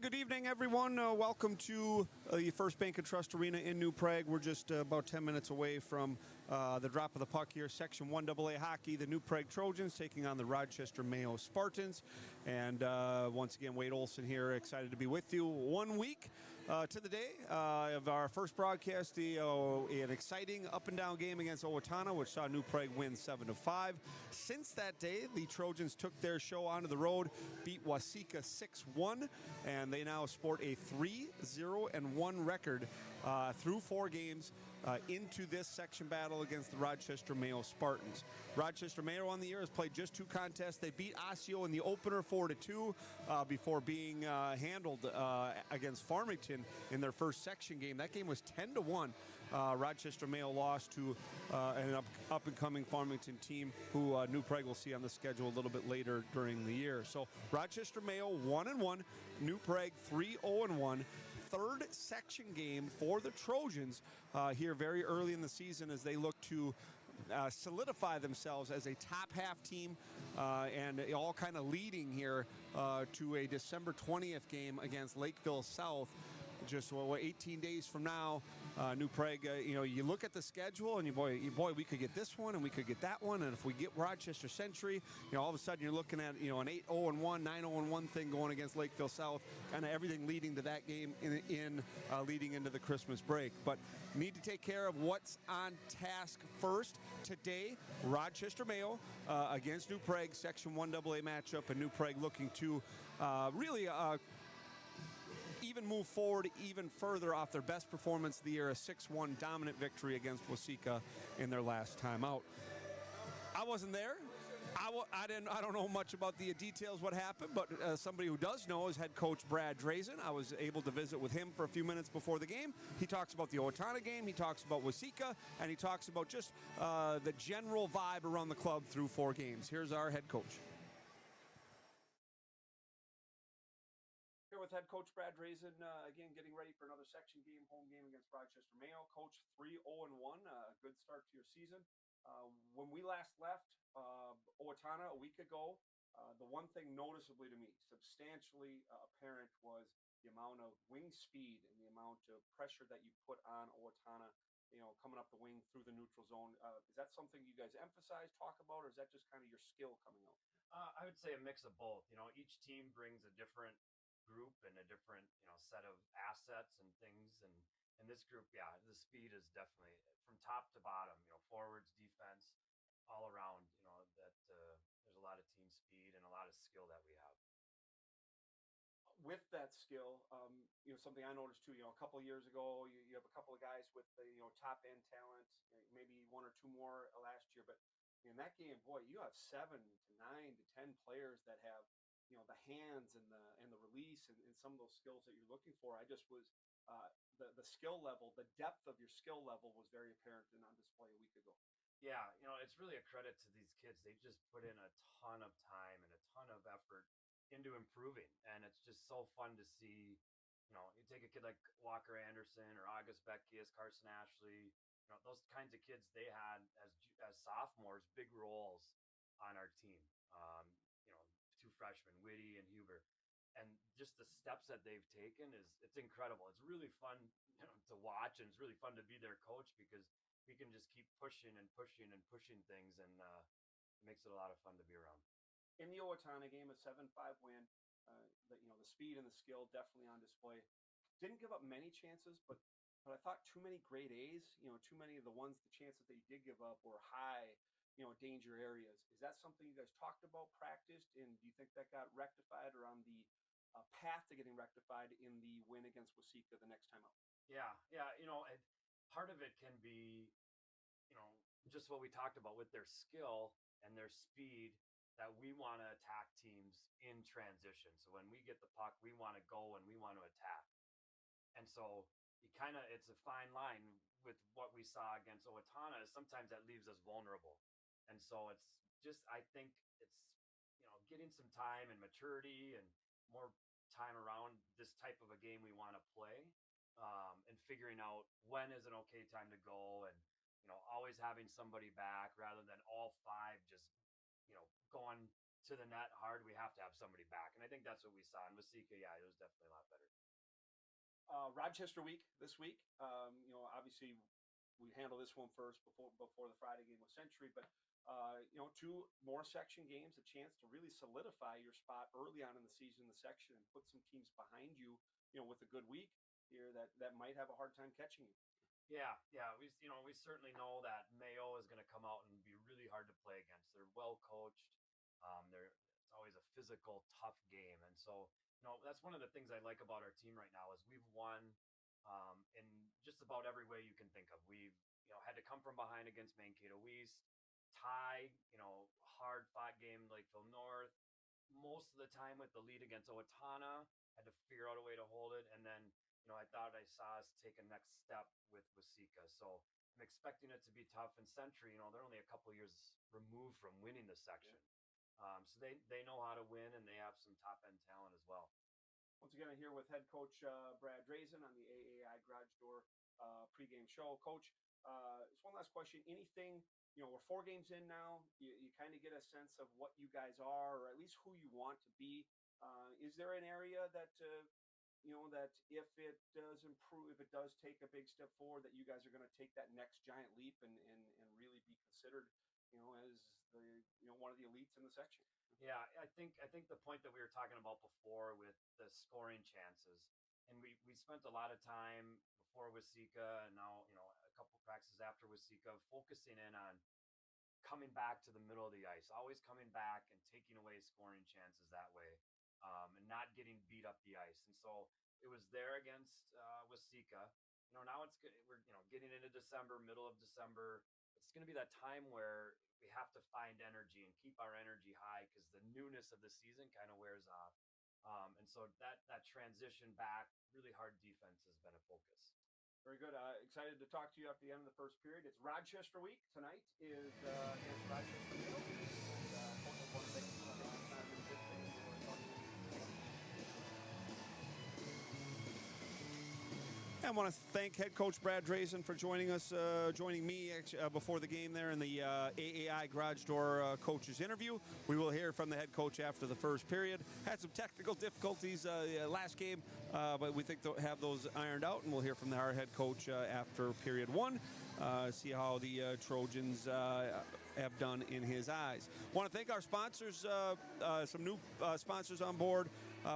Good evening, everyone. Welcome to the First Bank and Trust Arena in New Prague. We're just about 10 minutes away from the drop of the puck here. Section 1AA hockey, the New Prague Trojans taking on the Rochester Mayo Spartans. And once again, Wade Olson here, excited to be with you. 1 week to the day of our first broadcast, an exciting up-and-down game against Owatonna, which saw New Prague win 7-5. Since that day, the Trojans took their show onto the road, beat Waseca 6-1, and they now sport a 3-0-1 record through 4 games into this section battle against the Rochester Mayo Spartans. Rochester Mayo on the year has played just 2 contests. They beat Osseo in the opener 4-2 before being handled against Farmington in their first section game. That game was 10-1. Rochester Mayo lost to an up-and-coming Farmington team who New Prague will see on the schedule a little bit later during the year. So Rochester Mayo 1-1, New Prague 3-0-1. Third section game for the Trojans here very early in the season as they look to solidify themselves as a top half team and all kind of leading here to a December 20th game against Lakeville South. Just 18 days from now, New Prague, you look at the schedule and boy, we could get this one and we could get that one. And if we get Rochester Century, all of a sudden you're looking at, an 8-0-1, 9-0-1 thing going against Lakeville South, kind of everything leading to that game leading into the Christmas break. But need to take care of what's on task first. Today, Rochester Mayo against New Prague, Section 1AA matchup, and New Prague looking to really even move forward even further off their best performance of the year, a 6-1 dominant victory against Waseca in their last time out. I wasn't there. I don't know much about the details what happened, but somebody who does know is head coach Brad Drazen. I was able to visit with him for a few minutes before the game. He talks about the Owatonna game, he talks about Waseca, and he talks about just the general vibe around the club through 4 games. Here's our head coach. Here with head coach Brad Drazen, again getting ready for another section game, home game against Rochester Mayo. Coach, 3-0-1, a good start to your season. When we last left Owatonna a week ago, the one thing noticeably to me, substantially apparent, was the amount of wing speed and the amount of pressure that you put on Owatonna, coming up the wing through the neutral zone. Is that something you guys emphasize, talk about, or is that just kind of your skill coming out? I would say a mix of both. Each team brings a different group and a different, set of assets and things. And in this group, yeah, the speed is definitely from top to bottom, forwards, defense, all around, that there's a lot of team speed and a lot of skill that we have. With that skill, something I noticed too, a couple of years ago, you have a couple of guys with the, top end talent, maybe 1 or 2 more last year, but in that game, boy, you have 7 to 9 to 10 players that have, the hands and the release and some of those skills that you're looking for. I just was the skill level, the depth of your skill level was very apparent and on display a week ago. Yeah, it's really a credit to these kids. They just put in a ton of time and a ton of effort into improving, and it's just so fun to see. You take a kid like Walker Andersen or August Beckius, Carson Ashley, those kinds of kids they had as sophomores, big roles on our team. 2 freshmen, Whitty and Huber, and just the steps that they've taken it's incredible. It's really fun, to watch, and it's really fun to be their coach because we can just keep pushing and pushing and pushing things, and it makes it a lot of fun to be around. In the Owatonna game, a 7-5 win, the speed and the skill definitely on display. Didn't give up many chances, but I thought too many grade A's, too many of the chances that you did give up were high, danger areas. Is that something you guys talked about, practiced, and do you think that got rectified or on the path to getting rectified in the win against Waseca the next time out? Yeah. Part of it can be, just what we talked about with their skill and their speed, that we want to attack teams in transition. So when we get the puck, we want to go and we want to attack. And so it's a fine line with what we saw against Owatonna. Sometimes that leaves us vulnerable. And so it's just, I think it's, getting some time and maturity and more time around this type of a game we want to play, and figuring out when is an okay time to go, and, always having somebody back rather than all 5 just, going to the net hard, we have to have somebody back. And I think that's what we saw in Wasika. Yeah, it was definitely a lot better. Rochester week this week. Obviously we handle this one first before the Friday game with Century, but two more section games, a chance to really solidify your spot early on in the season in the section and put some teams behind you. With a good week here that might have a hard time catching you. Yeah, we certainly know that Mayo is going to come out and be really hard to play against. They're well coached. It's always a physical, tough game, and so that's one of the things I like about our team right now is we've won in just about every way you can think of. We've had to come from behind against Mankato East, tie hard fought game Lakeville North. Most of the time with the lead against Owatonna, had to figure out a way to hold it, and then I thought I saw us take a next step with Wasika. So I'm expecting it to be tough. And Century, they're only a couple years removed from winning the section. So they know how to win, and they have some top-end talent as well. Once again, I'm here with head coach Brad Drazen on the AAI Garage Door pregame show. Coach, just one last question. Anything, we're 4 games in now. You kind of get a sense of what you guys are, or at least who you want to be. Is there an area that that if it does improve, if it does take a big step forward, that you guys are going to take that next giant leap and really be considered, as the one of the elites in the section? Yeah, I think the point that we were talking about before with the scoring chances, and we spent a lot of time before Wasika, and now a couple practices after Wasika, focusing in on coming back to the middle of the ice, always coming back and taking away scoring chances that way, and not getting beat up the ice. And so it was there against Wasika. Now we're getting into December, middle of December. It's going to be that time where we have to find energy and keep our energy high because the newness of the season kind of wears off. And so that transition back, really hard defense has been a focus. Very good. Excited to talk to you after the end of the first period. It's Rochester week. Tonight is against Rochester Middle. I want to thank head coach Brad Drazen for joining me before the game there in the AAI Garage Door coaches interview. We will hear from the head coach after the first period. Had some technical difficulties last game, but we think they'll have those ironed out, and we'll hear from our head coach after period 1. See how the Trojans have done in his eyes. Want to thank our sponsors, some new sponsors on board.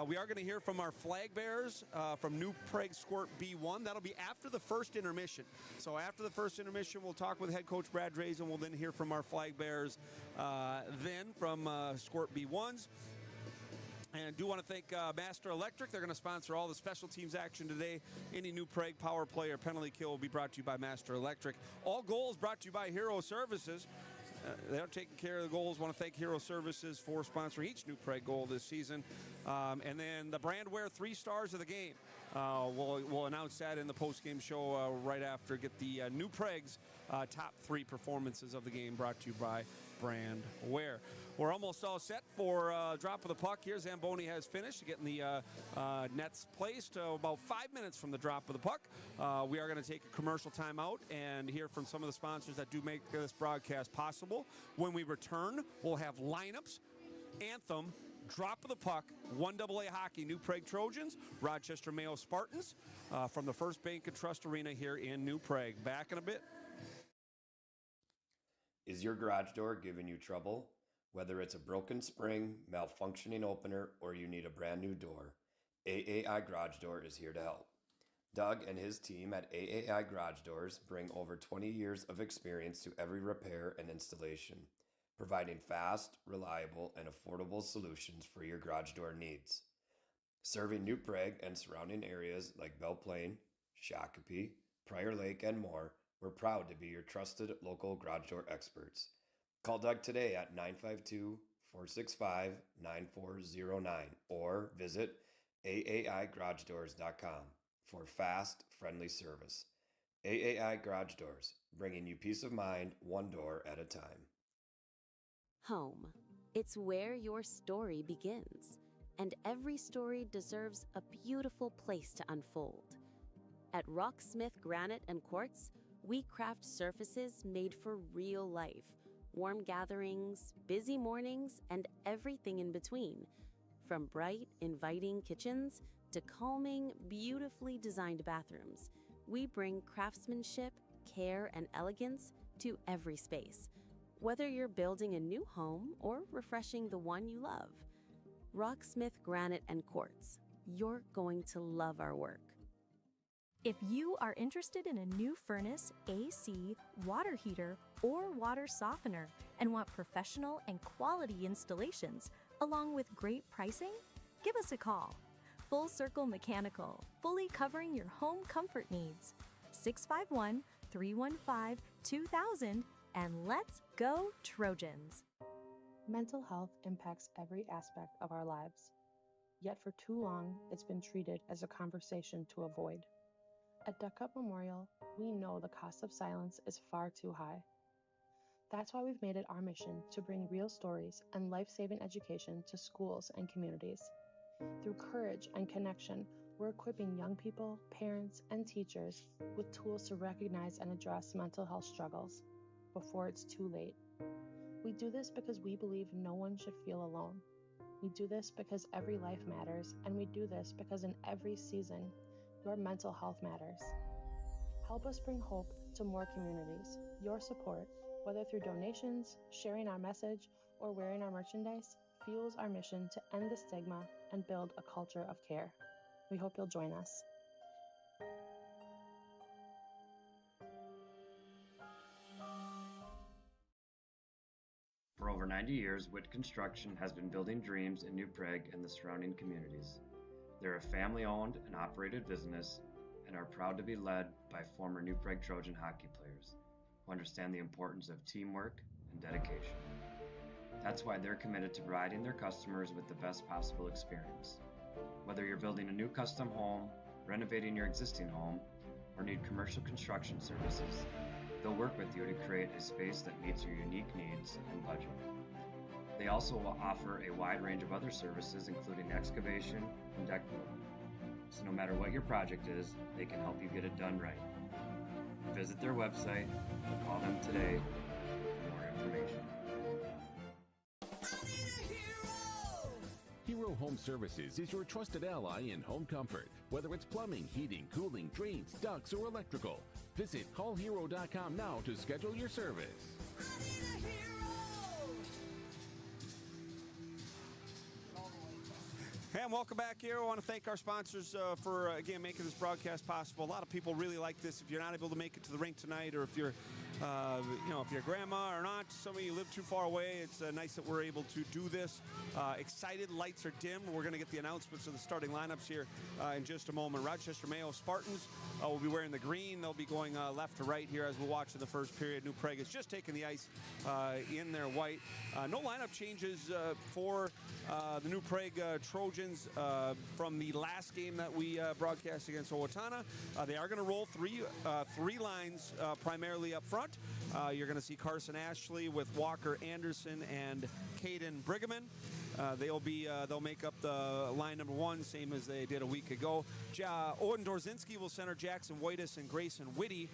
We are going to hear from our flag bearers from New Prague Squirt B1. That'll be after the first intermission. So after the first intermission, we'll talk with head coach Brad Drazen. We'll then hear from our flag bearers then from Squirt B1s. And I do want to thank Master Electric. They're going to sponsor all the special teams action today. Any New Prague power play or penalty kill will be brought to you by Master Electric. All goals brought to you by Hero Services. They're taking care of the goals. Want to thank Hero Services for sponsoring each New Prague goal this season. And then the Brandwear 3 stars of the game. We'll announce that in the post-game show right after. Get the New Prague's top 3 performances of the game brought to you by Brandwear. We're almost all set for drop of the puck here. Zamboni has finished getting the nets placed about 5 minutes from the drop of the puck. We are going to take a commercial timeout and hear from some of the sponsors that do make this broadcast possible. When we return, we'll have lineups, anthem, drop of the puck, 1AA hockey, New Prague Trojans, Rochester Mayo Spartans from the First Bank and Trust Arena here in New Prague. Back in a bit. Is your garage door giving you trouble? Whether it's a broken spring, malfunctioning opener, or you need a brand new door, AAI Garage Door is here to help. Doug and his team at AAI Garage Doors bring over 20 years of experience to every repair and installation, providing fast, reliable, and affordable solutions for your garage door needs. Serving New Prague and surrounding areas like Belle Plaine, Shakopee, Prior Lake, and more, we're proud to be your trusted local garage door experts. Call Doug today at 952-465-9409 or visit AAIGarageDoors.com for fast, friendly service. AAI Garage Doors, bringing you peace of mind one door at a time. Home. It's where your story begins, and every story deserves a beautiful place to unfold. At Rocksmith Granite and Quartz, we craft surfaces made for real life, warm gatherings, busy mornings, and everything in between. From bright, inviting kitchens to calming, beautifully designed bathrooms, we bring craftsmanship, care, and elegance to every space. Whether you're building a new home or refreshing the one you love, Rocksmith Granite and Quartz, you're going to love our work. If you are interested in a new furnace, AC, water heater, or water softener and want professional and quality installations along with great pricing, give us a call. Full Circle Mechanical, fully covering your home comfort needs. 651-315-2000, and let's go Trojans! Mental health impacts every aspect of our lives. Yet for too long, it's been treated as a conversation to avoid. At Duck Cup Memorial, we know the cost of silence is far too high. That's why we've made it our mission to bring real stories and life-saving education to schools and communities. Through courage and connection, we're equipping young people, parents, and teachers with tools to recognize and address mental health struggles before it's too late. We do this because we believe no one should feel alone. We do this because every life matters, and we do this because in every season, your mental health matters. Help us bring hope to more communities. Your support, whether through donations, sharing our message, or wearing our merchandise, fuels our mission to end the stigma and build a culture of care. We hope you'll join us. For over 90 years, Witt Construction has been building dreams in New Prague and the surrounding communities. They're a family-owned and operated business and are proud to be led by former New Prague Trojan hockey players who understand the importance of teamwork and dedication. That's why they're committed to providing their customers with the best possible experience. Whether you're building a new custom home, renovating your existing home, or need commercial construction services, they'll work with you to create a space that meets your unique needs and budget. They also will offer a wide range of other services, including excavation and deck building. So no matter what your project is, they can help you get it done right. Visit their website or call them today for more information. Hero Home Services is your trusted ally in home comfort. Whether it's plumbing, heating, cooling, drains, ducts, or electrical, visit callhero.com now to schedule your service. And welcome back here. I want to thank our sponsors for, again, making this broadcast possible. A lot of people really like this. If you're not able to make it to the rink tonight, or if you're, if you're a grandma or not, some of you live too far away, it's nice that we're able to do this. Excited, lights are dim. We're going to get the announcements of the starting lineups here in just a moment. Rochester Mayo Spartans will be wearing the green. They'll be going left to right here as we watch in the first period. New Prague has just taken the ice in their white. No lineup changes for the New Prague Trojans from the last game that we broadcast against Owatonna. They are going to roll three lines primarily up front. You're going to see Carson Ashley with Walker Andersen and Caden Brigham. They'll make up the line number one, same as they did a week ago. Owen Dorzinski will center Jackson Whitus and Grayson Whitty.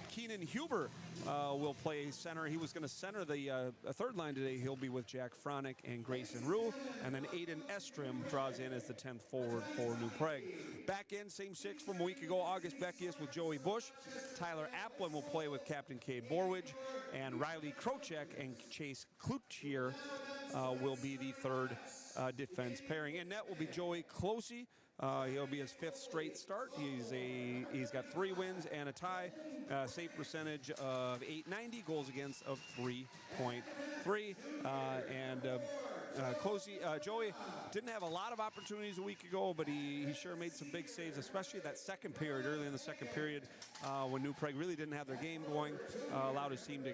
Keenan Huber will play center. He was going to center the third line today. He'll be with Jack Fronick and Grayson Rule. And then Aiden Estrim draws in as the 10th forward for New Prague. Back in, same six from a week ago. August Beckius with Joey Bush. Tyler Applin will play with Captain Cade Borwidge. And Riley Krochek and Chase Klutier will be the third defense pairing. In net will be Joey Klose. He'll be his fifth straight start. He's got 3 wins and a tie. Save percentage of .890, goals against of 3.3. Joey didn't have a lot of opportunities a week ago, but he sure made some big saves, especially that second period, early in the second period, when New Prague really didn't have their game going, allowed his team to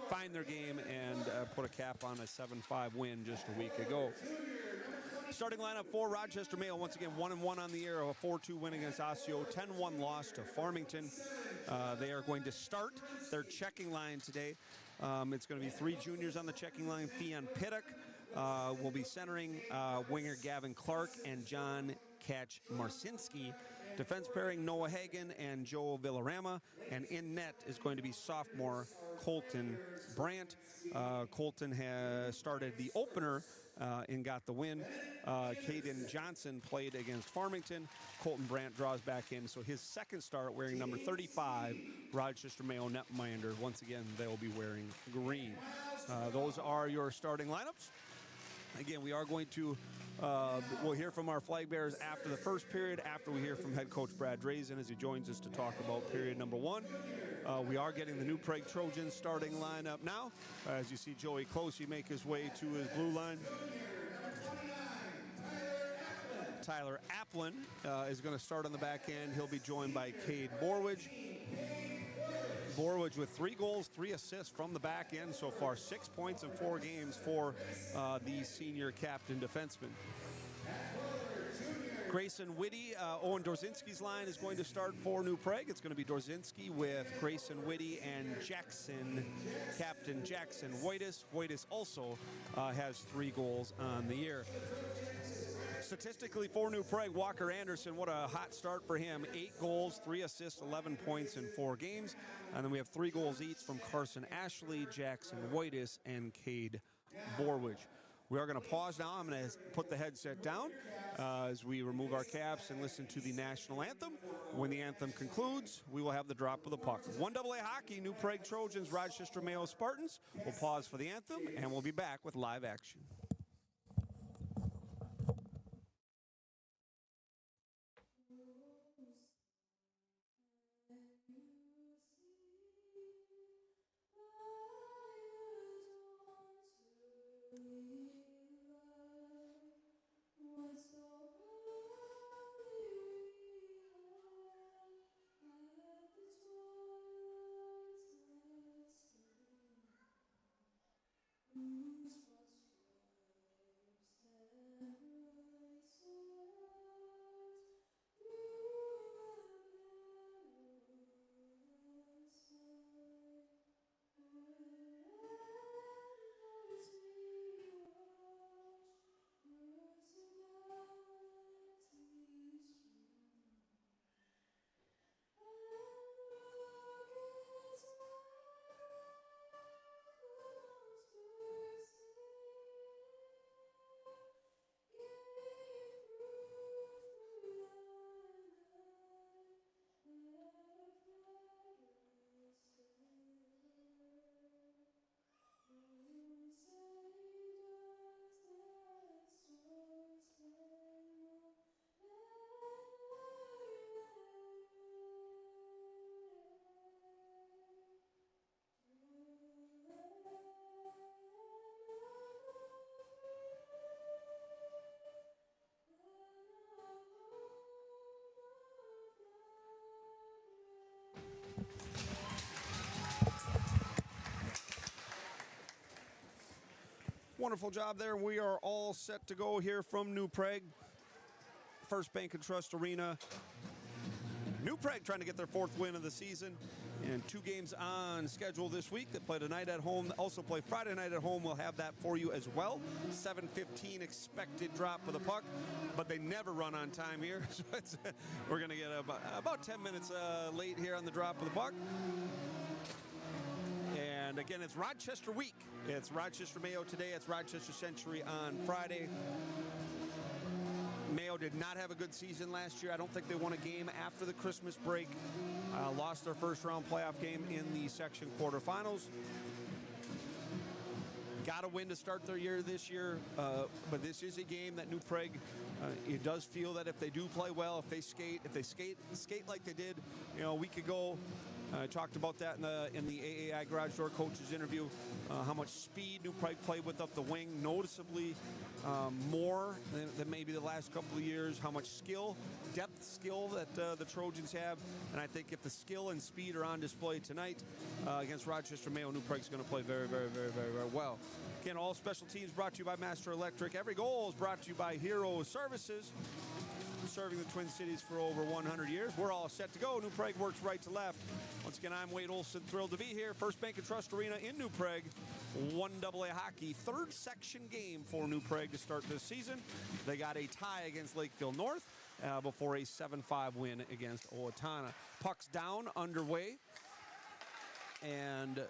find their game and put a cap on a 7-5 win just a week ago. Starting lineup for Rochester Mayo, once again 1-1 on the year, a 4-2 win against Osseo, 10-1 loss to Farmington. They are going to start their checking line today. It's going to be 3 juniors on the checking line. Theon Pittock will be centering, winger Gavin Clark and John Catch Marcinski. Defense pairing Noah Hagen and Joe Villarama. And in net is going to be sophomore Colton Brandt. Colton has started the opener and got the win. Caden Johnson played against Farmington. Colton Brandt draws back in. So his second start wearing number 35, Rochester Mayo netminder. Once again, they'll be wearing green. Those are your starting lineups. Again, we are going to, we'll hear from our flag bearers after the first period, after we hear from head coach Brad Drazen as he joins us to talk about period number 1. We are getting the New Prague Trojans starting lineup now. As you see Joey Klose make his way to his blue line. Tyler Applin is going to start on the back end. He'll be joined by Cade Borwidge. Borwidge with 3 goals, 3 assists from the back end so far. 6 points in 4 games for the senior captain defenseman. Grayson Whitty, Owen Dorzinski's line is going to start for New Prague. It's going to be Dorzinski with Grayson Whitty and Captain Jackson Wojtis. Wojtis also has 3 goals on the year. Statistically for New Prague, Walker Andersen, what a hot start for him. 8 goals, 3 assists, 11 points in 4 games. And then we have 3 goals each from Carson Ashley, Jackson Wojtis, and Cade Borwidge. We are going to pause now. I'm going to put the headset down as we remove our caps and listen to the national anthem. When the anthem concludes, we will have the drop of the puck. 1AA hockey, New Prague Trojans, Rochester Mayo Spartans. We'll pause for the anthem, and we'll be back with live action. Wonderful job there. We are all set to go here from New Prague. First Bank and Trust Arena. New Prague trying to get their 4th win of the season. And 2 games on schedule this week. They play tonight at home. Also play Friday night at home. We'll have that for you as well. 7:15 expected drop of the puck. But they never run on time here. So we're going to get about 10 minutes late here on the drop of the puck. And again, it's Rochester week. It's Rochester Mayo today. It's Rochester Century on Friday. Mayo did not have a good season last year. I don't think they won a game after the Christmas break. Lost their first round playoff game in the section quarterfinals. Got to win to start their year this year, but this is a game that New Prague, it does feel that if they do play well, if they skate like they did, a week ago. I talked about that in the AAI Garage Door coach's interview, how much speed New Prague played with up the wing, noticeably more than maybe the last couple of years, how much depth skill that the Trojans have. And I think if the skill and speed are on display tonight against Rochester Mayo, New Prague's going to play very, very, very, very, very well. Again, all special teams brought to you by Master Electric. Every goal is brought to you by Hero Services, serving the Twin Cities for over 100 years. We're all set to go. New Prague works right to left. Once again, I'm Wade Olson, thrilled to be here. First Bank and Trust Arena in New Prague. 1AA hockey, 3rd section game for New Prague to start this season. They got a tie against Lakeville North. before a 7-5 win against Owatonna. Puck's down, underway, and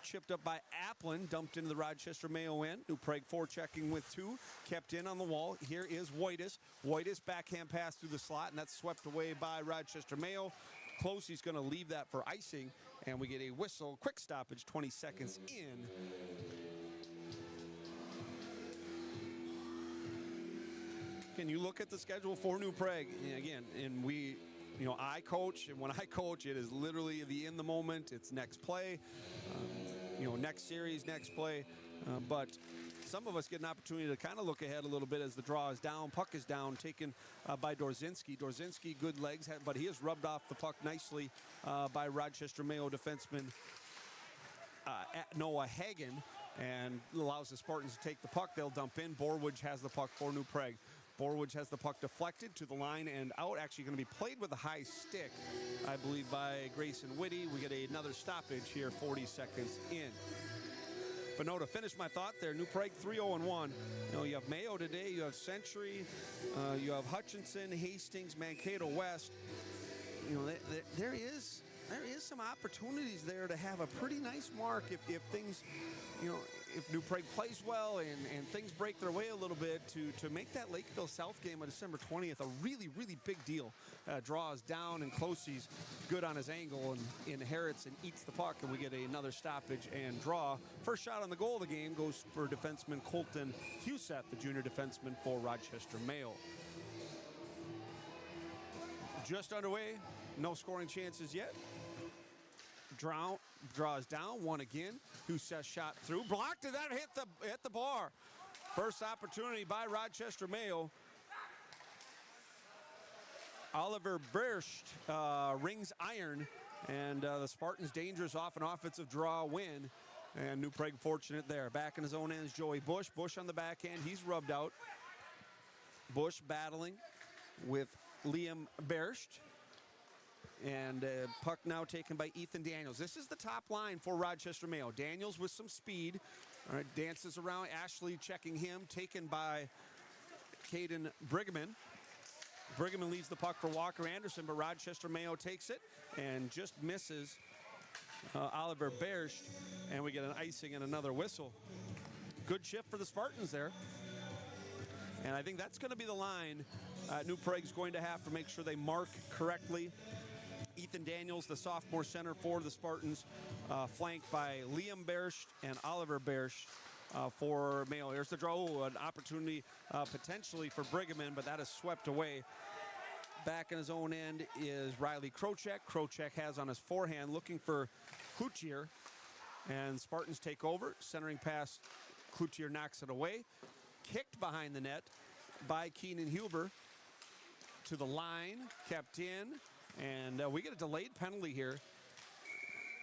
chipped up by Applin, dumped into the Rochester Mayo end. New Prague forechecking with 2, kept in on the wall. Here is Wojtas. Wojtas backhand pass through the slot, and that's swept away by Rochester Mayo. Klose's going to leave that for icing, and we get a whistle. Quick stoppage, 20 seconds in. Can you look at the schedule for New Prague? And again, and I coach, and when I coach, it is literally in the moment. It's next play, next series, next play. But some of us get an opportunity to kind of look ahead a little bit as the draw is down. Puck is down, taken by Dorzinski. Dorzinski, good legs, but he has rubbed off the puck nicely by Rochester Mayo defenseman Noah Hagen, and allows the Spartans to take the puck. They'll dump in. Borwich has the puck for New Prague. Borwich has the puck deflected to the line and out. Actually going to be played with a high stick, I believe, by Grayson Whitty. We get another stoppage here, 40 seconds in. But no, to finish my thought there, New Prague 3-0-1. You have Mayo today, you have Century, you have Hutchinson, Hastings, Mankato West. There is some opportunities there to have a pretty nice mark if things, if New Prague plays well and things break their way a little bit to make that Lakeville South game on December 20th a really, really big deal. Draws down, and Klose's good on his angle and inherits and eats the puck, and we get another stoppage and draw. First shot on the goal of the game goes for defenseman Colton Huseth, the junior defenseman for Rochester Mayo. Just underway, no scoring chances yet. Draws down, one again. Huseth shot through, blocked, and that hit the bar. First opportunity by Rochester Mayo. Oliver Berscht rings iron, and the Spartans dangerous off an offensive draw win. And New Prague fortunate there. Back in his own end is Joey Bush. Bush on the backhand, he's rubbed out. Bush battling with Liam Berscht. And puck now taken by Ethan Daniels. This is the top line for Rochester Mayo. Daniels with some speed. All right, dances around. Ashley checking him. Taken by Caden Brigham. Brigham leaves the puck for Walker Andersen, but Rochester Mayo takes it and just misses Oliver Berscht. And we get an icing and another whistle. Good shift for the Spartans there. And I think that's going to be the line New Prague's going to have to make sure they mark correctly. Ethan Daniels, the sophomore center for the Spartans, flanked by Liam Berscht and Oliver Berscht for Mayo. Here's the draw. An opportunity potentially for Brigham, but that is swept away. Back in his own end is Riley Krocek. Krocek has on his forehand, looking for Cloutier, and Spartans take over. Centering pass, Cloutier knocks it away. Kicked behind the net by Keenan Huber to the line, kept in. And we get a delayed penalty here.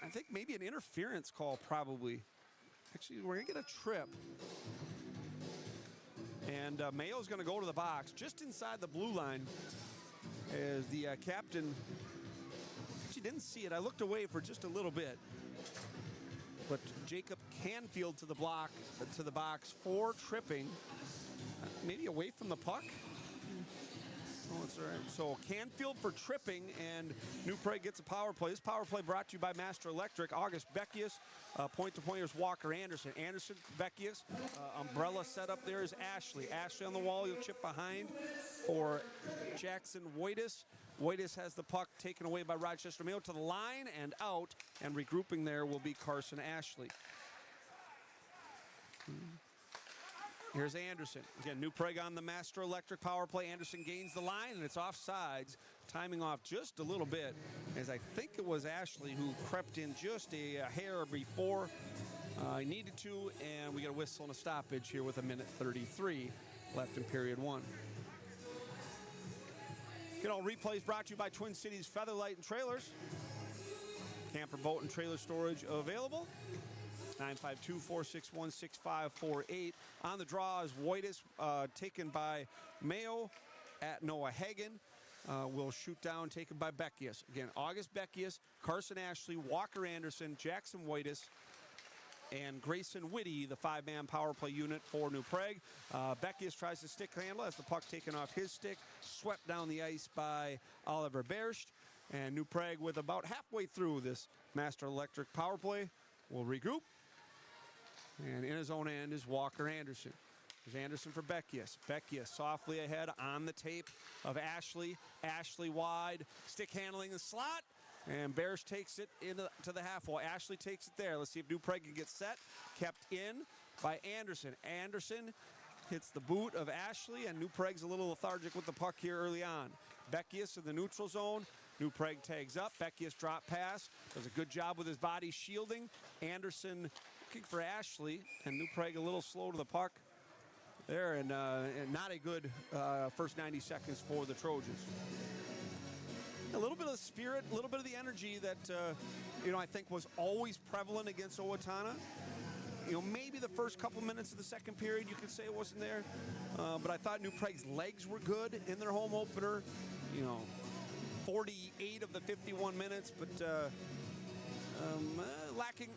I think maybe an interference call, probably. Actually, we're going to get a trip. And Mayo's going to go to the box just inside the blue line as the captain actually didn't see it. I looked away for just a little bit. But Jacob Canfield to the box for tripping. Maybe away from the puck. Oh, it's all right. So Canfield for tripping, and New Prague gets a power play. This power play brought to you by Master Electric. August Beckius, point-to-pointers Walker Andersen. Andersen, Beckius, umbrella set up there is Ashley. Ashley on the wall, you'll chip behind for Jackson Wojtas. Wojtas has the puck taken away by Rochester Mayo to the line and out, and regrouping there will be Carson Ashley. Here's Andersen. Again, New Prague on the Master Electric power play. Andersen gains the line, and it's offsides. Timing off just a little bit, as I think it was Ashley who crept in just a hair before he needed to, and we get a whistle and a stoppage here with 1:33 left in period one. Replays brought to you by Twin Cities Featherlight and Trailers. Camper, boat, and trailer storage available. 952-461-6548. On the draw is Wojtas, taken by Mayo at Noah Hagen. Will shoot down, taken by Beckius. Again, August Beckius, Carson Ashley, Walker Andersen, Jackson Wojtas, and Grayson Whitty, the 5-man power play unit for New Prague. Beckius tries to stick handle as the puck taken off his stick, swept down the ice by Oliver Berscht. And New Prague, with about halfway through this Master Electric power play, will regroup. And in his own end is Walker Andersen. There's Andersen for Beckius. Beckius softly ahead on the tape of Ashley. Ashley wide, stick handling the slot. And Bears takes it into the half wall. Ashley takes it there. Let's see if New Prague can get set. Kept in by Andersen. Andersen hits the boot of Ashley, and New Prague's a little lethargic with the puck here early on. Beckius in the neutral zone. New Prague tags up. Beckius drop pass. Does a good job with his body shielding. Andersen looking for Ashley, and New Prague a little slow to the puck there, and not a good first 90 seconds for the Trojans. A little bit of the spirit, a little bit of the energy that, I think was always prevalent against Owatonna. Maybe the first couple minutes of the second period, you could say it wasn't there. But I thought New Prague's legs were good in their home opener. 48 of the 51 minutes, but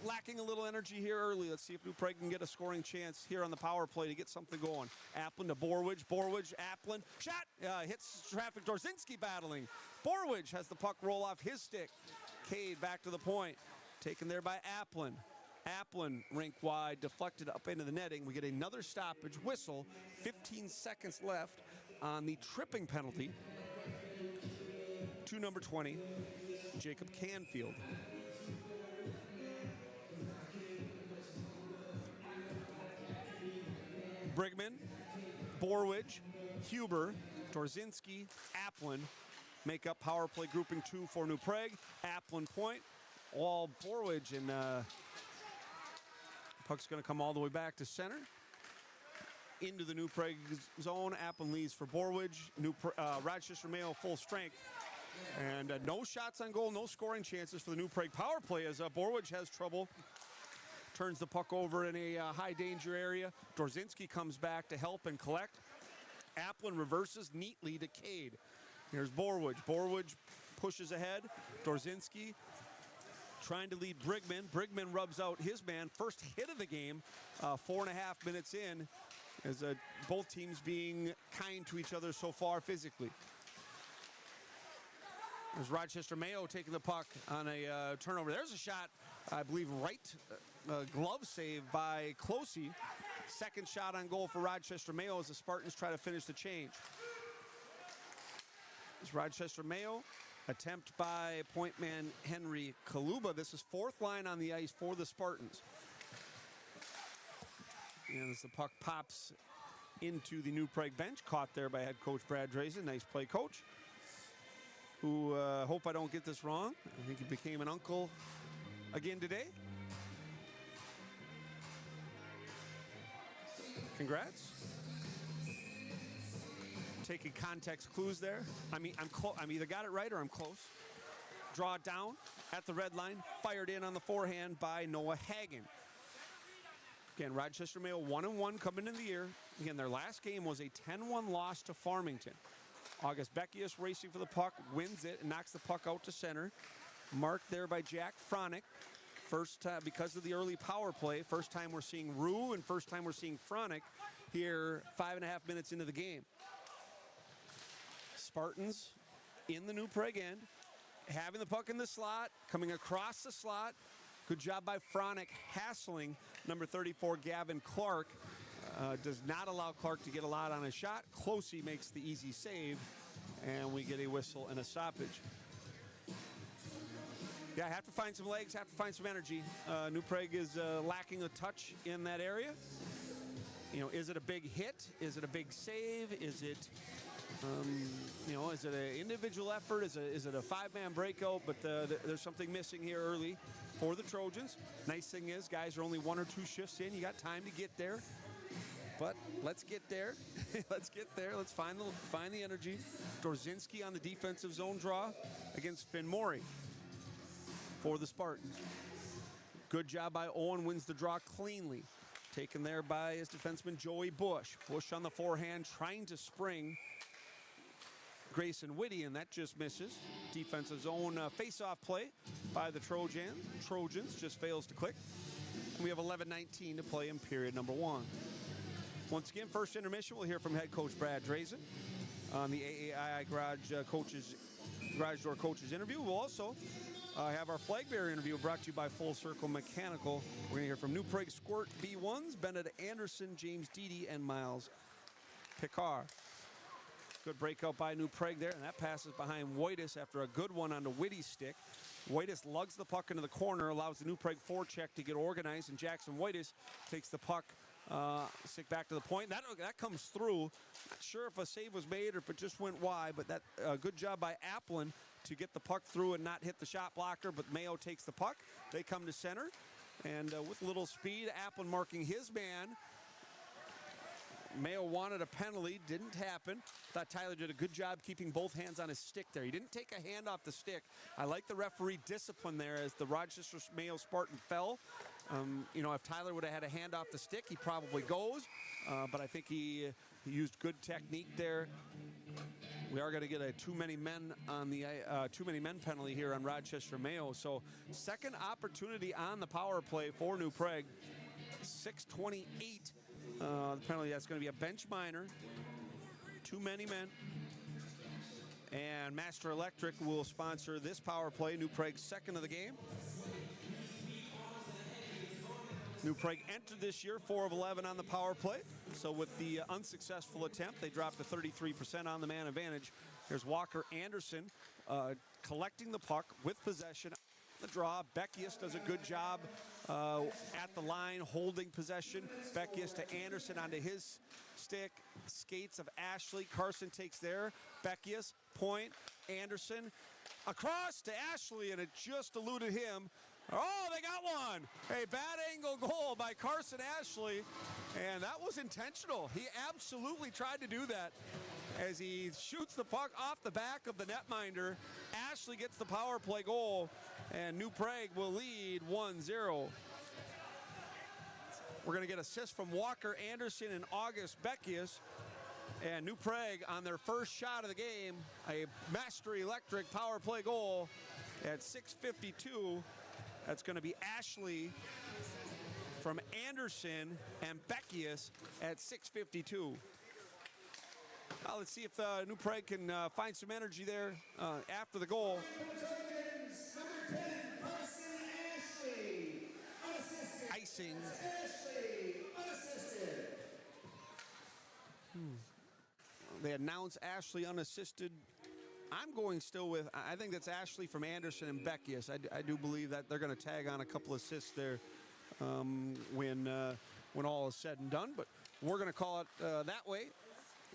lacking a little energy here early. Let's see if New Prague can get a scoring chance here on the power play to get something going. Applin to Borwidge. Borwidge, Applin. Shot! Hits traffic. Dorzinski battling. Borwidge has the puck roll off his stick. Cade back to the point. Taken there by Applin. Applin rink wide, deflected up into the netting. We get another stoppage whistle. 15 seconds left on the tripping penalty to number 20, Jacob Canfield. Brigman, Borwidge, Huber, Dorzinski, Applin make up power play grouping 2 for New Prague. Applin point, all Borwidge, and puck's going to come all the way back to center. Into the New Prague zone. Applin leads for Borwidge. Rochester Mayo full strength. And no shots on goal, no scoring chances for the New Prague power play as Borwidge has trouble. Turns the puck over in a high danger area. Dorzinski comes back to help and collect. Applin reverses neatly to Cade. Here's Borwidge. Borwidge pushes ahead. Dorzinski trying to lead Brigman. Brigman rubs out his man. First hit of the game, 4.5 minutes in, as both teams being kind to each other so far physically. There's Rochester Mayo taking the puck on a turnover. There's a shot, I believe, right glove save by Klose. Second shot on goal for Rochester Mayo as the Spartans try to finish the change. It's Rochester Mayo. Attempt by point man Henry Kaluba. This is fourth line on the ice for the Spartans. And as the puck pops into the New Prague bench, caught there by head coach Brad Drazen. Nice play, coach. Who, hope I don't get this wrong, I think he became an uncle again today. Congrats. Taking context clues there. I'm either got it right or I'm close. Draw it down at the red line. Fired in on the forehand by Noah Hagen. Again, Rochester Mayo 1-1 coming into the year. Again, their last game was a 10-1 loss to Farmington. August Beckius racing for the puck, wins it, and knocks the puck out to center. Marked there by Jack Fronick. First time, because of the early power play, first time we're seeing Rue and first time we're seeing Fronick here 5.5 minutes into the game. Spartans in the New Prague end, having the puck in the slot, coming across the slot. Good job by Fronick hassling number 34, Gavin Clark. Does not allow Clark to get a lot on a shot. Klose makes the easy save, and we get a whistle and a stoppage. Yeah, have to find some legs, have to find some energy. New Prague is lacking a touch in that area. Is it a big hit? Is it a big save? Is it, is it an individual effort? Is it a five-man breakout? But there's something missing here early for the Trojans. Nice thing is, guys are only 1 or 2 shifts in. You got time to get there. But let's get there. Let's get there. Let's find the energy. Dorzinski on the defensive zone draw against Finn Morey for the Spartans. Good job by Owen, wins the draw cleanly. Taken there by his defenseman Joey Bush. Bush on the forehand, trying to spring Grayson Whitty, and that just misses. Defensive zone face-off play by the Trojans just fails to click. And we have 11:19 to play in period number 1. Once again, first intermission, we'll hear from head coach Brad Drazen on the AAI Garage Door Coaches interview. We'll also have our flag bearer interview brought to you by Full Circle Mechanical. We're going to hear from New Prague Squirt B1s, Bennett Andersen, James Deedy, and Miles Picard. Good breakout by New Prague there, and that passes behind Wojtis after a good one on the Whitty's stick. Wojtis lugs the puck into the corner, allows the New Prague forecheck to get organized, and Jackson Wojtis takes the puck stick back to the point. That comes through. Not sure if a save was made or if it just went wide, but that good job by Applin to get the puck through and not hit the shot blocker, but Mayo takes the puck. They come to center, and with a little speed, Applin marking his man. Mayo wanted a penalty, didn't happen. Thought Tyler did a good job keeping both hands on his stick there. He didn't take a hand off the stick. I like the referee discipline there as the Rochester Mayo Spartan fell. If Tyler would have had a hand off the stick, he probably goes. But I think he used good technique there. We are going to get a too many men penalty here on Rochester Mayo. So second opportunity on the power play for New Prague. 6:28. The penalty, that's going to be a bench minor. Too many men. And Master Electric will sponsor this power play. New Prague's second of the game. New Prague entered this year 4 of 11 on the power play. So with the unsuccessful attempt, they dropped to 33% on the man advantage. Here's Walker Andersen collecting the puck with possession. The draw. Beckius does a good job at the line, holding possession. Beckius to Andersen onto his stick. Skates of Ashley. Carson takes there. Beckius, point. Andersen across to Ashley, and it just eluded him. Oh, they got one. A bad angle goal by Carson Ashley, and that was intentional. He absolutely tried to do that as he shoots the puck off the back of the netminder. Ashley gets the power play goal, and New Prague will lead 1-0. We're going to get assists from Walker Andersen and August Beckius. And New Prague on their first shot of the game, a Master Electric power play goal at 6:52. That's going to be Ashley from Andersen and Beckius at 6:52. Let's see if New Prague can find some energy there after the goal. Icing. They announce Ashley unassisted. I'm going still with, I think that's Ashley from Andersen and Beckius. I do believe that they're going to tag on a couple assists there when all is said and done. But we're going to call it that way.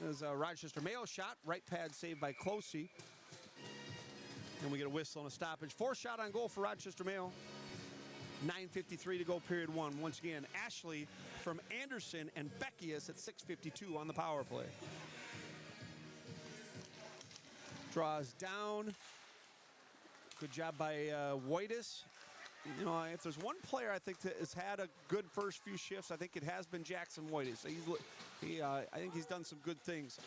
There's a Rochester Mayo shot. Right pad saved by Klose. And we get a whistle and a stoppage. 4 shot on goal for Rochester Mayo. 9:53 to go, period 1. Once again, Ashley from Andersen and Beckius at 6:52 on the power play. Draws down. Good job by Wojtis. You know, if there's one player I think that has had a good first few shifts, I think it has been Jackson Wojtis. I think he's done some good things.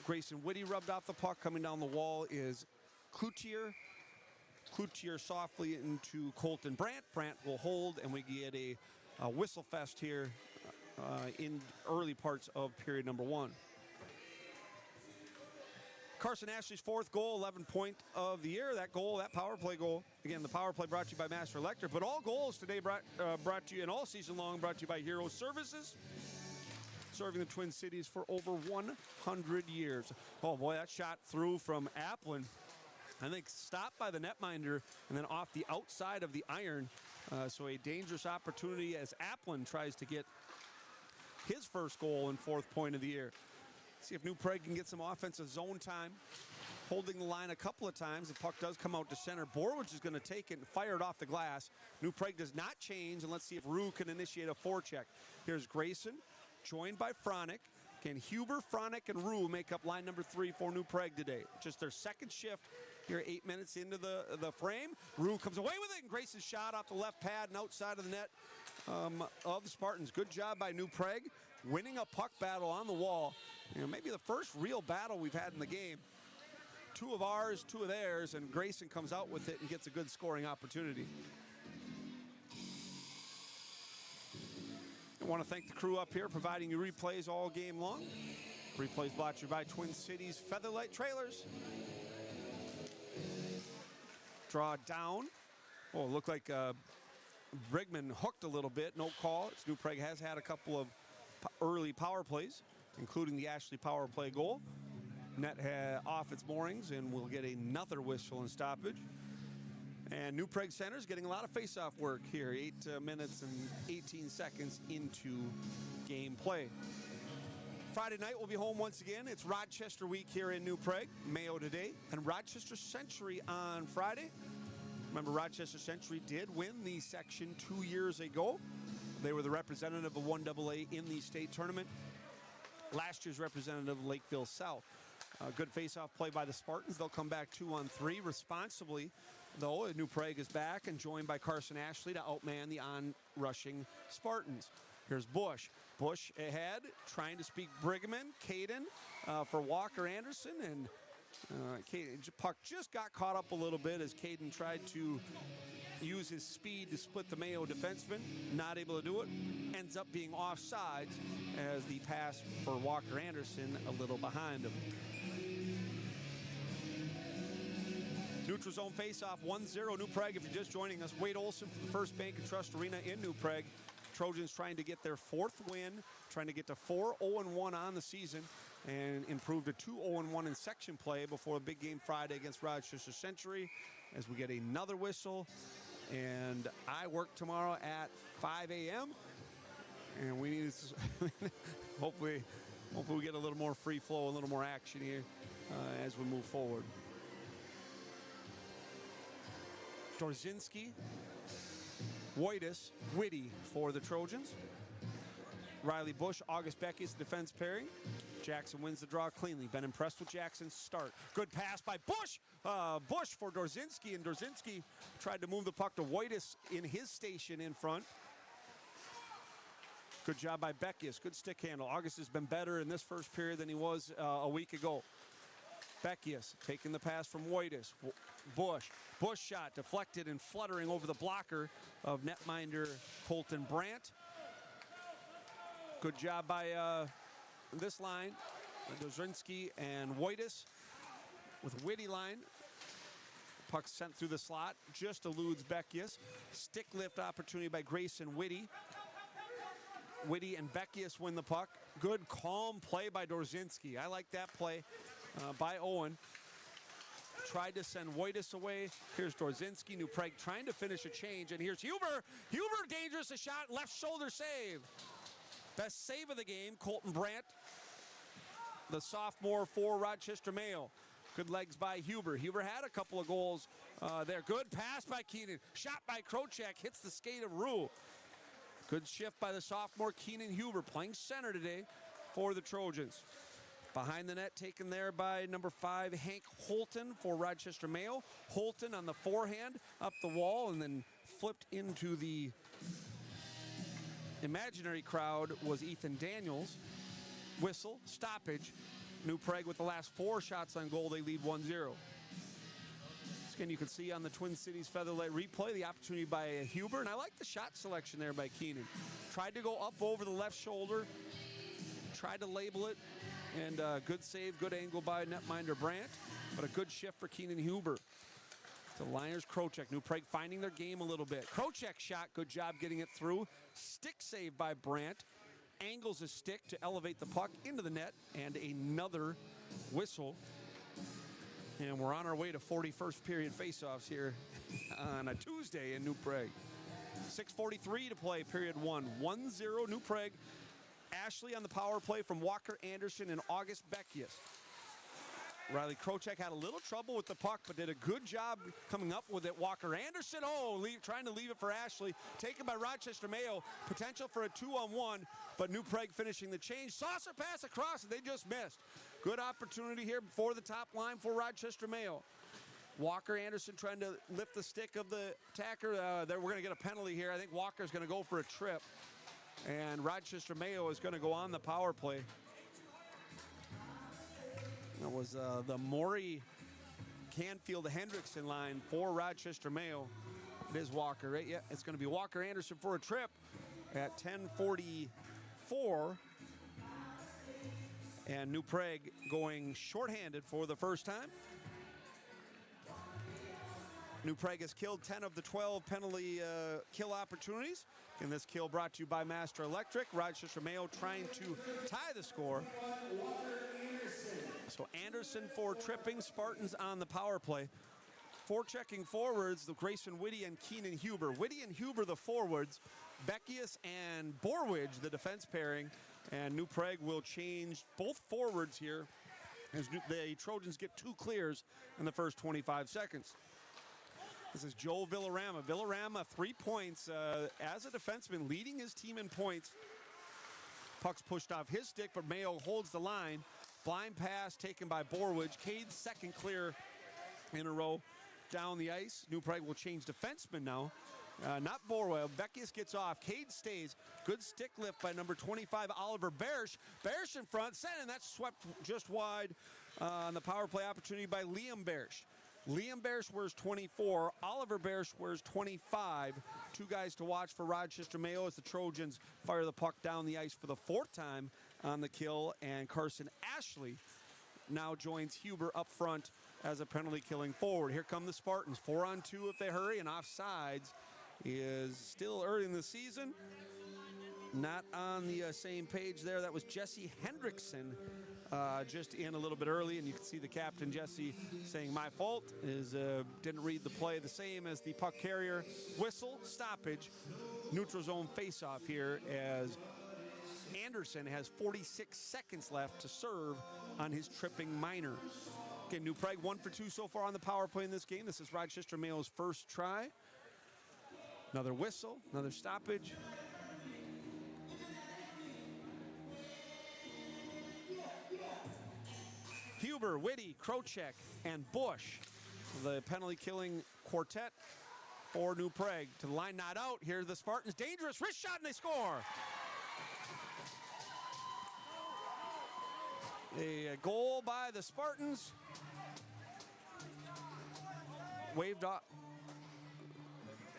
Grayson Whitty rubbed off the puck. Coming down the wall is Cloutier. Cloutier softly into Colton Brandt. Brandt will hold, and we get a whistle fest here in early parts of period number 1. Carson Ashley's 4th goal, 11th point of the year. That goal, that power play goal. Again, the power play brought to you by Master Electric, but all goals today brought to you, and all season long, brought to you by Hero Services, serving the Twin Cities for over 100 years. Oh boy, that shot through from Applin. I think stopped by the netminder and then off the outside of the iron. So a dangerous opportunity as Applin tries to get his first goal and 4th point of the year. See if New Prague can get some offensive zone time. Holding the line a couple of times. The puck does come out to center. Borwich is going to take it and fire it off the glass. New Prague does not change, and let's see if Rue can initiate a forecheck. Here's Grayson, joined by Fronick. Can Huber, Fronick, and Rue make up line number 3 for New Prague today? Just their second shift here, 8 minutes into the frame. Rue comes away with it, and Grayson's shot off the left pad and outside of the net of the Spartans. Good job by New Prague, winning a puck battle on the wall. You know, maybe the first real battle we've had in the game. 2 of ours, 2 of theirs, and Grayson comes out with it and gets a good scoring opportunity. I want to thank the crew up here providing you replays all game long. Replays brought to you by Twin Cities Featherlight Trailers. Draw down. Oh, it looked like Brigman hooked a little bit. No call. It's New Prague has had a couple of early power plays, including the Ashley power play goal. Net off its moorings, and we'll get another whistle and stoppage. And New Prague Center's getting a lot of face-off work here. 8 minutes and 18 seconds into game play. Friday night we'll be home once again. It's Rochester week here in New Prague. Mayo today and Rochester Century on Friday. Remember, Rochester Century did win the section 2 years ago. They were the representative of 1AA in the state tournament. Last year's representative, Lakeville South. Good face-off play by the Spartans. They'll come back 2-on-3 responsibly, though. New Prague is back and joined by Carson Ashley to outman the on-rushing Spartans. Here's Bush. Bush ahead, trying to speak Brigham, Caden for Walker Andersen, and puck just got caught up a little bit as Caden tried to use his speed to split the Mayo defenseman. Not able to do it. Ends up being offsides as the pass for Walker Andersen a little behind him. Neutral zone face-off, 1-0 New Prague. If you're just joining us, Wade Olson from the First Bank and Trust Arena in New Prague. Trojans trying to get their 4th win, trying to get to 4-0-1 on the season, and improve to 2-0-1 in section play before a big game Friday against Rochester Century as we get another whistle. And I work tomorrow at 5 a.m. and we need to hopefully we get a little more free flow, a little more action here as we move forward. Dorzinski, Wojtas, Whitty for the Trojans. Riley Bush, August Beckius, defense pairing. Jackson wins the draw cleanly. Been impressed with Jackson's start. Good pass by Bush. Bush for Dorzinski, and Dorzinski tried to move the puck to Wojtas in his station in front. Good job by Beckius. Good stick handle. August has been better in this first period than he was a week ago. Beckius taking the pass from Wojtas. Bush shot deflected and fluttering over the blocker of netminder Colton Brandt. Good job by this line, Dorzinski and Wojtas with Whitty line. Puck sent through the slot, just eludes Beckius. Stick lift opportunity by Grayson Whitty. Whitty and Beckius win the puck. Good calm play by Dorzinski. I like that play by Owen. Tried to send Wojtas away. Here's Dorzinski. New Prague trying to finish a change, and here's Huber. Huber dangerous, a shot, left shoulder save. Best save of the game, Colton Brandt, the sophomore for Rochester Mayo. Good legs by Huber. Huber had a couple of goals there. Good pass by Keenan. Shot by Krochak, hits the skate of Rue. Good shift by the sophomore Keenan Huber, playing center today for the Trojans. Behind the net, taken there by number 5, Hank Holton for Rochester Mayo. Holton on the forehand, up the wall, and then flipped into the imaginary crowd was Ethan Daniels. Whistle, stoppage. New Prague with the last 4 shots on goal, they lead 1-0. Again, you can see on the Twin Cities Featherlight replay the opportunity by Huber, and I like the shot selection there by Keenan. Tried to go up over the left shoulder, tried to label it, and good save, good angle by netminder Brandt, but a good shift for Keenan Huber. The liners, Krochak. New Prague finding their game a little bit. Krochak shot, good job getting it through. Stick save by Brandt. Angles a stick to elevate the puck into the net, and another whistle. And we're on our way to 41st period faceoffs here on a Tuesday in New Prague. 6:43 to play, period 1. 1-0 New Prague. Ashley on the power play from Walker Andersen and August Beckius. Riley Krochak had a little trouble with the puck, but did a good job coming up with it. Walker Andersen, trying to leave it for Ashley. Taken by Rochester Mayo. Potential for a 2-on-1, but New Prague finishing the change. Saucer pass across, and they just missed. Good opportunity here before the top line for Rochester Mayo. Walker Andersen trying to lift the stick of the attacker. We're going to get a penalty here. I think Walker's going to go for a trip, and Rochester Mayo is going to go on the power play. That was the Maury Canfield Hendrickson line for Rochester Mayo. It is Walker, right? Yeah, it's going to be Walker Andersen for a trip. at 10:44. And New Prague going shorthanded for the first time. New Prague has killed 10 of the 12 penalty kill opportunities. And this kill brought to you by Master Electric. Rochester Mayo trying to tie the score. So Andersen for tripping, Spartans on the power play. Forechecking forwards, the Grayson Whitty and Keenan Huber. Whitty and Huber, the forwards. Beckius and Borwidge, the defense pairing. And New Prague will change both forwards here as the Trojans get 2 clears in the first 25 seconds. This is Joel Villarama. Villarama, 3 points as a defenseman, leading his team in points. Puck's pushed off his stick, but Mayo holds the line. Blind pass taken by Borwidge. Cade's second clear in a row down the ice. New Prague will change defenseman now. Not Borwell. Beckius gets off. Cade stays. Good stick lift by number 25, Oliver Barish. Barish in front. Sent, and that's swept just wide on the power play opportunity by Liam Barish. Liam Barish wears 24. Oliver Barish wears 25. 2 guys to watch for Rochester Mayo as the Trojans fire the puck down the ice for the 4th time on the kill. And Carson Ashley now joins Huber up front as a penalty killing forward. Here come the Spartans. 4-on-2 if they hurry, and offsides is still early in the season. Not on the same page there. That was Jesse Hendrickson just in a little bit early, and you can see the captain, Jesse, saying my fault, didn't read the play. The same as the puck carrier. Whistle, stoppage, neutral zone face-off here as Andersen has 46 seconds left to serve on his tripping minor. Okay, New Prague 1 for 2 so far on the power play in this game. This is Rochester Mayo's first try. Another whistle, another stoppage. Huber, Whitty, Krocek, and Bush, the penalty killing quartet for New Prague. To the line, not out. Here the Spartans, dangerous wrist shot, and they score. A goal by the Spartans. Waved off.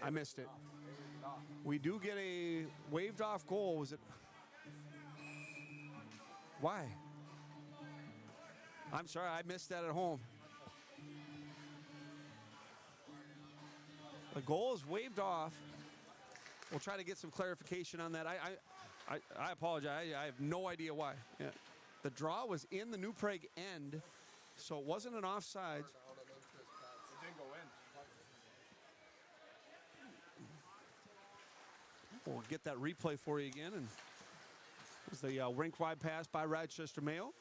I missed it. We do get a waved off goal. Was it? Why? I'm sorry, I missed that at home. The goal is waved off. We'll try to get some clarification on that. I apologize. I have no idea why. Yeah. The draw was in the New Prague end, so it wasn't an offside. It didn't go in. We'll get that replay for you again. And it was the rink wide pass by Rochester Mayo.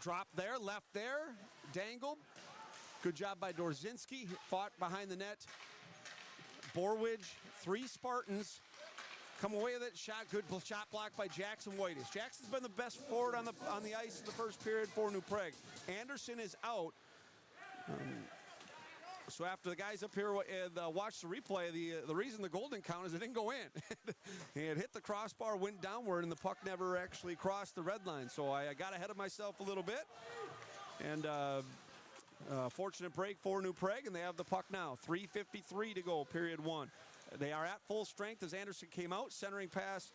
Drop there, left there, dangled. Good job by Dorzinski. Fought behind the net. Borwidge, 3 Spartans come away with it. Shot, good shot block by Jackson Whitish. Jackson's been the best forward on the ice in the first period for New Prague. Andersen is out. So after the guys up here watched the replay, the reason the goal didn't count is it didn't go in. It hit the crossbar, went downward, and the puck never actually crossed the red line. So I got ahead of myself a little bit. And fortunate break for New Prague, and they have the puck now. 3:53 to go, period 1. They are at full strength as Andersen came out. Centering pass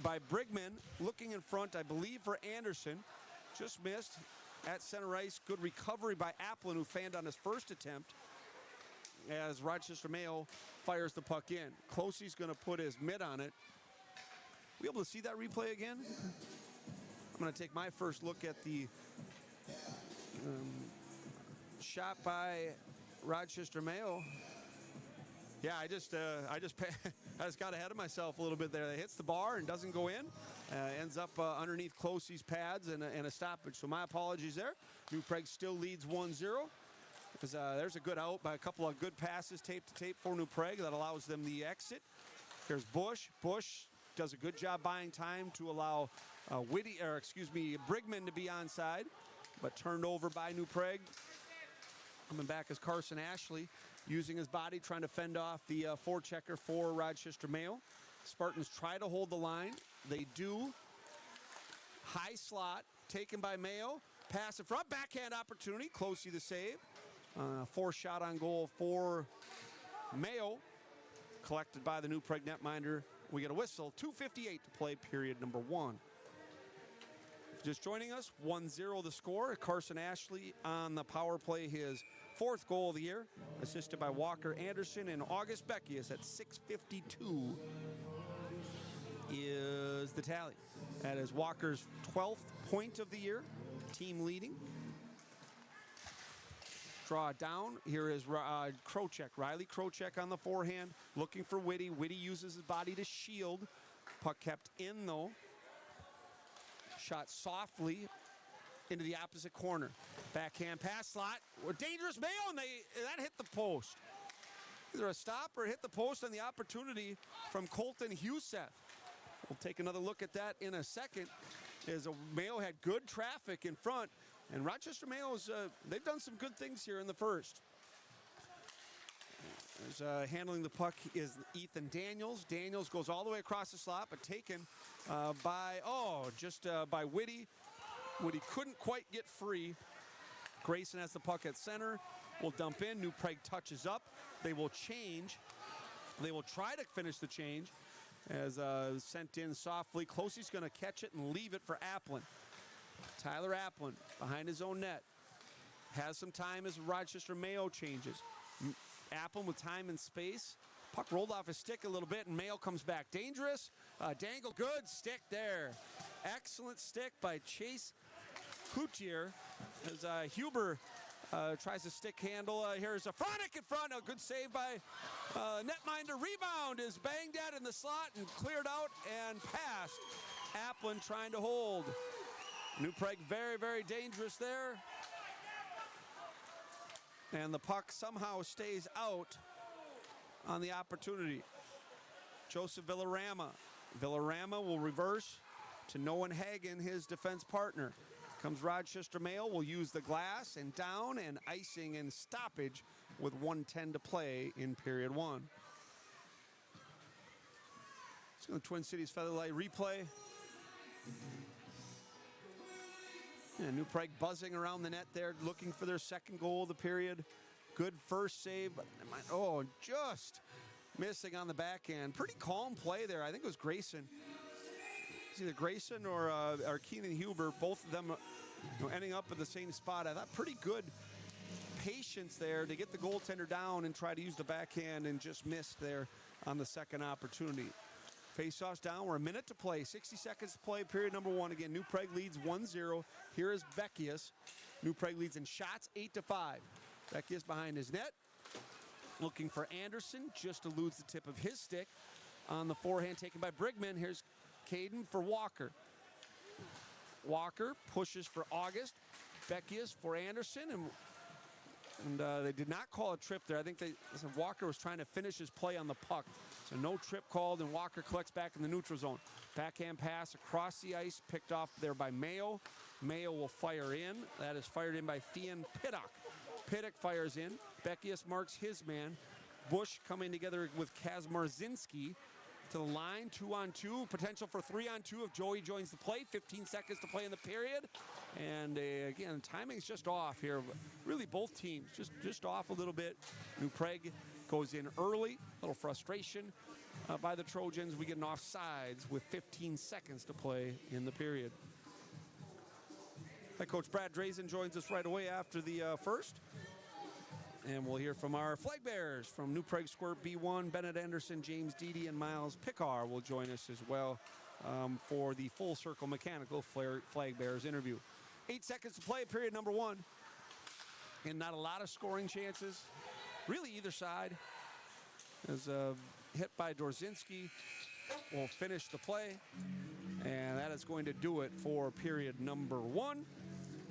by Brigman. Looking in front, I believe, for Andersen. Just missed at center ice. Good recovery by Applin, who fanned on his first attempt as Rochester Mayo fires the puck in. Klose's going to put his mitt on it. We able to see that replay again? I'm going to take my first look at the shot by Rochester Mayo. Yeah, I just got ahead of myself a little bit there. It hits the bar and doesn't go in. Ends up underneath Klose's pads and a stoppage. So my apologies there. New Prague still leads 1-0. There's a good out by a couple of good passes tape to tape for New Prague that allows them the exit. Here's Bush. Bush does a good job buying time to allow Brigman to be onside, but turned over by New Prague. Coming back is Carson Ashley, using his body, trying to fend off the forechecker for Rochester Mayo. Spartans try to hold the line. They do. High slot, taken by Mayo. Pass in front, backhand opportunity. Klose the save. 4 shot on goal for Mayo. Collected by the New Prague netminder, We get a whistle. 2:58 to play, period number 1. Just joining us, 1-0 the score. Carson Ashley on the power play, his 4th goal of the year, assisted by Walker Andersen, and August Beckius at 6:52 is the tally. That is Walker's 12th point of the year, team leading. Draw it down. Here is Krocek, Riley Krocek on the forehand, looking for Whitty. Whitty uses his body to shield. Puck kept in though. Shot softly into the opposite corner. Backhand pass slot. Dangerous Mayo, and that hit the post. Either a stop or hit the post on the opportunity from Colton Huseth. We'll take another look at that in a second. As Mayo had good traffic in front, and Rochester Mayo's they've done some good things here in the first. Handling the puck is Ethan Daniels. Daniels goes all the way across the slot, but taken by Whitty. Whitty couldn't quite get free. Grayson has the puck at center. Will dump in. New Prague touches up. They will change. They will try to finish the change as sent in softly. Klose's going to catch it and leave it for Applin. Tyler Applin behind his own net. Has some time as Rochester Mayo changes. Applin with time and space. Puck rolled off his stick a little bit, and Mayo comes back. Dangerous. Dangle. Good stick there. Excellent stick by Chase Coutier as Huber tries to stick handle. Here's a Fronic in front. A good save by netminder. Rebound is banged at in the slot and cleared out and passed. Applin trying to hold. New Prague very, very dangerous there. And the puck somehow stays out on the opportunity. Joseph Villarama. Villarama will reverse to Noah Hagen, his defense partner. Comes Rochester Mayo, will use the glass and down and icing and stoppage with 1:10 to play in period 1. Let's go to Twin Cities Featherlight replay. And New Prague buzzing around the net there, looking for their 2nd goal of the period. Good first save, but just missing on the backhand. Pretty calm play there. I think it was Grayson. It's either Grayson or Keenan Huber, both of them ending up in the same spot. I thought pretty good patience there to get the goaltender down and try to use the backhand, and just missed there on the 2nd opportunity. Faceoffs down. We're a minute to play. 60 seconds to play. Period number 1. Again, New Prague leads 1-0. Here is Beckius. New Prague leads in shots 8-5. Beckius behind his net. Looking for Andersen. Just eludes the tip of his stick. On the forehand taken by Brigman. Here's Caden for Walker. Walker pushes for August. Beckius for Andersen. And they did not call a trip there. I think Walker was trying to finish his play on the puck. So no trip called, and Walker collects back in the neutral zone. Backhand pass across the ice, picked off there by Mayo. Mayo will fire in. That is fired in by Thean Piddock. Piddock fires in. Beckius marks his man. Bush coming together with Kazmarzinski to the line. 2-on-2. Potential for 3-on-2 if Joey joins the play. 15 seconds to play in the period. And again, timing's just off here. Really, both teams just off a little bit. New Prague goes in early. A little frustration by the Trojans. We get an offsides with 15 seconds to play in the period. Head coach Brad Drazen joins us right away after the first. And we'll hear from our flag bearers from New Prague Squirt B1. Bennett Anderson, James Deedy, and Miles Pickar will join us as well for the Full Circle Mechanical flag bearers interview. 8 seconds to play, period number 1. And not a lot of scoring chances. Really either side. As hit by Dorzinski will finish the play. And that is going to do it for period number 1.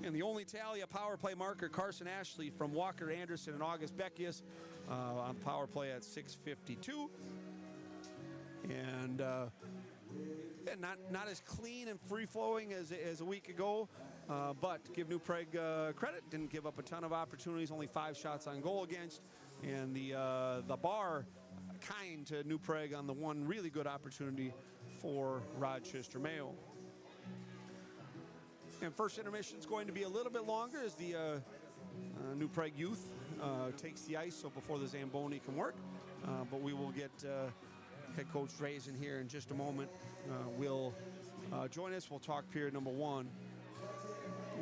And the only tally, a power play marker, Carson Ashley from Walker Andersen and August Beckius on power play at 6:52. And not as clean and free-flowing as a week ago, but give New Prague credit. Didn't give up a ton of opportunities, only 5 shots on goal against. And the bar kind to New Prague on the one really good opportunity for Rochester Mayo. And first intermission is going to be a little bit longer as the New Prague youth takes the ice, so before the Zamboni can work. But we will get head coach Drazen here in just a moment. Will join us. We'll talk period number 1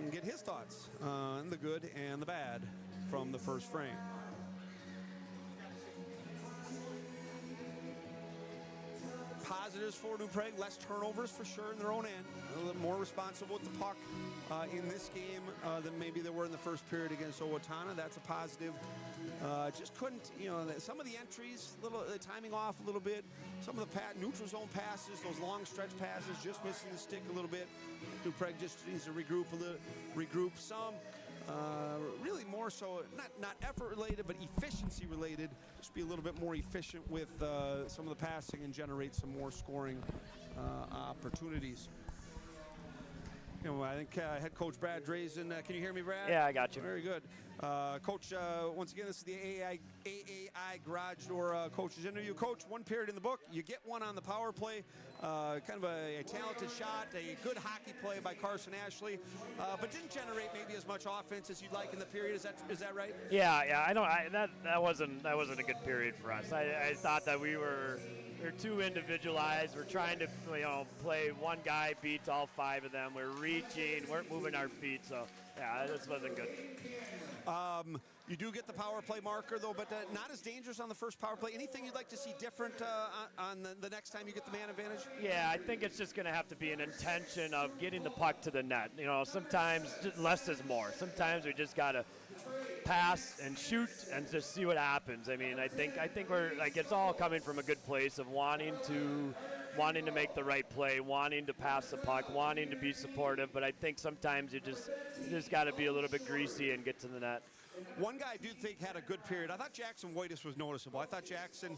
and get his thoughts on the good and the bad from the first frame. Positives for New Prague, less turnovers for sure in their own end. A little more responsible with the puck in this game than maybe they were in the first period against Owatonna. That's a positive. Just couldn't, some of the entries, the timing off a little bit. Some of the neutral zone passes, those long stretch passes, just missing the stick a little bit. New Prague just needs to regroup some. Really more so, not effort related, but efficiency related. Just be a little bit more efficient with some of the passing and generate some more scoring opportunities. I think head coach Brad Drazen. Can you hear me, Brad? Yeah, I got you. Very good. Coach, once again, this is the AAI Garage Door coaches interview. Coach, 1 period in the book. You get 1 on the power play. Kind of a talented shot, a good hockey play by Carson Ashley, but didn't generate maybe as much offense as you'd like in the period. Is that right? Yeah. That wasn't a good period for us. I thought that we were too individualized. We're trying to play one guy beats all 5 of them. We're reaching, weren't moving our feet. So yeah, this wasn't good. You do get the power play marker, though, but not as dangerous on the first power play. Anything you'd like to see different on the next time you get the man advantage? Yeah, I think it's just going to have to be an intention of getting the puck to the net. Sometimes just less is more. Sometimes we just got to pass and shoot and just see what happens. I mean, I think we're it's all coming from a good place of wanting to make the right play, wanting to pass the puck, wanting to be supportive, but I think sometimes you just got to be a little bit greasy and get to the net. One guy I do think had a good period. I thought Jackson Whitus was noticeable. I thought Jackson,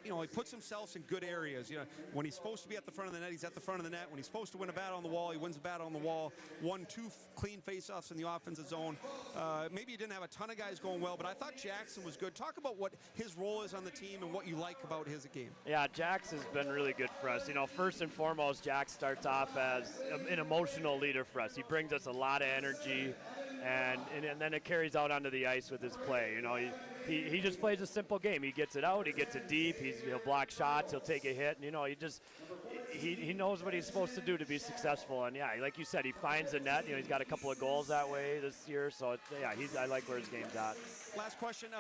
he puts himself in good areas. When he's supposed to be at the front of the net, he's at the front of the net. When he's supposed to win a battle on the wall, he wins a battle on the wall. Won 2 clean faceoffs in the offensive zone. Maybe he didn't have a ton of guys going well, but I thought Jackson was good. Talk about what his role is on the team and what you like about his game. Yeah, Jax has been really good for us. First and foremost, Jax starts off as an emotional leader for us. He brings us a lot of energy. And then it carries out onto the ice with his play. He just plays a simple game. He gets it out. He gets it deep. He'll block shots. He'll take a hit. And, he knows what he's supposed to do to be successful. And, yeah, like you said, he finds the net. He's got a couple of goals that way this year. So, I like where his game's at. Last question.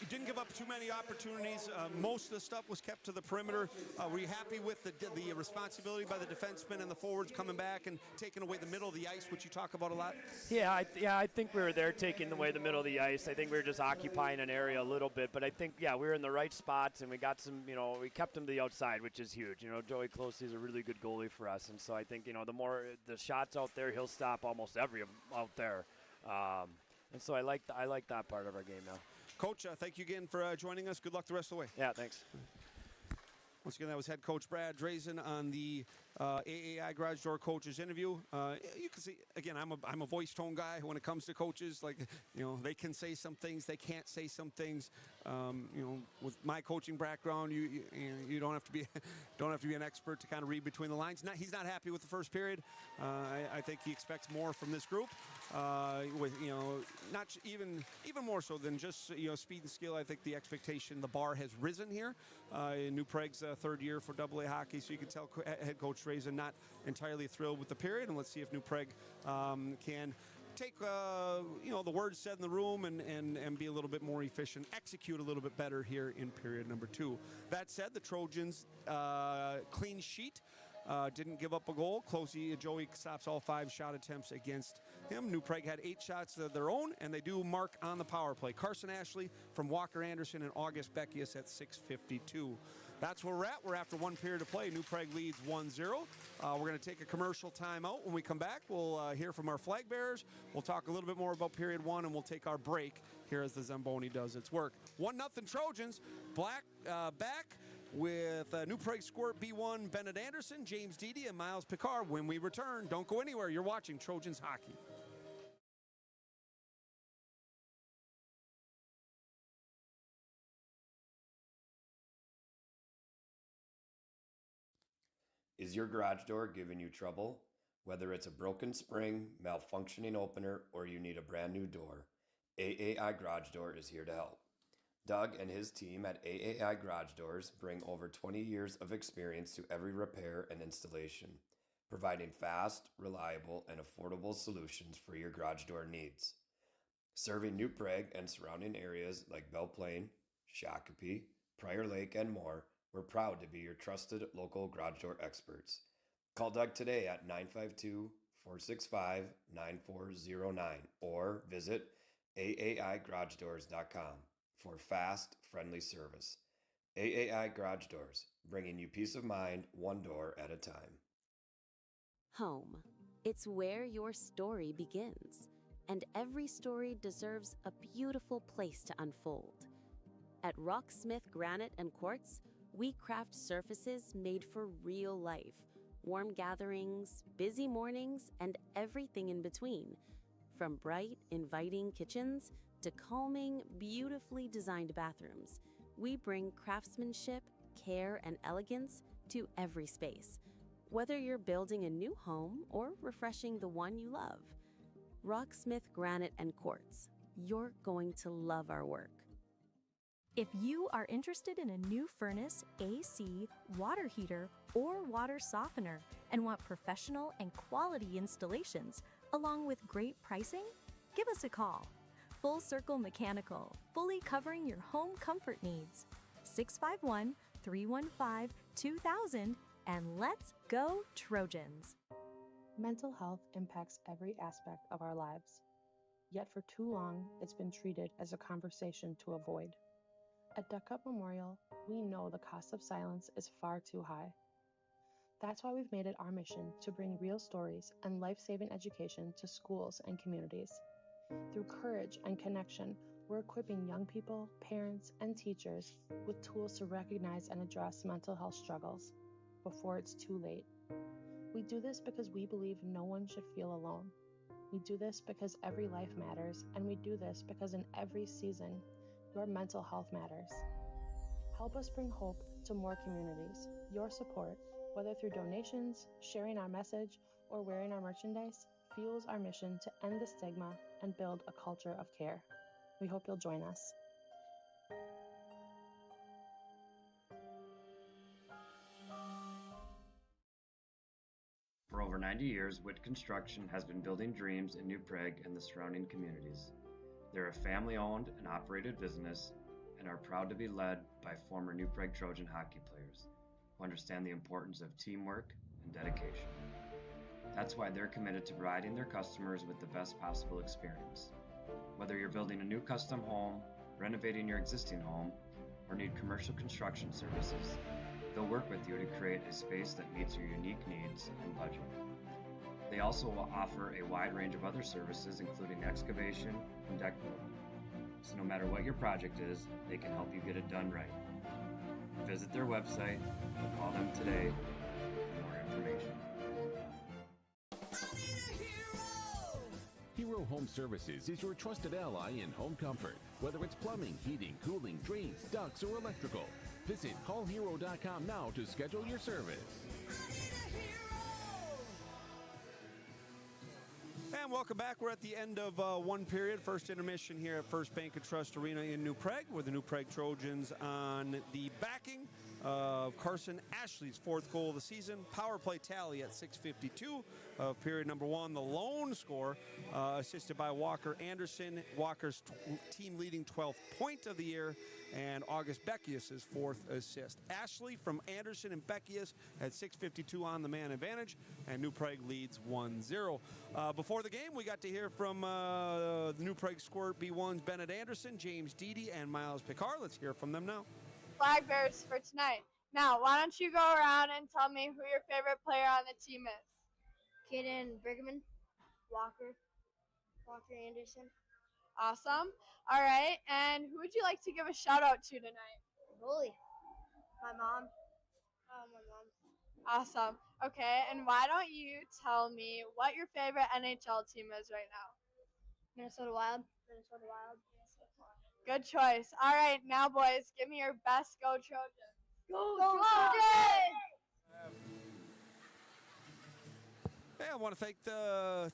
You didn't give up too many opportunities. Most of the stuff was kept to the perimeter. Were you happy with the responsibility by the defensemen and the forwards coming back and taking away the middle of the ice, which you talk about a lot? Yeah, I think we were there taking away the middle of the ice. I think we were just occupying an area a little bit. But I think, we were in the right spots, and we got some, we kept them to the outside, which is huge. Joey Klose is a really good goalie for us. And so I think, the more the shots out there, he'll stop almost every out there. And so I like that part of our game now. Coach, thank you again for joining us. Good luck the rest of the way. Yeah, thanks. Once again, that was head coach Brad Drazen on the AAI Garage Door coaches interview. You can see, again, I'm a voice tone guy when it comes to coaches. They can say some things, they can't say some things. With my coaching background, you don't have to be an expert to kind of read between the lines. He's not happy with the first period. I think he expects more from this group. With not even more so than just speed and skill. I think the expectation, the bar has risen here. In New Prague's third year for AA hockey, so you can tell head coach Drazen not entirely thrilled with the period. And let's see if New Prague can take the words said in the room and be a little bit more efficient, execute a little bit better here in period number 2. That said, the Trojans clean sheet. Didn't give up a goal. Klose, Joey stops all 5 shot attempts against him. New Prague had 8 shots of their own, and they do mark on the power play. Carson Ashley from Walker Andersen and August Beckius at 6:52. That's where we're at. We're after 1 period of play. New Prague leads 1-0. We're going to take a commercial timeout. When we come back, we'll hear from our flag bearers. We'll talk a little bit more about period 1, and we'll take our break here as the Zamboni does its work. 1-0 Trojans. Back with New Prague Squirt B1, Bennett Andersen, James Deedy, and Miles Picard. When we return, don't go anywhere. You're watching Trojans Hockey. Is your garage door giving you trouble? Whether it's a broken spring, malfunctioning opener, or you need a brand new door, AAI Garage Door is here to help. Doug and his team at AAI Garage Doors bring over 20 years of experience to every repair and installation, providing fast, reliable, and affordable solutions for your garage door needs. Serving New Prague and surrounding areas like Belle Plaine, Shakopee, Prior Lake, and more, we're proud to be your trusted local garage door experts. Call Doug today at 952-465-9409 or visit aaiGarageDoors.com for fast, friendly service. AAI Garage Doors, bringing you peace of mind one door at a time. Home. It's where your story begins, and every story deserves a beautiful place to unfold. At Rocksmith Granite and Quartz, we craft surfaces made for real life, warm gatherings, busy mornings, and everything in between. From bright, inviting kitchens to calming, beautifully designed bathrooms, we bring craftsmanship, care, and elegance to every space. Whether you're building a new home or refreshing the one you love, Rocksmith Granite and Quartz, you're going to love our work. If you are interested in a new furnace, AC, water heater, or water softener and want professional and quality installations along with great pricing, give us a call. Full Circle Mechanical, fully covering your home comfort needs. 651-315-2000, and let's go Trojans! Mental health impacts every aspect of our lives. Yet for too long, it's been treated as a conversation to avoid. At Duck Up Memorial, we know the cost of silence is far too high. That's why we've made it our mission to bring real stories and life-saving education to schools and communities. Through courage and connection, we're equipping young people, parents, and teachers with tools to recognize and address mental health struggles before it's too late. We do this because we believe no one should feel alone. We do this because every life matters, and we do this because in every season, your mental health matters. Help us bring hope to more communities. Your support, whether through donations, sharing our message, or wearing our merchandise, fuels our mission to end the stigma and build a culture of care. We hope you'll join us. For over 90 years, Witt Construction has been building dreams in New Prague and the surrounding communities. They're a family-owned and operated business and are proud to be led by former New Prague Trojan hockey players who understand the importance of teamwork and dedication. That's why they're committed to providing their customers with the best possible experience. Whether you're building a new custom home, renovating your existing home, or need commercial construction services, they'll work with you to create a space that meets your unique needs and budget. They also will offer a wide range of other services, including excavation and deck building. So no matter what your project is, they can help you get it done right. Visit their website or call them today for more information. Hero Home Services is your trusted ally in home comfort, whether it's plumbing, heating, cooling, drains, ducts, or electrical. Visit callhero.com now to schedule your service. And welcome back. We're at the end of one period, first intermission here at First Bank and Trust Arena in New Prague, with the New Prague Trojans on the backing of Carson Ashley's fourth goal of the season. Power play tally at 6:52 of period number one. The lone score assisted by Walker Andersen, Walker's team leading 12th point of the year, and August Beckius' fourth assist. Ashley from Andersen and Beckius at 6:52 on the man advantage, and New Prague leads 1-0. Before the game, we got to hear from the New Prague Squirt B1's Bennett Anderson, James Deedy, and Miles Picard. Let's hear from them now. Flag bearers for tonight. Now, why don't you go around and tell me who your favorite player on the team is? Kaden Brigham, Walker Andersen. Awesome. All right. And who would you like to give a shout out to tonight? Goalie. My mom. My mom. Awesome. Okay. And why don't you tell me what your favorite NHL team is right now? Minnesota Wild. Good choice. All right. Now, boys, give me your best Go Trojans. Go Trojans! Hey, I want to thank the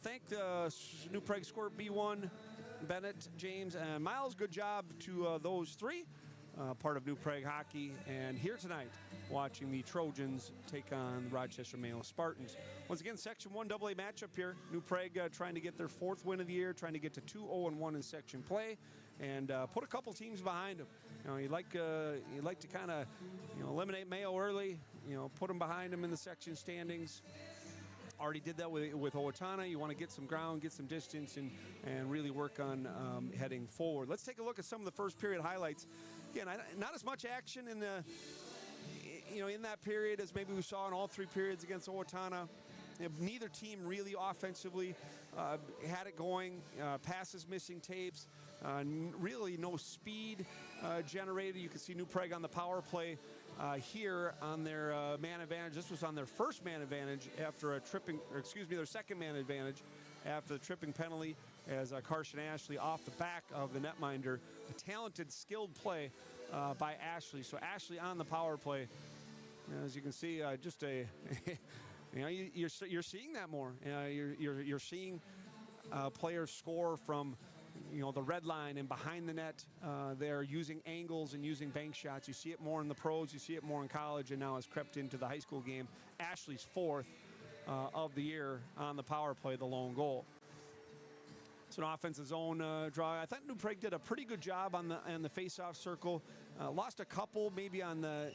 New Prague Squirt B1 Bennett, James, and Miles. Good job to those three, part of New Prague Hockey. And here tonight, watching the Trojans take on the Rochester Mayo Spartans. Once again, Section 1 AA matchup here. New Prague trying to get their 4th win of the year, trying to get to 2-0-1 in section play, and put a couple teams behind them. You know, you like to kind of, eliminate Mayo early. Put them behind them in the section standings. Already did that with Owatonna. You want to get some ground, get some distance, and really work on heading forward. Let's take a look at some of the first period highlights. Again, not as much action in the in that period as maybe we saw in all 3 periods against Owatonna. Neither team really offensively had it going. Passes missing, tapes. Really no speed generated. You can see New Prague on the power play here on their man advantage. This was on their first man advantage after their second man advantage after the tripping penalty as Carson Ashley off the back of the netminder. A talented, skilled play by Ashley. So Ashley on the power play. As you can see, just a you're seeing that more. You're seeing players score from the red line and behind the net. They're using angles and using bank shots. You see it more in the pros, you see it more in college, and now it's crept into the high school game. Ashley's 4th of the year on the power play, the lone goal. It's an offensive zone draw. I thought New Prague did a pretty good job on the face-off circle. Lost a couple maybe on the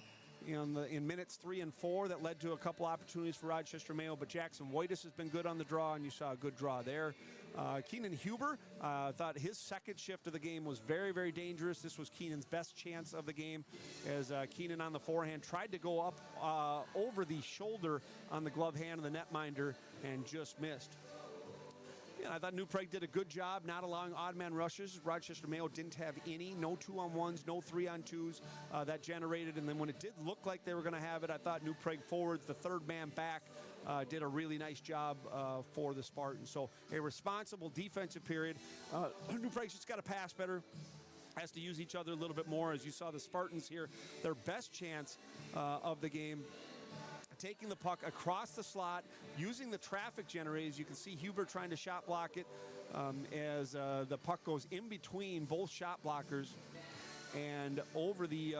in minutes 3 and 4 that led to a couple opportunities for Rochester Mayo, but Jackson Whitus has been good on the draw, and you saw a good draw there. Keenan Huber, thought his second shift of the game was very, very dangerous. This was Keenan's best chance of the game as Keenan on the forehand tried to go up over the shoulder on the glove hand of the netminder and just missed. I thought New Prague did a good job not allowing odd man rushes. Rochester Mayo didn't have any, no 2-on-1s, no 3-on-2s that generated. And then when it did look like they were going to have it, I thought New Prague forwards, the third man back, did a really nice job for the Spartans. So a responsible defensive period. New Prague's just got to pass better. Has to use each other a little bit more. As you saw the Spartans here, their best chance of the game, taking the puck across the slot, using the traffic generators. You can see Huber trying to shot block it as the puck goes in between both shot blockers and over the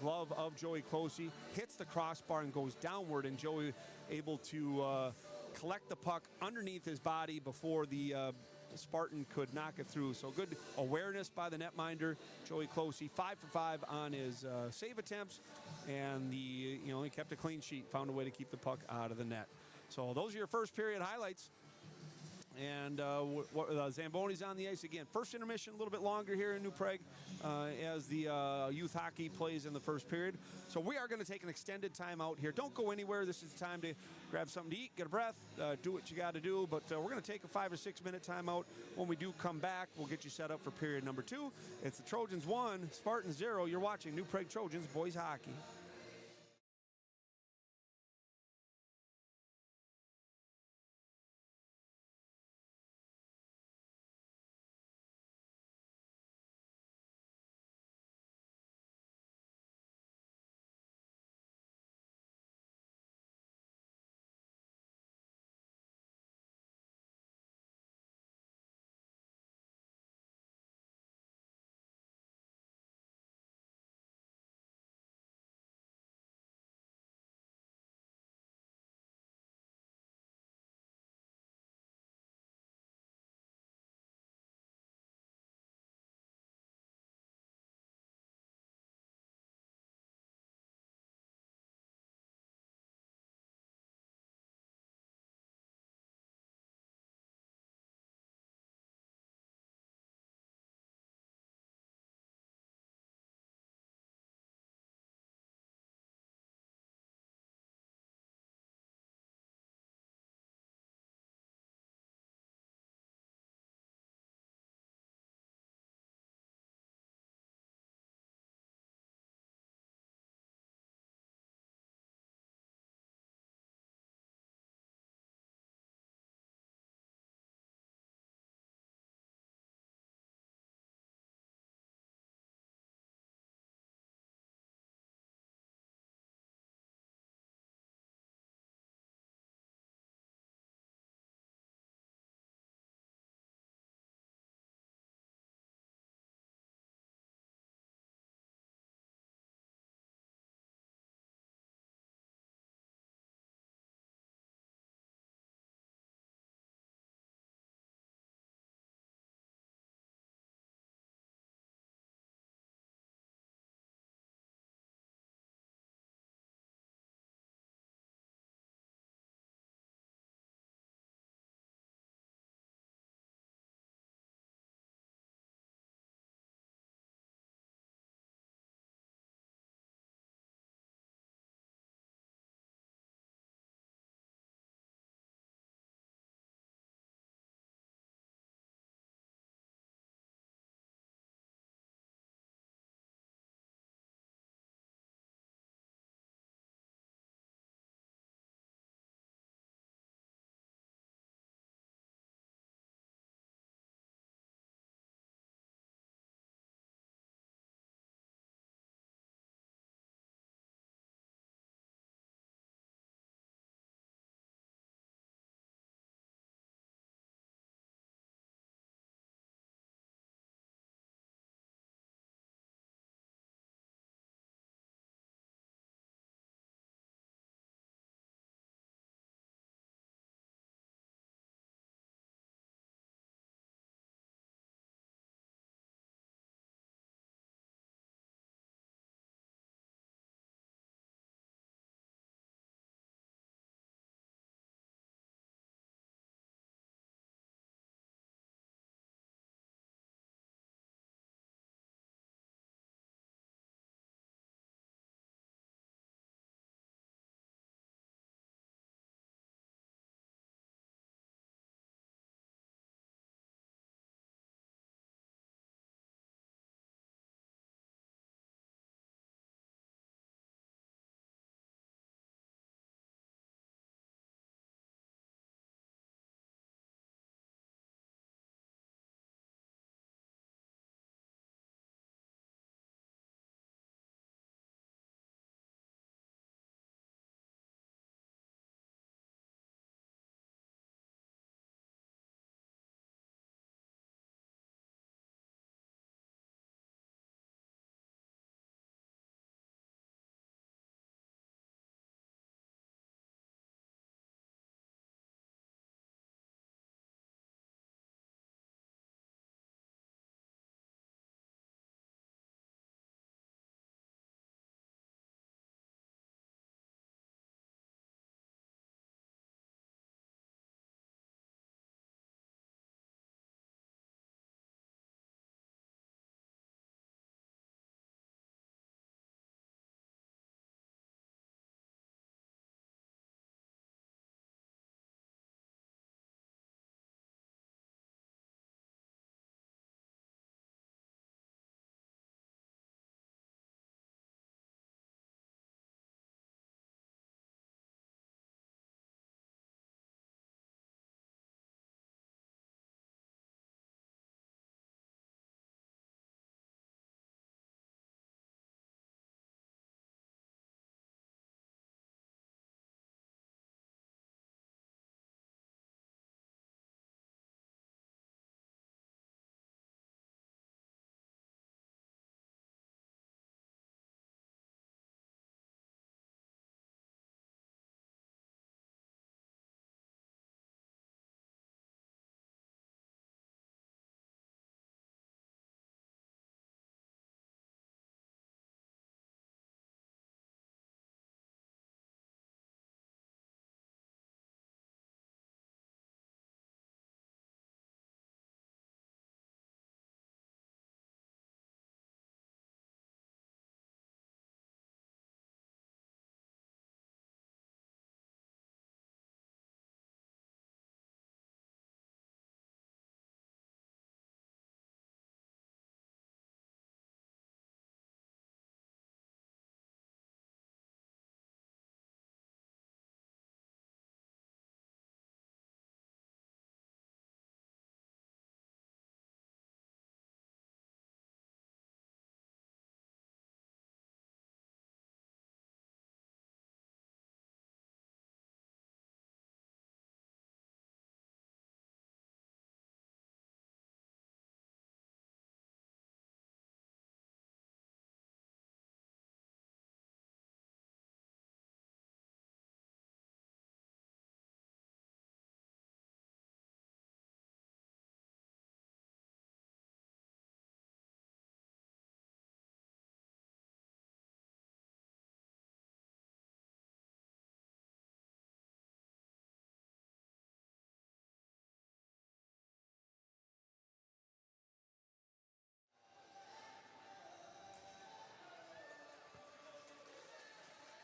glove of Joey Klose, hits the crossbar and goes downward, and Joey able to collect the puck underneath his body before the Spartan could knock it through. So good awareness by the netminder, Joey Klose, 5 for 5 on his save attempts, and he kept a clean sheet, found a way to keep the puck out of the net. So those are your first period highlights. And Zamboni's on the ice again. First intermission, a little bit longer here in New Prague as the youth hockey plays in the first period. So we are going to take an extended timeout here. Don't go anywhere. This is the time to grab something to eat, get a breath, do what you got to do. But we're going to take a 5 or 6 minute timeout. When we do come back, we'll get you set up for period number 2. It's the Trojans 1, Spartans 0. You're watching New Prague Trojans boys hockey.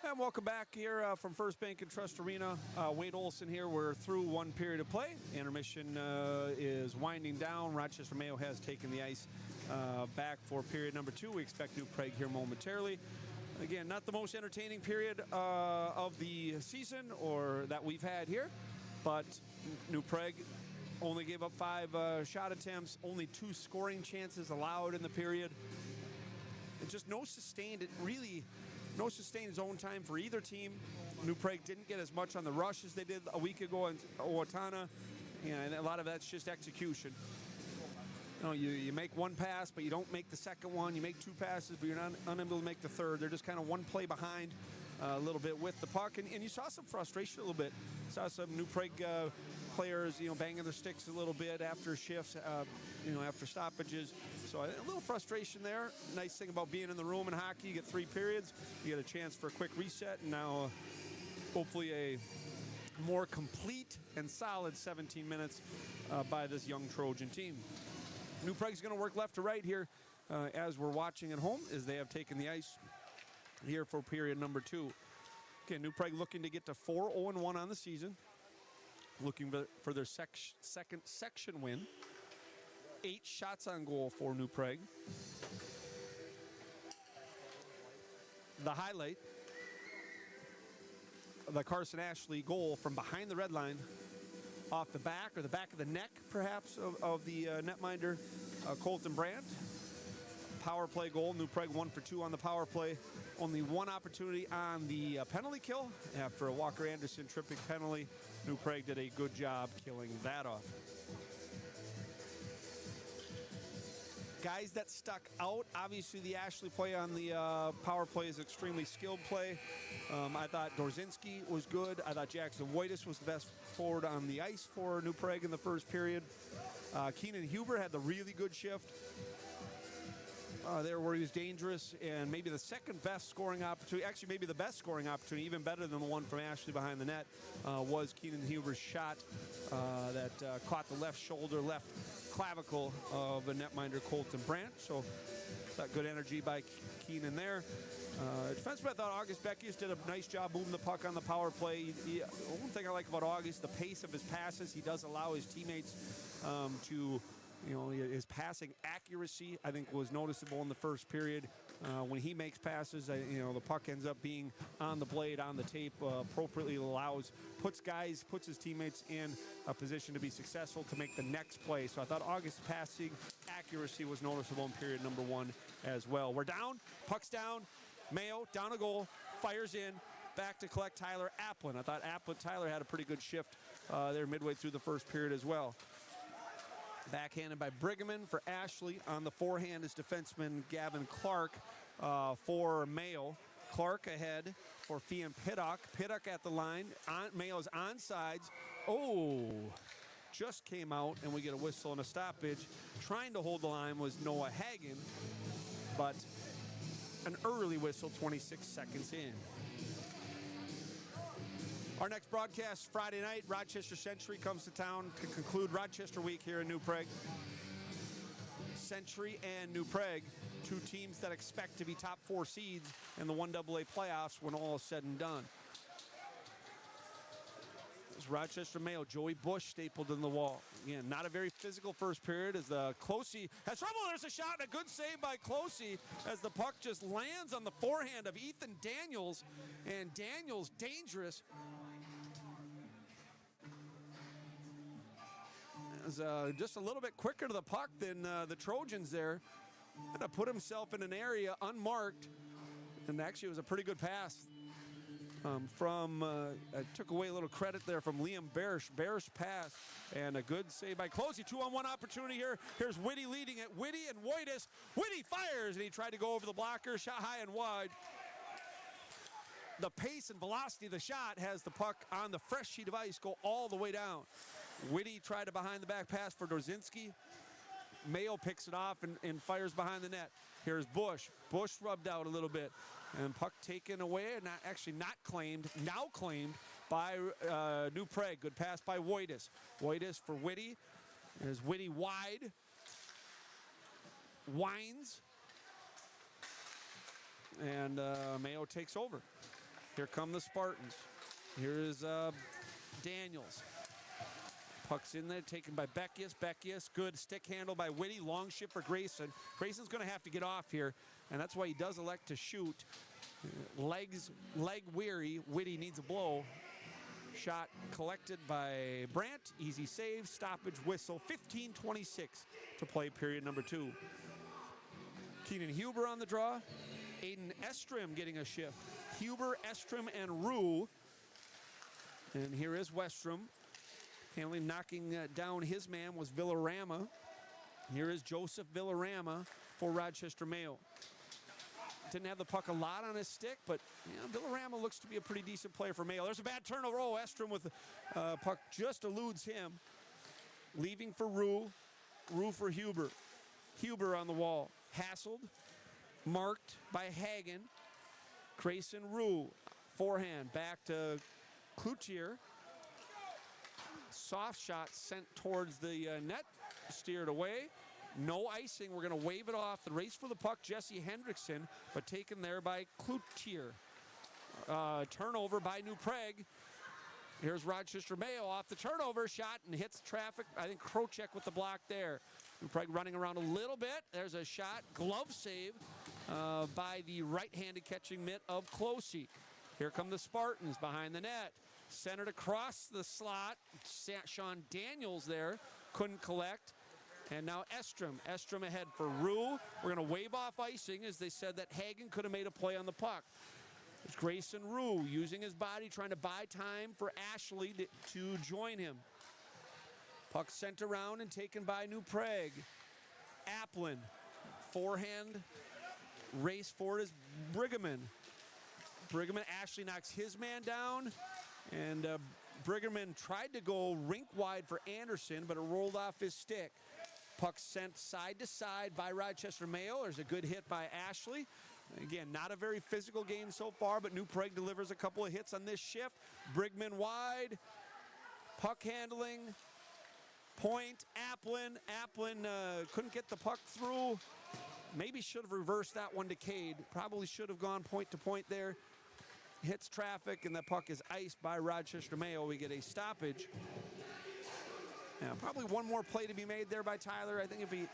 And welcome back here from First Bank and Trust Arena. Wade Olson here. We're through one period of play. Intermission is winding down. Rochester Mayo has taken the ice back for period number 2. We expect New Prague here momentarily. Again, not the most entertaining period of the season or that we've had here, but New Prague only gave up 5 shot attempts, only 2 scoring chances allowed in the period. And just no sustained zone time for either team. New Prague didn't get as much on the rush as they did a week ago in Owatonna, and a lot of that's just execution. You make one pass, but you don't make the second one. You make 2 passes, but you're not unable to make the third. They're just kind of one play behind a little bit with the puck, and you saw some frustration a little bit. Saw some New Prague players, banging their sticks a little bit after shifts, after stoppages. So a little frustration there. Nice thing about being in the room in hockey, you get 3 periods, you get a chance for a quick reset, and now hopefully a more complete and solid 17 minutes by this young Trojan team. New Prague's going to work left to right here as we're watching at home, as they have taken the ice here for period number 2. Okay, New Prague looking to get to 4-0-1 on the season. Looking for their second section win. 8 shots on goal for New Prague. The highlight, the Carson Ashley goal from behind the red line, off the back or the back of the neck, perhaps, of the netminder, Colton Brandt. Power play goal. New Prague 1 for 2 on the power play. Only 1 opportunity on the penalty kill. After a Walker Andersen tripping penalty, New Prague did a good job killing that off. Guys that stuck out, obviously the Ashley play on the power play is extremely skilled play. I thought Dorzinski was good. I thought Jackson Wojtas was the best forward on the ice for New Prague in the first period. Keenan Huber had the really good shift there where he was dangerous, and maybe the second best scoring opportunity, actually maybe the best scoring opportunity, even better than the one from Ashley behind the net, was Keenan Huber's shot that caught the left shoulder, left clavicle of the netminder Colton Brandt. So that good energy by Keenan there. Defenseman, I thought August Beckius did a nice job moving the puck on the power play. One thing I like about August, the pace of his passes. He does allow his teammates to, his passing accuracy, I think, was noticeable in the first period. When he makes passes, the puck ends up being on the blade, on the tape, appropriately puts his teammates in a position to be successful to make the next play. So I thought August's passing accuracy was noticeable in period number 1 as well. We're down, puck's down, Mayo down a goal, fires in, back to collect Tyler Applin. I thought Tyler had a pretty good shift there midway through the first period as well. Backhanded by Brigham for Ashley. On the forehand is defenseman Gavin Clark for Mayo. Clark ahead for Fian Piddock. Piddock at the line. Mayo's onsides. Oh, just came out, and we get a whistle and a stoppage. Trying to hold the line was Noah Hagen, but an early whistle 26 seconds in. Our next broadcast Friday night, Rochester Century comes to town to conclude Rochester Week here in New Prague. Century and New Prague, 2 teams that expect to be top 4 seeds in the 1AA playoffs when all is said and done. It's Rochester Mayo, Joey Bush stapled in the wall. Again, not a very physical first period as the Klose has trouble. There's a shot and a good save by Klose as the puck just lands on the forehand of Ethan Daniels, and Daniels dangerous. Just a little bit quicker to the puck than the Trojans there. Had to put himself in an area unmarked, and actually it was a pretty good pass I took away a little credit there from Liam Barish. Barish pass and a good save by Klose. 2-on-1 opportunity here. Here's Whitty leading it. Whitty and Wojtas. Whitty fires, and he tried to go over the blocker. Shot high and wide. The pace and velocity of the shot has the puck on the fresh sheet of ice go all the way down. Whitty tried a behind-the-back pass for Dorzinski. Mayo picks it off and fires behind the net. Here's Bush. Bush rubbed out a little bit. And puck taken away, not claimed, now claimed by New Prague. Good pass by Wojtas. Wojtas for Whitty. There's Whitty wide. Winds. And Mayo takes over. Here come the Spartans. Here is Daniels. Puck's in there, taken by Beckius. Beckius, good stick handle by Whitty. Long shift for Grayson. Grayson's going to have to get off here, and that's why he does elect to shoot. Leg weary. Whitty needs a blow. Shot collected by Brandt. Easy save. Stoppage whistle. 15:26 to play period number 2. Keenan Huber on the draw. Aiden Estrom getting a shift. Huber, Estrom, and Rue. And here is Westrom. Handling, knocking down his man was Villarama. Here is Joseph Villarama for Rochester Mayo. Didn't have the puck a lot on his stick, but Villarama looks to be a pretty decent player for Mayo. There's a bad turnover. Oh, Estrom with the puck just eludes him. Leaving for Rue. Rue for Huber. Huber on the wall. Hassled. Marked by Hagen. Grayson Rue. Forehand. Back to Cloutier. Soft shot sent towards the net. Steered away. No icing. We're going to wave it off. The race for the puck, Jesse Hendrickson, but taken there by Cloutier. Turnover by New Prague. Here's Rochester Mayo off the turnover shot and hits traffic. I think Krocek with the block there. New Prague running around a little bit. There's a shot. Glove save by the right-handed catching mitt of Klose. Here come the Spartans behind the net. Centered across the slot. Sean Daniels there. Couldn't collect. And now Estrom. Estrom ahead for Rue. We're going to wave off icing as they said that Hagen could have made a play on the puck. It's Grayson Rue using his body, trying to buy time for Ashley to join him. Puck sent around and taken by New Prague. Applin. Forehand. Race for it is Brigham. Brigham, Ashley knocks his man down. And Brigham tried to go rink wide for Andersen, but it rolled off his stick. Puck sent side to side by Rochester Mayo. There's a good hit by Ashley. Again, not a very physical game so far, but New Prague delivers a couple of hits on this shift. Brigman wide. Puck handling. Point. Applin. Applin couldn't get the puck through. Maybe should have reversed that one to Cade. Probably should have gone point to point there. Hits traffic, and the puck is iced by Rochester Mayo. We get a stoppage. Yeah, probably one more play to be made there by Tyler. I think if he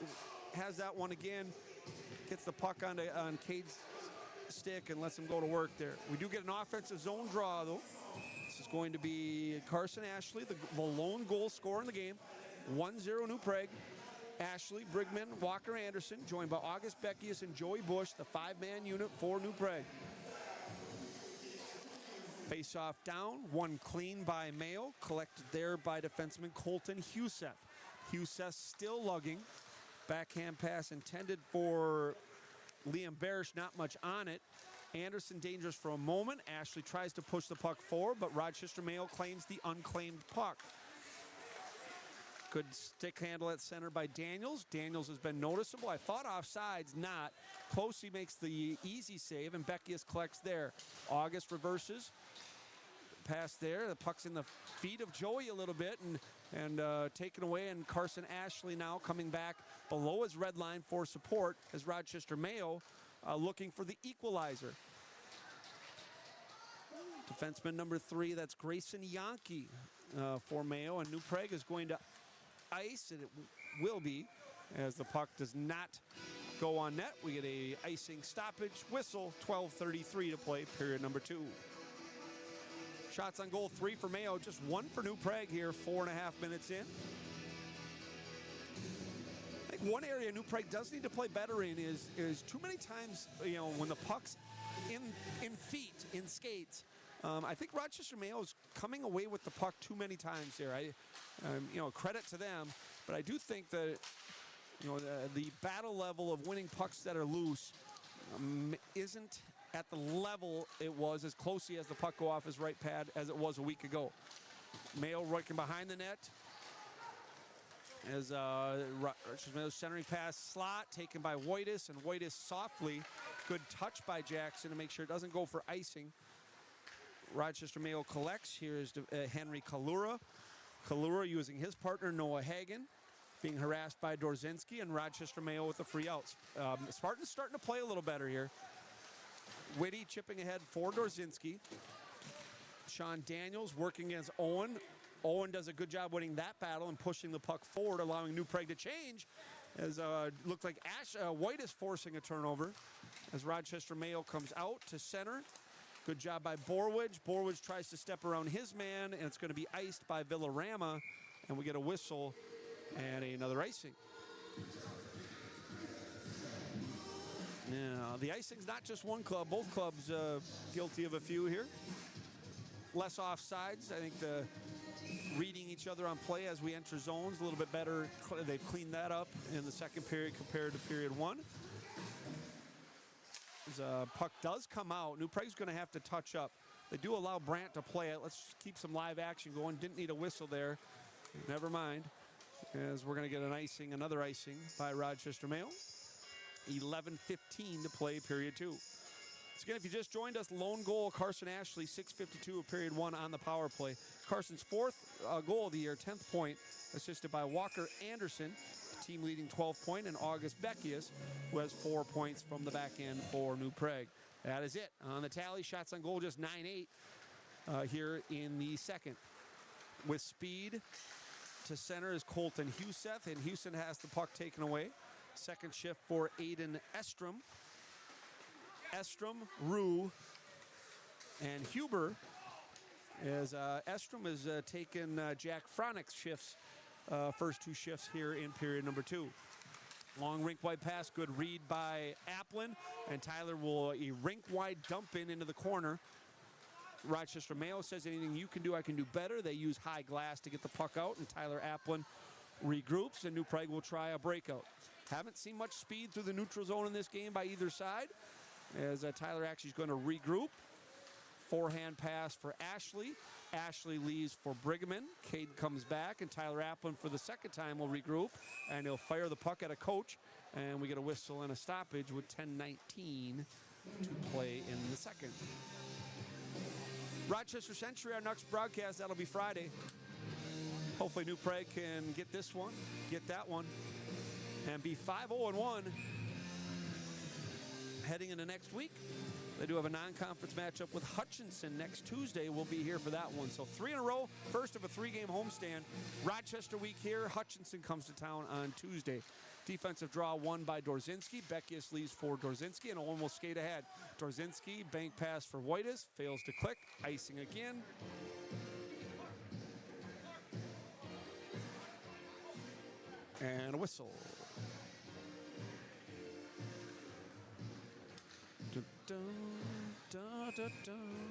has that one again, gets the puck on Cade's stick and lets him go to work there. We do get an offensive zone draw, though. This is going to be Carson Ashley, the lone goal scorer in the game. 1-0 New Prague. Ashley, Brigman, Walker Andersen, joined by August Beckius and Joey Bush, the 5-man unit for New Prague. Face-off down, one clean by Mayo, collected there by defenseman Colton Huseth. Huseth still lugging. Backhand pass intended for Liam Barish, not much on it. Andersen dangerous for a moment. Ashley tries to push the puck forward, but Rochester Mayo claims the unclaimed puck. Good stick handle at center by Daniels. Daniels has been noticeable. I thought offsides, not. Klose makes the easy save, and Beckius collects there. August reverses. Pass there. The puck's in the feet of Joey a little bit and taken away. And Carson Ashley now coming back below his red line for support as Rochester Mayo looking for the equalizer. Defenseman number 3, that's Grayson Yankee for Mayo. And New Prague is going to ice, and it will be, as the puck does not go on net. We get a icing stoppage whistle. 12:33 to play, period number 2. Shots on goal 3 for Mayo, just 1 for New Prague here, 4.5 minutes in. I think one area New Prague does need to play better in is too many times, when the puck's in feet, in skates. I think Rochester Mayo is coming away with the puck too many times here. Credit to them, but I do think that the battle level of winning pucks that are loose isn't at the level it was as Klose as the puck go off his right pad as it was a week ago. Mayo working behind the net as Rochester Mayo's centering pass slot taken by Wojtis, and Wojtis softly, good touch by Jackson to make sure it doesn't go for icing. Rochester Mayo collects. Here's Henry Kalura. Kalura using his partner Noah Hagen, being harassed by Dorzinski, and Rochester Mayo with the free outs. Spartans starting to play a little better here. Whitty chipping ahead for Dorzinski. Sean Daniels working against Owen. Owen does a good job winning that battle and pushing the puck forward, allowing New Prague to change. As looked like White is forcing a turnover as Rochester Mayo comes out to center. Good job by Borwidge. Borwidge tries to step around his man, and it's going to be iced by Villarama, and we get a whistle and another icing. Now, the icing's not just one club. Both clubs guilty of a few here. Less offsides. I think the reading each other on play as we enter zones a little bit better. They've cleaned that up in the second period compared to period one. As puck does come out, New Prague's going to have to touch up. They do allow Brandt to play it. Let's keep some live action going. Didn't need a whistle there. Never mind. As we're going to get another icing by Rochester Mayo. 11:15 to play period two. So again, if you just joined us, lone goal, Carson Ashley, 6:52 of period one on the power play. Carson's fourth goal of the year, 10th point, assisted by Walker Andersen, team leading 12-point, and August Beckius, who has 4 points from the back end for New Prague. That is it on the tally. Shots on goal just 9-8 here in the second. With speed to center is Colton Huseth, and Houston has the puck taken away. Second shift for Aiden Estrom. Estrom, Rue, and Huber, as Estrom has taken Jack Fronick's shifts, first two shifts here in period number two. Long rink-wide pass, good read by Applin, and Tyler will a rink-wide dump into the corner. Rochester Mayo says, anything you can do, I can do better. They use high glass to get the puck out, and Tyler Applin regroups, and New Prague will try a breakout. Haven't seen much speed through the neutral zone in this game by either side, as Tyler actually is going to regroup. Forehand pass for Ashley. Ashley leaves for Brigham. Cade comes back, and Tyler Applin for the second time will regroup, and he'll fire the puck at a coach, and we get a whistle and a stoppage with 10:19 to play in the second. Rochester Century, our next broadcast, that'll be Friday. Hopefully New Prague can get this one, get that one, and be 5-0-1 heading into next week. They do have a non-conference matchup with Hutchinson next Tuesday. We'll be here for that one. So 3 in a row, first of a 3-game homestand. Rochester week here. Hutchinson comes to town on Tuesday. Defensive draw won by Dorzinski. Beckius leaves for Dorzinski, and Owen will skate ahead. Dorzinski, bank pass for Whitus, fails to click. Icing again. And a whistle.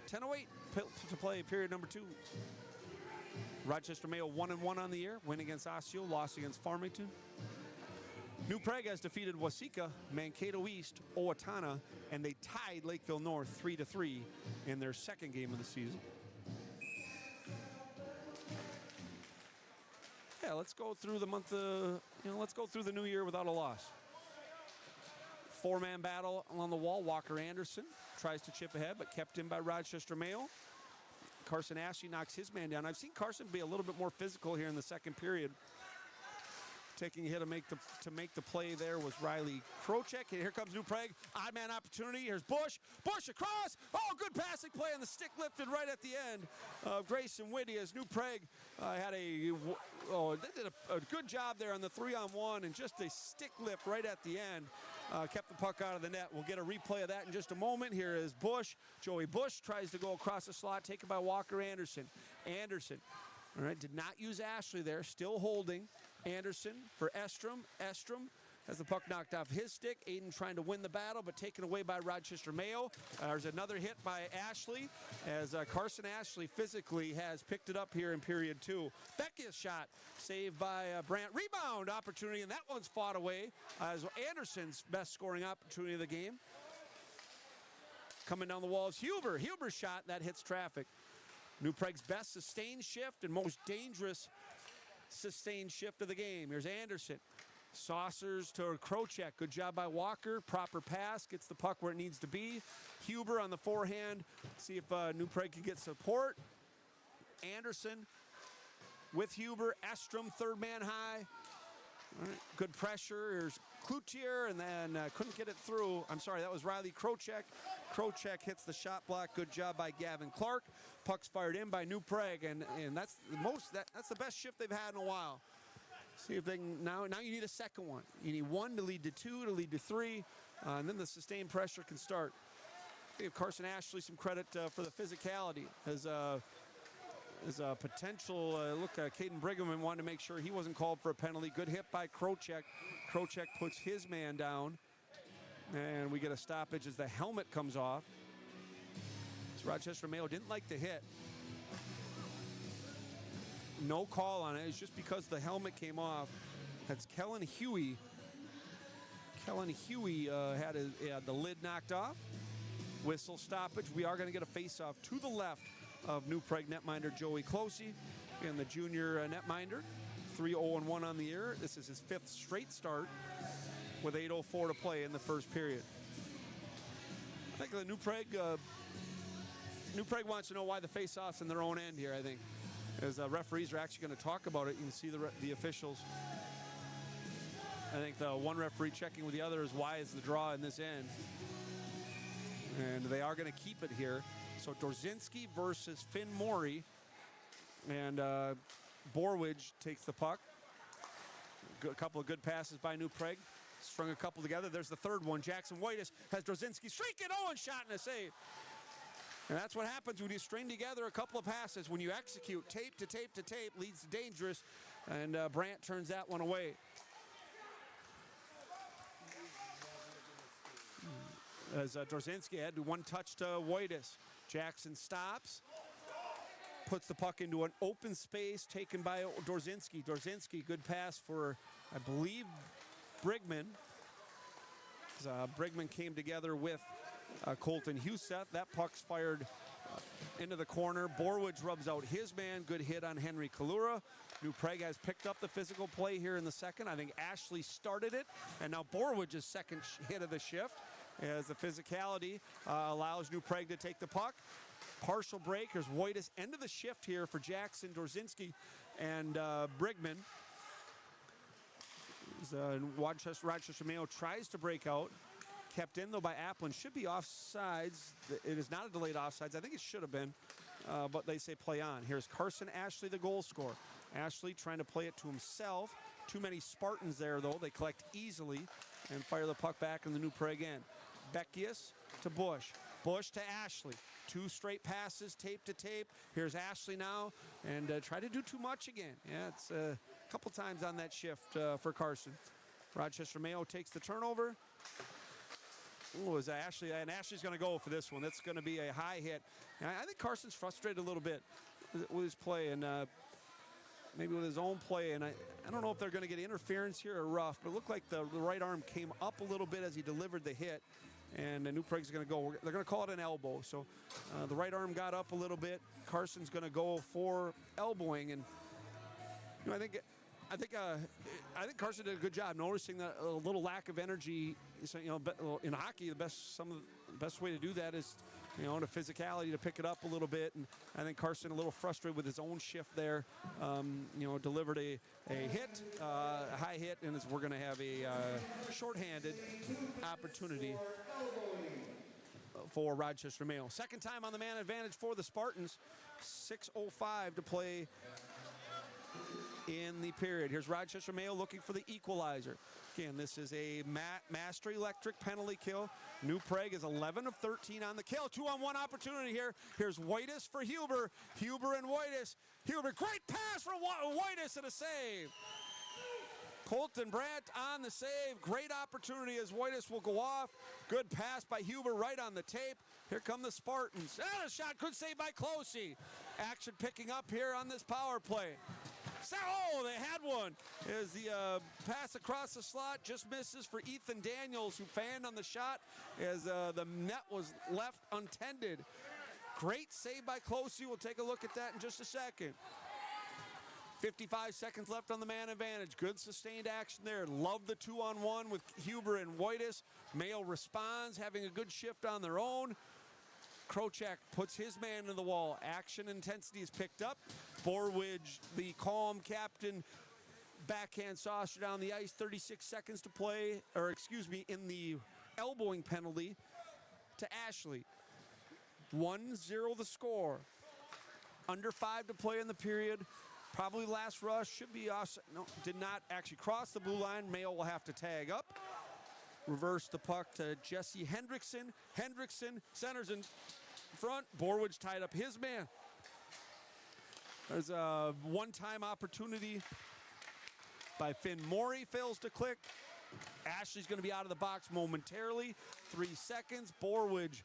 10:08 to play period number two. Rochester Mayo 1-1 on the year. Win against Osseo, loss against Farmington. New Prague has defeated Waseca, Mankato East, Owatonna, and they tied Lakeville North 3-3 in their second game of the season. Yeah, let's go through the month of, let's go through the new year without a loss. Four-man battle along the wall. Walker Andersen tries to chip ahead, but kept in by Rochester Mayo. Carson Ashley knocks his man down. I've seen Carson be a little bit more physical here in the second period. Taking a hit to make the play there was Riley Krocek. And here comes New Prague. Odd man opportunity. Here's Bush. Bush across. Oh, good passing play, and the stick lifted right at the end of Grayson Whitty as New Prague they did a good job there on the 3-on-1, and just a stick lift right at the end. Kept the puck out of the net. We'll get a replay of that in just a moment. Here is Bush. Joey Bush tries to go across the slot, taken by Walker Andersen. Andersen, all right, did not use Ashley there, still holding. Andersen for Estrom. Estrom has the puck knocked off his stick. Aiden trying to win the battle, but taken away by Rochester Mayo. There's another hit by Ashley, as Carson Ashley physically has picked it up here in period two. Beckius shot saved by Brandt. Rebound opportunity, and that one's fought away as Andersen's best scoring opportunity of the game. Coming down the walls, Huber. Huber's shot, that hits traffic. New Prague's best sustained shift and most dangerous sustained shift of the game. Here's Andersen. Saucers to Krocek. Good job by Walker. Proper pass. Gets the puck where it needs to be. Huber on the forehand. See if New Prague can get support. Andersen with Huber. Estrom, third man high. All right. Good pressure. Here's Cloutier, and then couldn't get it through. I'm sorry, that was Riley Krocek. Krocek hits the shot block. Good job by Gavin Clark. Puck's fired in by New Prague, and that's the best shift they've had in a while. See if they can, now you need a second one. You need one to lead to two, to lead to three, and then the sustained pressure can start. Give Carson Ashley some credit for the physicality. As a potential look, Caden Brigham wanted to make sure he wasn't called for a penalty. Good hit by Krocek. Krocek puts his man down, and we get a stoppage as the helmet comes off. So Rochester Mayo didn't like the hit. No call on it. It's just because the helmet came off. That's Kellen Huey. Kellen Huey had the lid knocked off. Whistle stoppage. We are going to get a face-off to the left of New Prague netminder Joey Klose and the junior netminder. 3-0-1 on the year. This is his 5th straight start with 8:04 to play in the first period. I think the New Prague wants to know why the face-off's in their own end here, I think. As referees are actually going to talk about it. You can see the officials. I think the one referee checking with the other is why is the draw in this end. And they are going to keep it here. So Dorzinski versus Finn Morey. And Borwidge takes the puck. A couple of good passes by New Prague. Strung a couple together. There's the third one. Jackson Whitus has Dorzinski streaking. Oh, and shot and a save. And that's what happens when you string together a couple of passes. When you execute tape to tape to tape, leads to dangerous. And Brandt turns that one away. As Dorzinski had one touch to Whitus. Jackson stops. Puts the puck into an open space taken by Dorzinski. Dorzinski, good pass for, I believe, Brigman. Brigman came together with Colton Huseth. That puck's fired into the corner. Borwidge rubs out his man. Good hit on Henry Kalura. New Prague has picked up the physical play here in the second. I think Ashley started it. And now Borwidge's second hit of the shift as the physicality allows New Prague to take the puck. Partial break. Here's Whitus. End of the shift here for Jackson, Dorzinski, and Brigman. Rochester Mayo tries to break out. Kept in, though, by Applin. Should be offsides. It is not a delayed offsides. I think it should have been, but they say play on. Here's Carson Ashley, the goal scorer. Ashley trying to play it to himself. Too many Spartans there, though. They collect easily and fire the puck back in the New Prague end. Beckius to Bush. Bush to Ashley. 2 straight passes, tape to tape. Here's Ashley now, and try to do too much again. Yeah, it's a couple times on that shift for Carson. Rochester Mayo takes the turnover. Ooh, is Ashley, and Ashley's going to go for this one. That's going to be a high hit. And I think Carson's frustrated a little bit with his play, and maybe with his own play. And I don't know if they're going to get interference here or rough, but it looked like the right arm came up a little bit as he delivered the hit. And New Prague's going to go. They're going to call it an elbow. So the right arm got up a little bit. Carson's going to go for elbowing, and I think Carson did a good job noticing that a little lack of energy. So, in hockey, the best way to do that is, to physicality, to pick it up a little bit. And I think Carson a little frustrated with his own shift there. Delivered a hit, a high hit, and we're going to have a shorthanded opportunity for Rochester Mayo. Second time on the man advantage for the Spartans. 6:05 to play in the period. Here's Rochester Mayo looking for the equalizer. Again, this is a Master Electric penalty kill. New Prague is 11 of 13 on the kill. 2-on-1 opportunity here. Here's Whitus for Huber. Huber and Whitus. Huber, great pass for Whitus and a save. Colton Brandt on the save. Great opportunity as Whitus will go off. Good pass by Huber right on the tape. Here come the Spartans. And a shot, good save by Klose. Action picking up here on this power play. Oh, they had one. As the pass across the slot just misses for Ethan Daniels, who fanned on the shot as the net was left untended. Great save by Klose. We'll take a look at that in just a second. 55 seconds left on the man advantage. Good sustained action there. Love the 2-on-1 with Huber and Whitus. Mayo responds, having a good shift on their own. Krocek puts his man in the wall. Action intensity is picked up. Borwidge, the calm captain, backhand saucer down the ice, 36 seconds to play, or excuse me, in the elbowing penalty to Ashley. 1-0 the score. Under 5 to play in the period. Probably last rush, should be us. No, did not actually cross the blue line. Mayo will have to tag up. Reverse the puck to Jesse Hendrickson. Hendrickson centers in front. Borwich tied up his man. There's a one-time opportunity by Finn Morey, fails to click. Ashley's going to be out of the box momentarily. 3 seconds. Borwich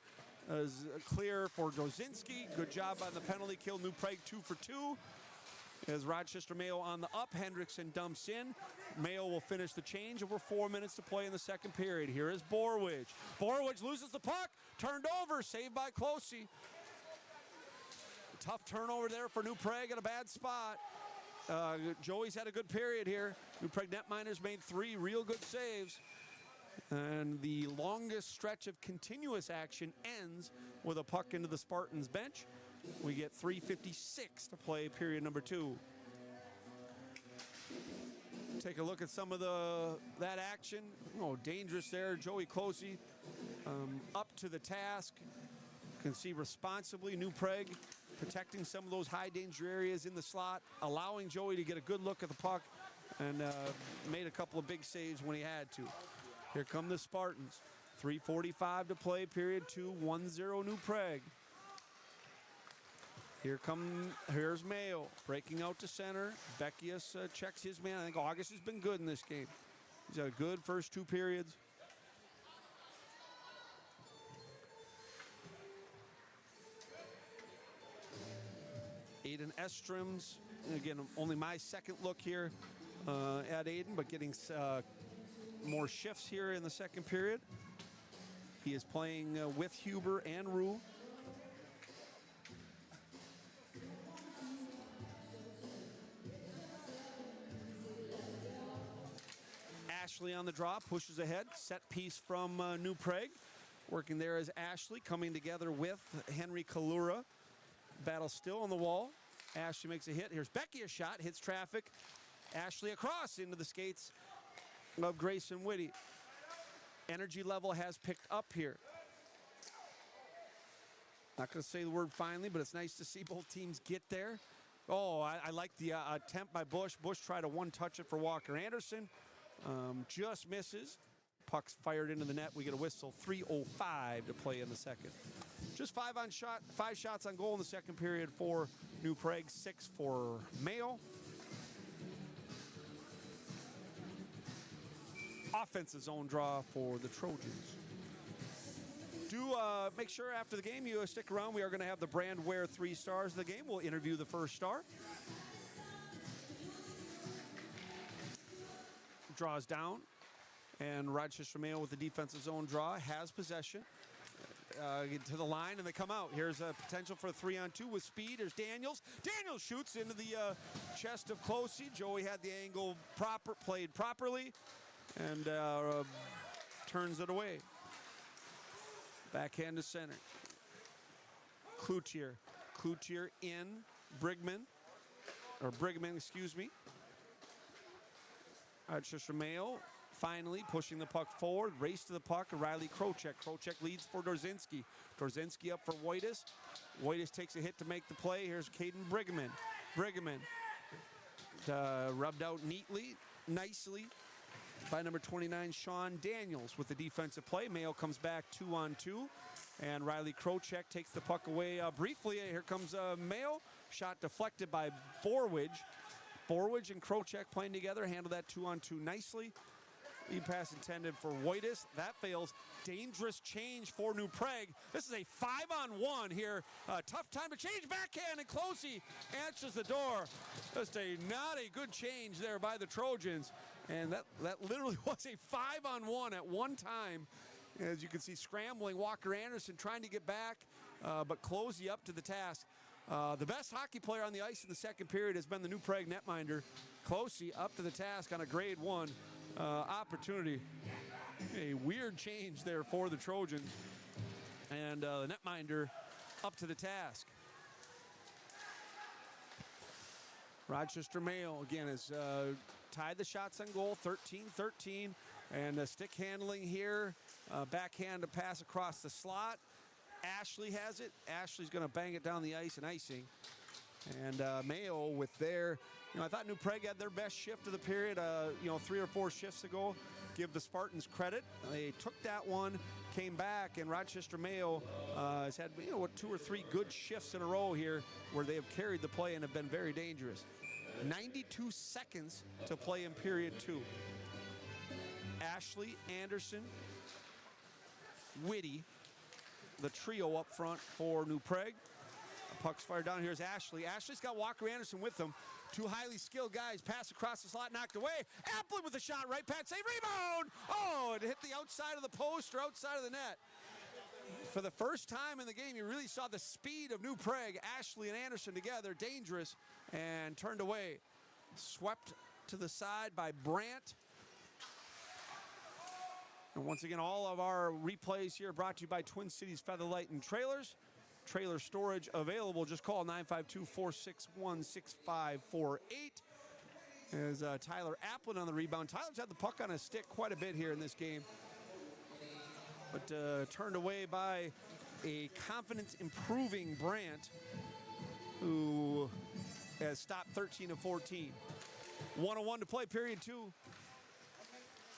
is clear for Dozinski. Good job on the penalty kill. New Prague 2 for 2. As Rochester Mayo on the up, Hendrickson dumps in. Mayo will finish the change. Over 4 minutes to play in the second period. Here is Borwich. Borwich loses the puck. Turned over. Saved by Klose. Tough turnover there for New Prague at a bad spot. Joey's had a good period here. New Prague netminders made 3 real good saves. And the longest stretch of continuous action ends with a puck into the Spartans bench. We get 3:56 to play period number 2. Take a look at some of that action. Oh, dangerous there. Joey Klose up to the task. You can see responsibly New Prague protecting some of those high danger areas in the slot, allowing Joey to get a good look at the puck, and made a couple of big saves when he had to. Here come the Spartans. 3:45 to play, period 2, 1-0 New Prague. Here's Mayo, breaking out to center. Beckius checks his man. I think August has been good in this game. He's had a good first 2 periods. Aiden Estroms, again, only my second look here at Aiden, but getting more shifts here in the second period. He is playing with Huber and Rue. Ashley on the draw, pushes ahead. Set piece from New Prague. Working there is Ashley, coming together with Henry Kalura. Battle still on the wall. Ashley makes a hit. Here's Beckius shot, hits traffic. Ashley across into the skates of Grayson Whitty. Energy level has picked up here. Not going to say the word finally, but it's nice to see both teams get there. Oh, I like the attempt by Bush. Bush tried to one-touch it for Walker Andersen. Just misses. Puck's fired into the net. We get a whistle. 3:05 to play in the second. Just 5 shots on goal in the second period for New Prague, 6 for Mayo. Offensive zone draw for the Trojans. Do make sure after the game you stick around. We are going to have the brand wear 3 stars of the game. We'll interview the first star. Draws down, and Rochester Mayo with the defensive zone draw has possession. To the line, and they come out. Here's a potential for a 3-on-2 with speed. There's Daniels. Daniels shoots into the chest of Klose. Joey had the angle played properly, and turns it away. Backhand to center. Cloutier. Cloutier in. Brigman, excuse me. Rochester Mayo finally pushing the puck forward. Race to the puck. Riley Krocek. Krocek leads for Dorzinski. Dorzinski up for Wojtas. Wojtas takes a hit to make the play. Here's Caden Brigman. Brigman rubbed out nicely by number 29, Sean Daniels with the defensive play. Mayo comes back 2-on-2. And Riley Krocek takes the puck away briefly. Here comes Mayo. Shot deflected by Borwich. Borwich and Krocek playing together. Handle that 2-on-2 nicely. Lead pass intended for Wojtas. That fails. Dangerous change for New Prague. This is a 5-on-1 here. Tough time to change backhand, and Klose answers the door. Just not a good change there by the Trojans. And that literally was a 5-on-1 at one time. As you can see, scrambling Walker Andersen trying to get back, but Klose up to the task. The best hockey player on the ice in the second period has been the New Prague netminder. Klose up to the task on a grade 1 opportunity. A weird change there for the Trojans. And the netminder up to the task. Rochester Mayo, again, is tied the shots on goal, 13-13. And the stick handling here, backhand to pass across the slot. Ashley has it. Ashley's going to bang it down the ice and icing. And Mayo with their, I thought New Prague had their best shift of the period, 3 or 4 shifts ago. Give the Spartans credit. They took that one, came back, and Rochester Mayo has had 2 or 3 good shifts in a row here where they have carried the play and have been very dangerous. 92 seconds to play in period 2. Ashley, Andersen, Whitty, the trio up front for New Prague. Puck's fired down. Here's Ashley. Ashley's got Walker Andersen with them. 2 highly skilled guys. Pass across the slot, knocked away. Applin with a shot, right pad save, rebound! Oh, it hit the outside of the post or outside of the net. For the first time in the game, you really saw the speed of New Prague. Ashley and Andersen together, dangerous, and turned away. Swept to the side by Brandt. And once again, all of our replays here brought to you by Twin Cities Featherlight and Trailers. Trailer storage available. Just call 952-461-6548. As Tyler Applin on the rebound. Tyler's had the puck on his stick quite a bit here in this game. But turned away by a confidence improving Brandt, who has stopped 13 of 14. 1-1 to play, period 2.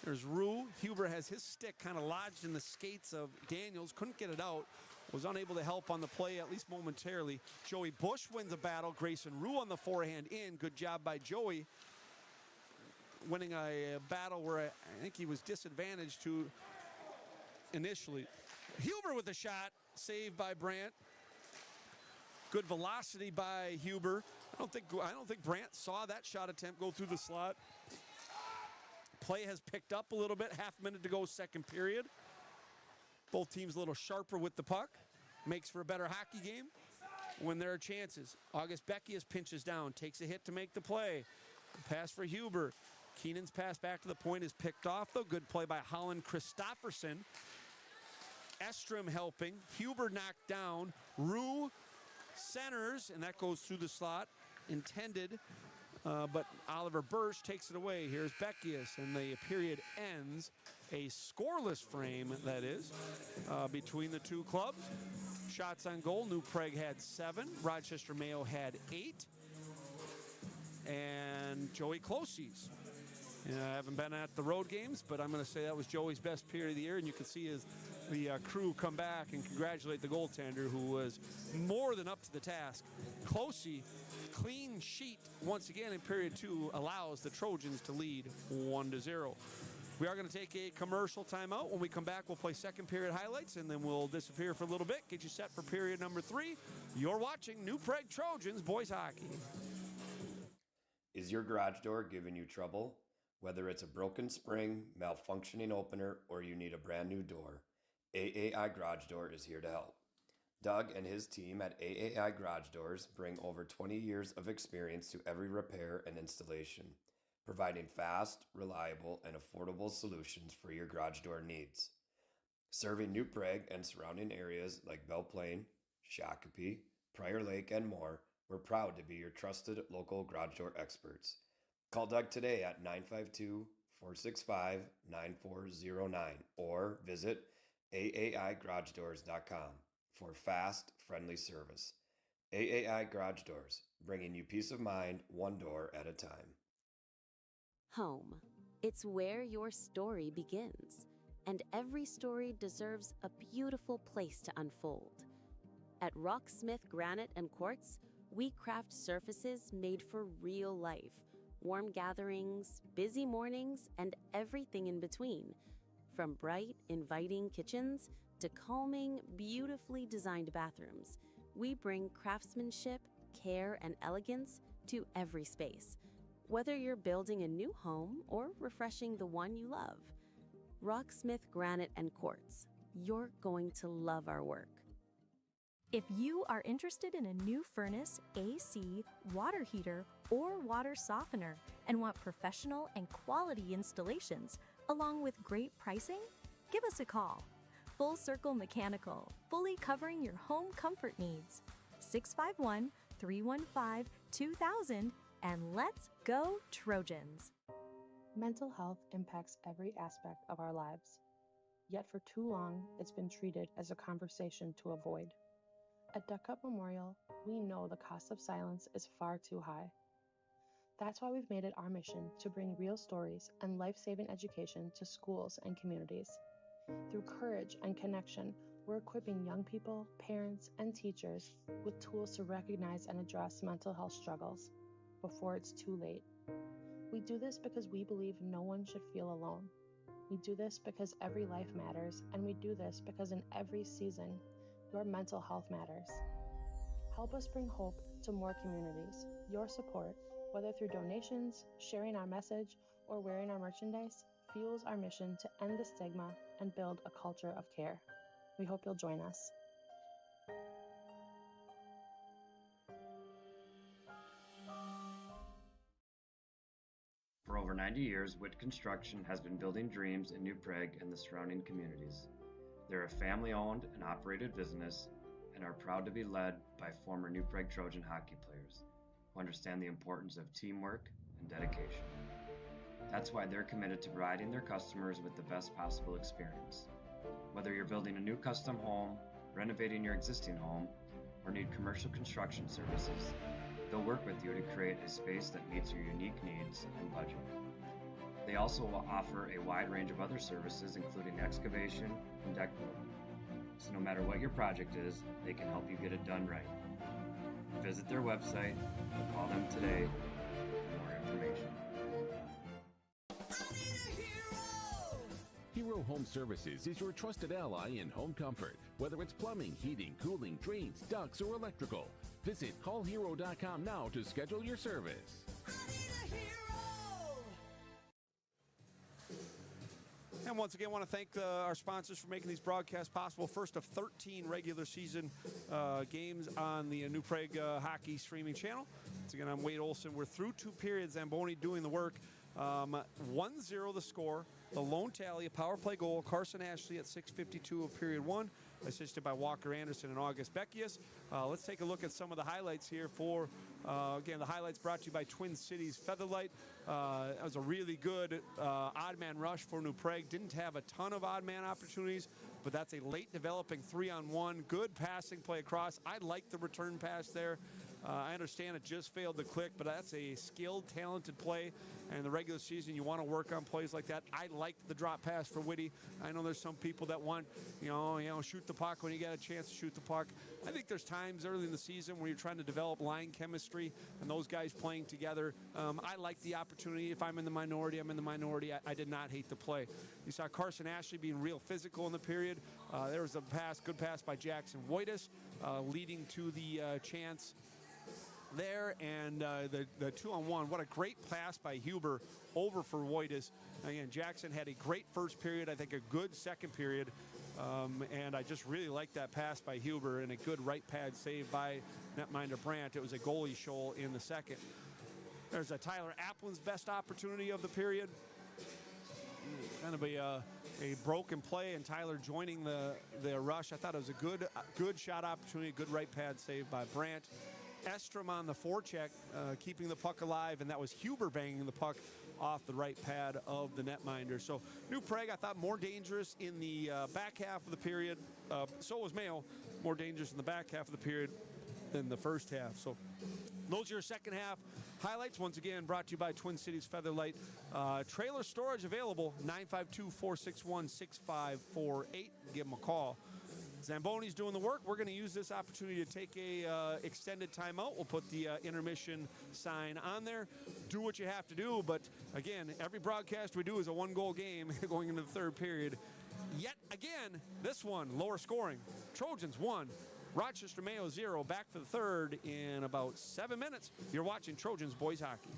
There's Rue. Huber has his stick kind of lodged in the skates of Daniels. Couldn't get it out. Was unable to help on the play, at least momentarily. Joey Bush wins a battle. Grayson Rue on the forehand in. Good job by Joey. Winning a battle where I think he was disadvantaged to initially. Huber with a shot. Saved by Brandt. Good velocity by Huber. I don't think Brandt saw that shot attempt go through the slot. Play has picked up a little bit. Half a minute to go, second period. Both teams a little sharper with the puck. Makes for a better hockey game when there are chances. August Beckius pinches down, takes a hit to make the play. Pass for Huber. Keenan's pass back to the point is picked off, though. Good play by Holland Christofferson. Estrom helping. Huber knocked down. Rue centers, and that goes through the slot. Intended, but Oliver Bursch takes it away. Here's Beckius, and the period ends. A scoreless frame, that is, between the two clubs. Shots on goal, New Prague had 7. Rochester Mayo had 8. And Joey Klose's. I haven't been at the road games, but I'm going to say that was Joey's best period of the year, and you can see the crew come back and congratulate the goaltender, who was more than up to the task. Klose, clean sheet once again in period 2, allows the Trojans to lead 1-0. We are going to take a commercial timeout. When we come back, we'll play second period highlights, and then we'll disappear for a little bit, get you set for period number 3. You're watching New Prague Trojans boys hockey. Is your garage door giving you trouble? Whether it's a broken spring, malfunctioning opener, or you need a brand new door, AAI Garage Door is here to help. Doug and his team at AAI Garage Doors bring over 20 years of experience to every repair and installation, providing fast, reliable, and affordable solutions for your garage door needs. Serving New Prague and surrounding areas like Belle Plaine, Shakopee, Prior Lake, and more, we're proud to be your trusted local garage door experts. Call Doug today at 952-465-9409 or visit AAIGarageDoors.com for fast, friendly service. AAI Garage Doors, bringing you peace of mind one door at a time. Home. It's where your story begins, and every story deserves a beautiful place to unfold. At Rocksmith Granite and Quartz, we craft surfaces made for real life. Warm gatherings, busy mornings, and everything in between. From bright, inviting kitchens to calming, beautifully designed bathrooms, we bring craftsmanship, care, and elegance to every space. Whether you're building a new home or refreshing the one you love, Rocksmith Granite and Quartz, you're going to love our work. If you are interested in a new furnace, AC, water heater, or water softener and want professional and quality installations along with great pricing, give us a call. Full Circle Mechanical, fully covering your home comfort needs. 651-315-2000, and let's go Trojans. Mental health impacts every aspect of our lives. Yet for too long, it's been treated as a conversation to avoid. At Duck Cup Memorial, we know the cost of silence is far too high. That's why we've made it our mission to bring real stories and life-saving education to schools and communities. Through courage and connection, we're equipping young people, parents, and teachers with tools to recognize and address mental health struggles before it's too late. We do this because we believe no one should feel alone. We do this because every life matters, and we do this because in every season, your mental health matters. Help us bring hope to more communities. Your support, whether through donations, sharing our message, or wearing our merchandise, fuels our mission to end the stigma and build a culture of care. We hope you'll join us. For over 90 years, Witt Construction has been building dreams in New Prague and the surrounding communities. They're a family-owned and operated business and are proud to be led by former New Prague Trojan hockey players who understand the importance of teamwork and dedication. That's why they're committed to providing their customers with the best possible experience. Whether you're building a new custom home, renovating your existing home, or need commercial construction services, they'll work with you to create a space that meets your unique needs and budget. They also offer a wide range of other services, including excavation and deck building. So no matter what your project is, they can help you get it done right. Visit their website or call them today for more information. Hero Home Services is your trusted ally in home comfort. Whether it's plumbing, heating, cooling, drains, ducts, or electrical, visit callhero.com now to schedule your service. And once again, I want to thank our sponsors for making these broadcasts possible. First of 13 regular season games on the New Prague Hockey streaming channel. Once again, I'm Wade Olson. We're through 2 periods. Zamboni doing the work. 1-0 the score. The lone tally, a power play goal. Carson Ashley at 6:52 of period 1, assisted by Walker Andersen and August Beckius. Let's take a look at some of the highlights here for, again, the highlights brought to you by Twin Cities Featherlight. That was a really good odd man rush for New Prague. Didn't have a ton of odd man opportunities, but that's a late developing 3-on-1. Good passing play across. I like the return pass there. I understand it just failed to click, but that's a skilled, talented play. And in the regular season, you want to work on plays like that. I like the drop pass for Whitty. I know there's some people that want, shoot the puck when you get a chance to shoot the puck. I think there's times early in the season where you're trying to develop line chemistry and those guys playing together. I like the opportunity. If I'm in the minority, I'm in the minority. I did not hate the play. You saw Carson Ashley being real physical in the period. There was a good pass by Jackson Wojtas, leading to the chance there, and the 2-on-1. What a great pass by Huber over for Wojtas. Again, Jackson had a great first period, I think a good second period, and I just really like that pass by Huber and a good right pad save by netminder Brandt. It was a goalie shoal in the second. There's a Tyler Applin's best opportunity of the period. Kind of a broken play, and Tyler joining the rush. I thought it was a good shot opportunity, good right pad save by Brandt. Estrom on the forecheck, keeping the puck alive, and that was Huber banging the puck off the right pad of the netminder. So New Prague, I thought, more dangerous in the back half of the period. So was Mayo, more dangerous in the back half of the period than the first half. So those are your second half highlights. Once again, brought to you by Twin Cities Featherlight. Trailer storage available, 952-461-6548. Give them a call. Zamboni's doing the work. We're going to use this opportunity to take a extended timeout. We'll put the intermission sign on there. Do what you have to do, but again, every broadcast we do is a 1-goal game going into the third period. Yet again, this one, lower scoring. Trojans 1, Rochester Mayo 0. Back for the third in about 7 minutes. You're watching Trojans Boys Hockey.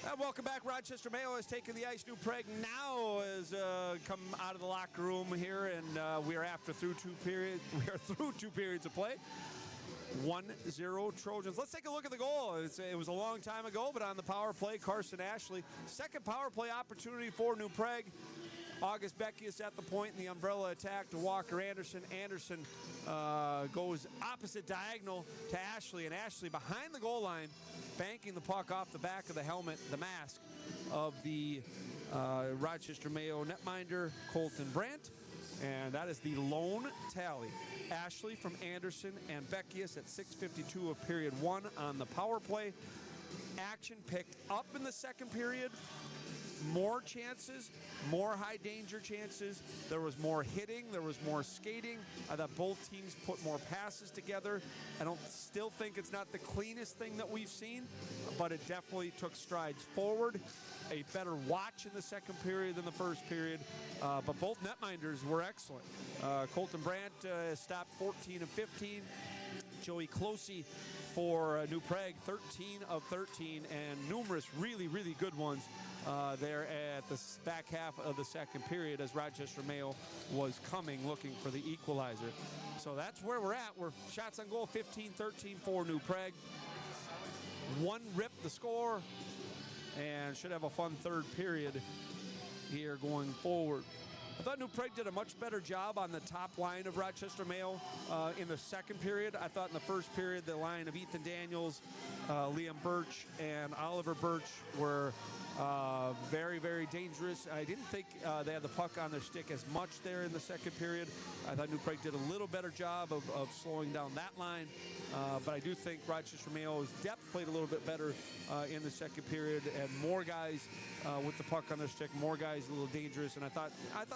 And welcome back. Rochester Mayo has taken the ice. New Prague now has come out of the locker room here, and we are through two periods. We are through 2 periods of play. 1-0 Trojans. Let's take a look at the goal. It was a long time ago, but on the power play, Carson Ashley. Second power play opportunity for New Prague. August Beckius at the point in the umbrella attack to Walker Andersen. Andersen goes opposite diagonal to Ashley, and Ashley behind the goal line, banking the puck off the back of the helmet, the mask of the Rochester Mayo netminder, Colton Brandt. And that is the lone tally. Ashley from Andersen and Beckius at 6:52 of period 1 on the power play. Action picked up in the second period. More chances, more high danger chances. There was more hitting, there was more skating. I thought both teams put more passes together. I don't still think it's not the cleanest thing that we've seen, but it definitely took strides forward. A better watch in the second period than the first period, but both netminders were excellent. Colton Brandt stopped 14 of 15. Joey Klose for New Prague, 13 of 13, and numerous really, really good ones there at the back half of the second period as Rochester Mayo was coming looking for the equalizer. So that's where we're at. We're shots on goal 15-13 for New Prague. One rip the score, and should have a fun third period here going forward. I thought New Prague did a much better job on the top line of Rochester Mayo in the second period. I thought in the first period, the line of Ethan Daniels, Liam Birch, and Oliver Birch were very, very dangerous. I didn't think they had the puck on their stick as much there in the second period. I thought New Prague did a little better job of slowing down that line. But I do think Rochester Mayo's depth played a little bit better in the second period, and more guys with the puck on their stick, more guys a little dangerous. And I thought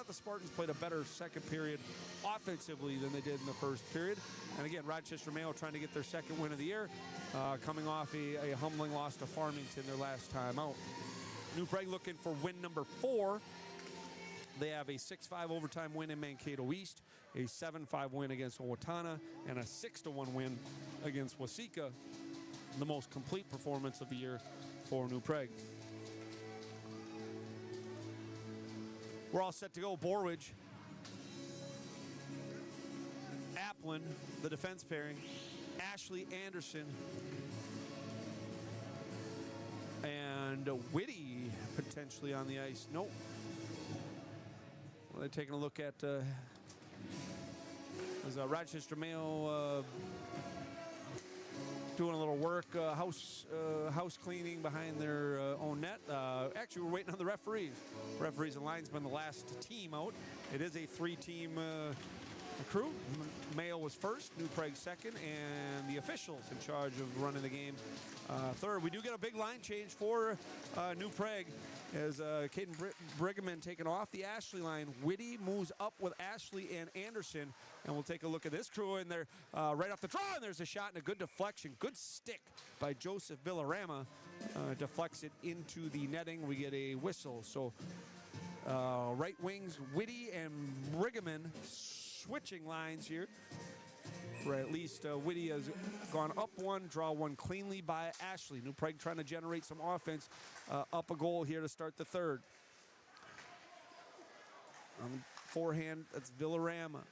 the Spartans played a better second period offensively than they did in the first period. And again, Rochester Mayo trying to get their second win of the year, coming off a humbling loss to Farmington their last time out. New Prague looking for win number 4. They have a 6-5 overtime win in Mankato East, a 7-5 win against Owatonna, and a 6-1 win against Waseca. The most complete performance of the year for New Prague. We're all set to go. Borwidge, Applin, the defense pairing, Ashley Andersen, and Whitty potentially on the ice. Nope. Well, they're taking a look at Rochester Mayo doing a little work, house cleaning behind their own net. Actually, we're waiting on the referees. Referees and linesmen, the last team out. It is a 3-team crew. Mayo was first, New Prague second, and the officials in charge of running the game third. We do get a big line change for New Prague as Caden Brigham taken off the Ashley line. Whitty moves up with Ashley and Andersen, and we'll take a look at this crew in there right off the draw, and there's a shot and a good deflection. Good stick by Joseph Villarama. Deflects it into the netting. We get a whistle. So right wings, Whitty and Brigham switching lines here. Or at least Whitty has gone up one, draw one cleanly by Ashley. New Prague trying to generate some offense, up a goal here to start the third. On the forehand, that's Villarama.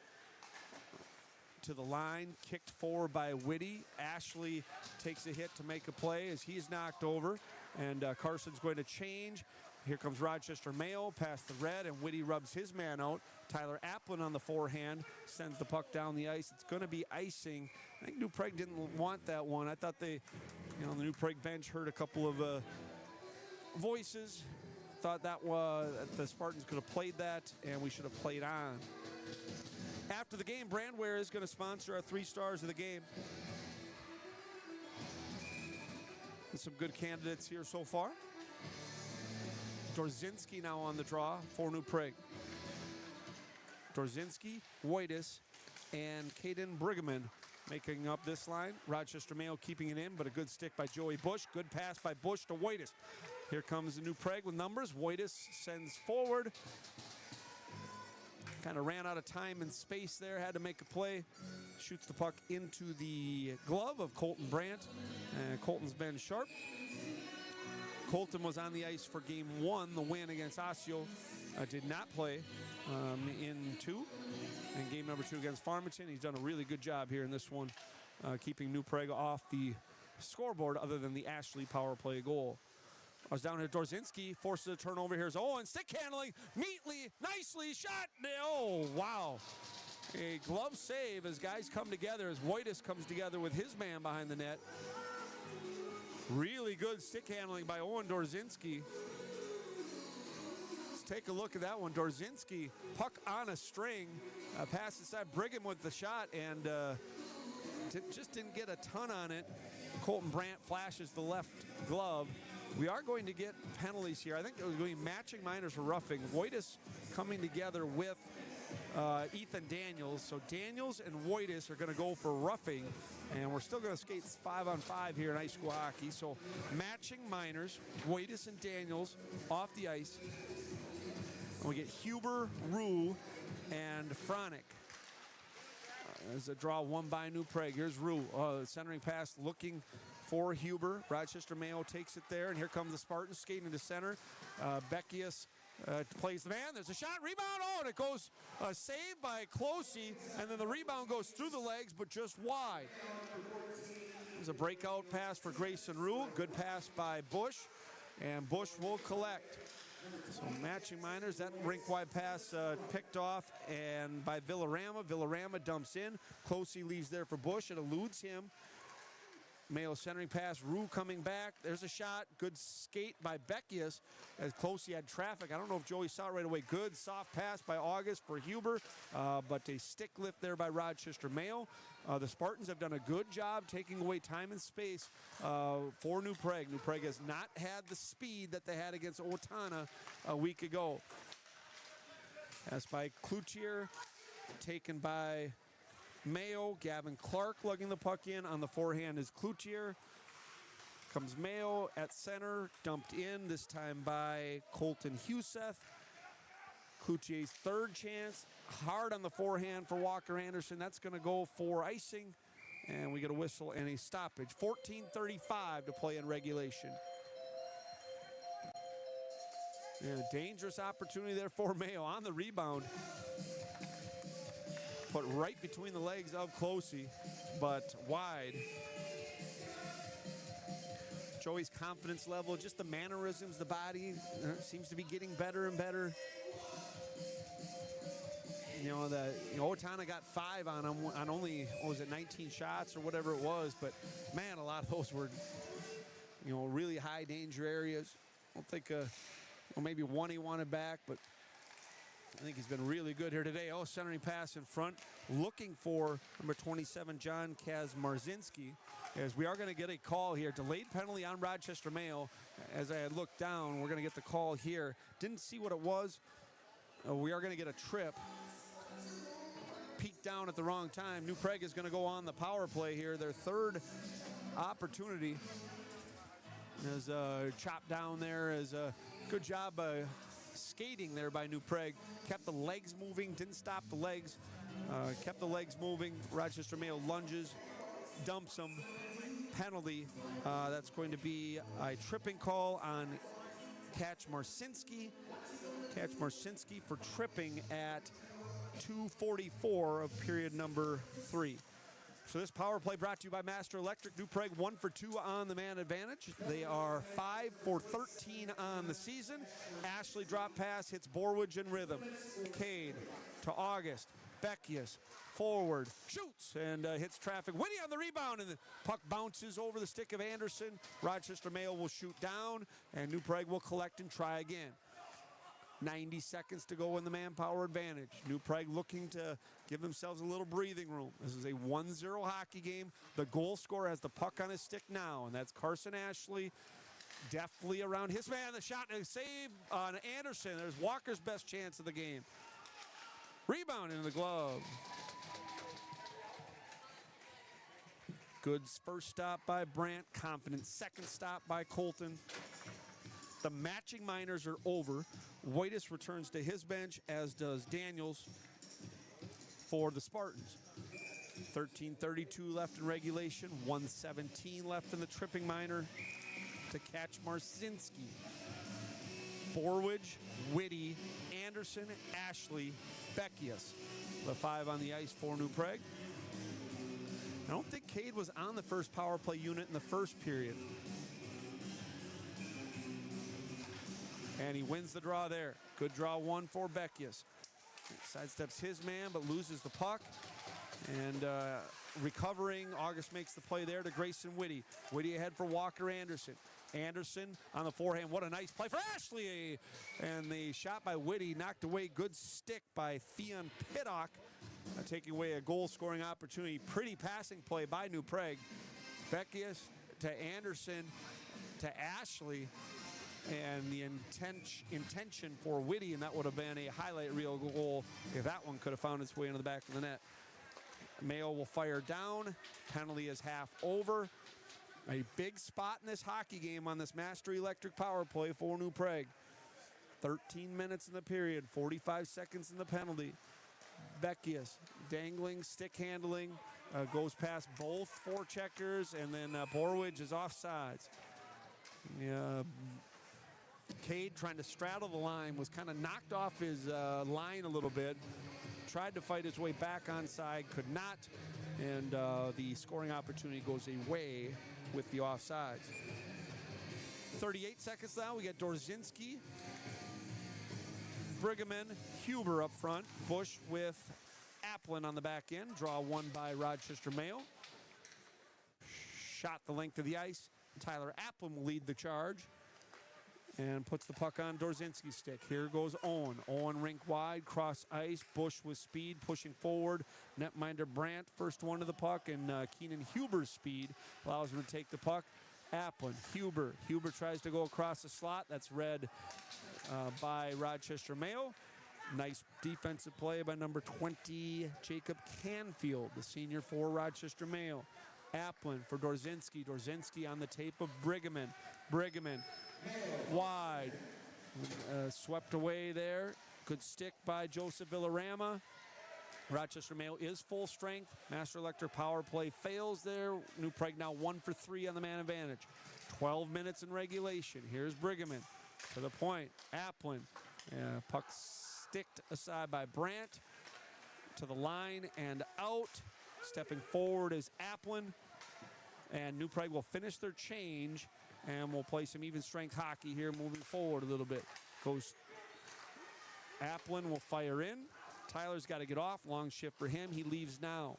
To the line, kicked forward by Whitty. Ashley takes a hit to make a play as he's knocked over, and Carson's going to change. Here comes Rochester Mayo past the red, and Whitty rubs his man out. Tyler Applin on the forehand sends the puck down the ice. It's going to be icing. I think New Prague didn't want that one. I thought the New Prague bench heard a couple of voices. Thought that the Spartans could have played that, and we should have played on. After the game, Brandware is going to sponsor our 3 stars of the game. There's some good candidates here so far. Dorzinski now on the draw for New Prague. Dorzinski, Wojtis, and Caden Brigham making up this line. Rochester Mayo keeping it in, but a good stick by Joey Bush. Good pass by Bush to Wojtis. Here comes the New Prague with numbers. Wojtis sends forward. Kind of ran out of time and space there, had to make a play. Shoots the puck into the glove of Colton Brandt. And Colton's been sharp. Colton was on the ice for game 1, the win against Osseo. Did not play in 2. And game number 2 against Farmington. He's done a really good job here in this one, keeping New Prague off the scoreboard other than the Ashley power play goal. I was down here. Dorzinski forces a turnover. Here's Owen. Stick handling. Neatly, nicely shot. Oh, wow. A glove save as guys come together, as Wojtas comes together with his man behind the net. Really good stick handling by Owen Dorzinski. Let's take a look at that one. Dorzinski, puck on a string. Pass inside Brigham with the shot, and just didn't get a ton on it. Colton Brandt flashes the left glove. We are going to get penalties here. I think it was going to be matching minors for roughing. Wojtas coming together with Ethan Daniels. So Daniels and Wojtas are going to go for roughing, and we're still going to skate 5-on-5 here in high school hockey. So matching minors, Wojtas and Daniels off the ice. And we get Huber, Rue, and Fronick. As a draw won by New Prague. Here's Rue, centering pass looking for Huber. Rochester Mayo takes it there, and here comes the Spartans skating into center. Beckius plays the man. There's a shot, rebound. Oh, and it goes saved by Klose, and then the rebound goes through the legs, but just wide. There's a breakout pass for Grayson Rue. Good pass by Bush, and Bush will collect. So matching minors, that rink-wide pass picked off and by Villarama. Villarama dumps in. Klose leaves there for Bush. It eludes him. Mayo centering pass. Rue coming back. There's a shot. Good skate by Beckius as Klose had traffic. I don't know if Joey saw it right away. Good soft pass by August for Huber, but a stick lift there by Rochester Mayo. The Spartans have done a good job taking away time and space for New Prague. New Prague has not had the speed that they had against Otana a week ago. That's by Cloutier, taken by Mayo. Gavin Clark lugging the puck in. On the forehand is Cloutier. Comes Mayo at center, dumped in, this time by Colton Huseth. Cloutier's third chance. Hard on the forehand for Walker Andersen. That's going to go for icing, and we get a whistle and a stoppage. 14:35 to play in regulation. Yeah, dangerous opportunity there for Mayo on the rebound. Put right between the legs of Klose, but wide. Joey's confidence level, just the mannerisms, the body, seems to be getting better and better. Otana got 5 on him on only, 19 shots or whatever it was. But, man, a lot of those were, really high danger areas. I don't think, maybe one he wanted back, but I think he's been really good here today. Centering pass in front, looking for number 27, John Kazmarzinski, as we are going to get a call here. Delayed penalty on Rochester Mayo. As I had looked down, we're going to get the call here. Didn't see what it was. We are going to get a trip. Peeked down at the wrong time. New Prague is going to go on the power play here. Their third opportunity. As chopped down there. As a good job skating there by New Prague. Kept the legs moving, didn't stop the legs. Kept the legs moving. Rochester Mayo lunges, dumps them. Penalty. That's going to be a tripping call on Kazmarzinski. Kazmarzinski for tripping at 2:44 of period number 3. So this power play brought to you by Master Electric. New Prague 1 for 2 on the man advantage. They are 5 for 13 on the season. Ashley drop pass hits Borwidge in rhythm. Cade to August. Beckius forward, shoots, and hits traffic. Whitty on the rebound, and the puck bounces over the stick of Andersen. Rochester Mayo will shoot down, and New Prague will collect and try again. 90 seconds to go in the manpower advantage. New Prague looking to give themselves a little breathing room. This is a 1-0 hockey game. The goal scorer has the puck on his stick now, and that's Carson Ashley. Deftly around his man. The shot and save on Andersen. There's Walker's best chance of the game. Rebound into the glove. Good first stop by Brandt. Confident second stop by Colton. The matching minors are over. Wojtas returns to his bench, as does Daniels for the Spartans. 13:32 left in regulation, 1:17 left in the tripping minor. to catch Marcinski. Borwidge, Whitty, Andersen, Ashley, Beckius. The 5 on the ice for New Prague. I don't think Cade was on the first power play unit in the first period. And he wins the draw there. Good draw 1 for Beckius. Sidesteps his man, but loses the puck. And recovering, August makes the play there to Grayson Whitty. Whitty ahead for Walker Andersen. Andersen on the forehand. What a nice play for Ashley. And the shot by Whitty knocked away. Good stick by Theon Pittock. Taking away a goal-scoring opportunity. Pretty passing play by New Prague. Beckius to Andersen to Ashley. And the intention for Whitty, and that would have been a highlight reel goal if that one could have found its way into the back of the net. Mayo will fire down. Penalty is half over. A big spot in this hockey game on this Master Electric power play for New Prague. 13 minutes in the period, 45 seconds in the penalty. Beckius dangling, stick handling, goes past both forecheckers, and then Borwidge is offsides. Yeah, Cade trying to straddle the line, was kind of knocked off his line a little bit. Tried to fight his way back onside, could not, and the scoring opportunity goes away with the offsides. 38 seconds now, we get Dorzinski, Brigham, Huber up front, Bush with Applin on the back end. Draw 1 by Rochester Mayo. Shot the length of the ice. Tyler Applin will lead the charge and puts the puck on Dorzinski's stick. Here goes Owen. Owen rink wide, cross ice. Bush with speed, pushing forward. Netminder Brandt, first one to the puck, and Keenan Huber's speed allows him to take the puck. Applin, Huber. Huber tries to go across the slot. That's read by Rochester Mayo. Nice defensive play by number 20, Jacob Canfield, the senior for Rochester Mayo. Applin for Dorzinski. Dorzinski on the tape of Brigham. Brigham wide. Swept away there. Good stick by Joseph Villarama. Rochester Mayo is full strength. Master Electric power play fails there. New Prague now 1 for 3 on the man advantage. 12 minutes in regulation. Here's Brigham to the point. Applin. Puck sticked aside by Brandt. To the line and out. Stepping forward is Applin. And New Prague will finish their change and we'll play some even strength hockey here moving forward a little bit. Goes Applin will fire in. Tyler's got to get off. Long shift for him. He leaves now.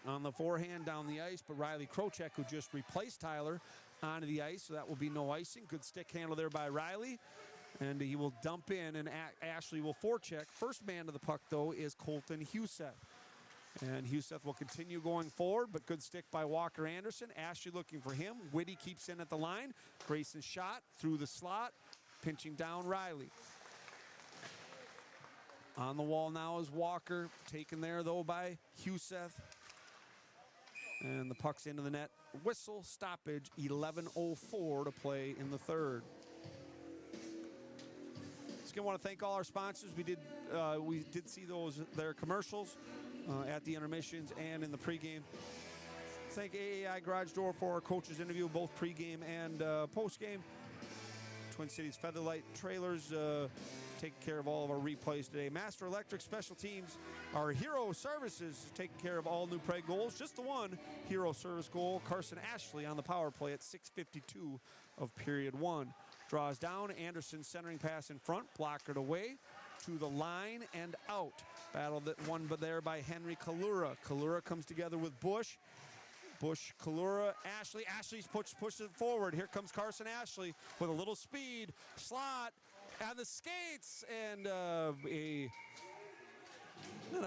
On the forehand down the ice, but Riley Krochek, who just replaced Tyler, onto the ice, so that will be no icing. Good stick handle there by Riley. And he will dump in, and Ashley will forecheck. First man to the puck, though, is Colton Huseth. And Huseth will continue going forward, but good stick by Walker Andersen. Ashley looking for him. Whitty keeps in at the line. Grayson shot through the slot, pinching down Riley. On the wall now is Walker, taken there, though, by Huseth. And the puck's into the net. Whistle, stoppage, 11:04 to play in the third. I want to thank all our sponsors. We did see their commercials at the intermissions and in the pregame. Thank AAI Garage Door for our coaches interview, both pregame and postgame. Twin Cities Featherlight Trailers taking care of all of our replays today. Master Electric Special Teams, our Hero Services taking care of all New Prague goals. Just the one Hero Service goal. Carson Ashley on the power play at 6:52 of period 1. Draws down, Andersen centering pass in front, blockered away to the line and out. Battle that won there by Henry Kalura. Kalura comes together with Bush. Bush, Kalura, Ashley. Ashley's pushes it forward. Here comes Carson Ashley with a little speed. Slot on the skates. And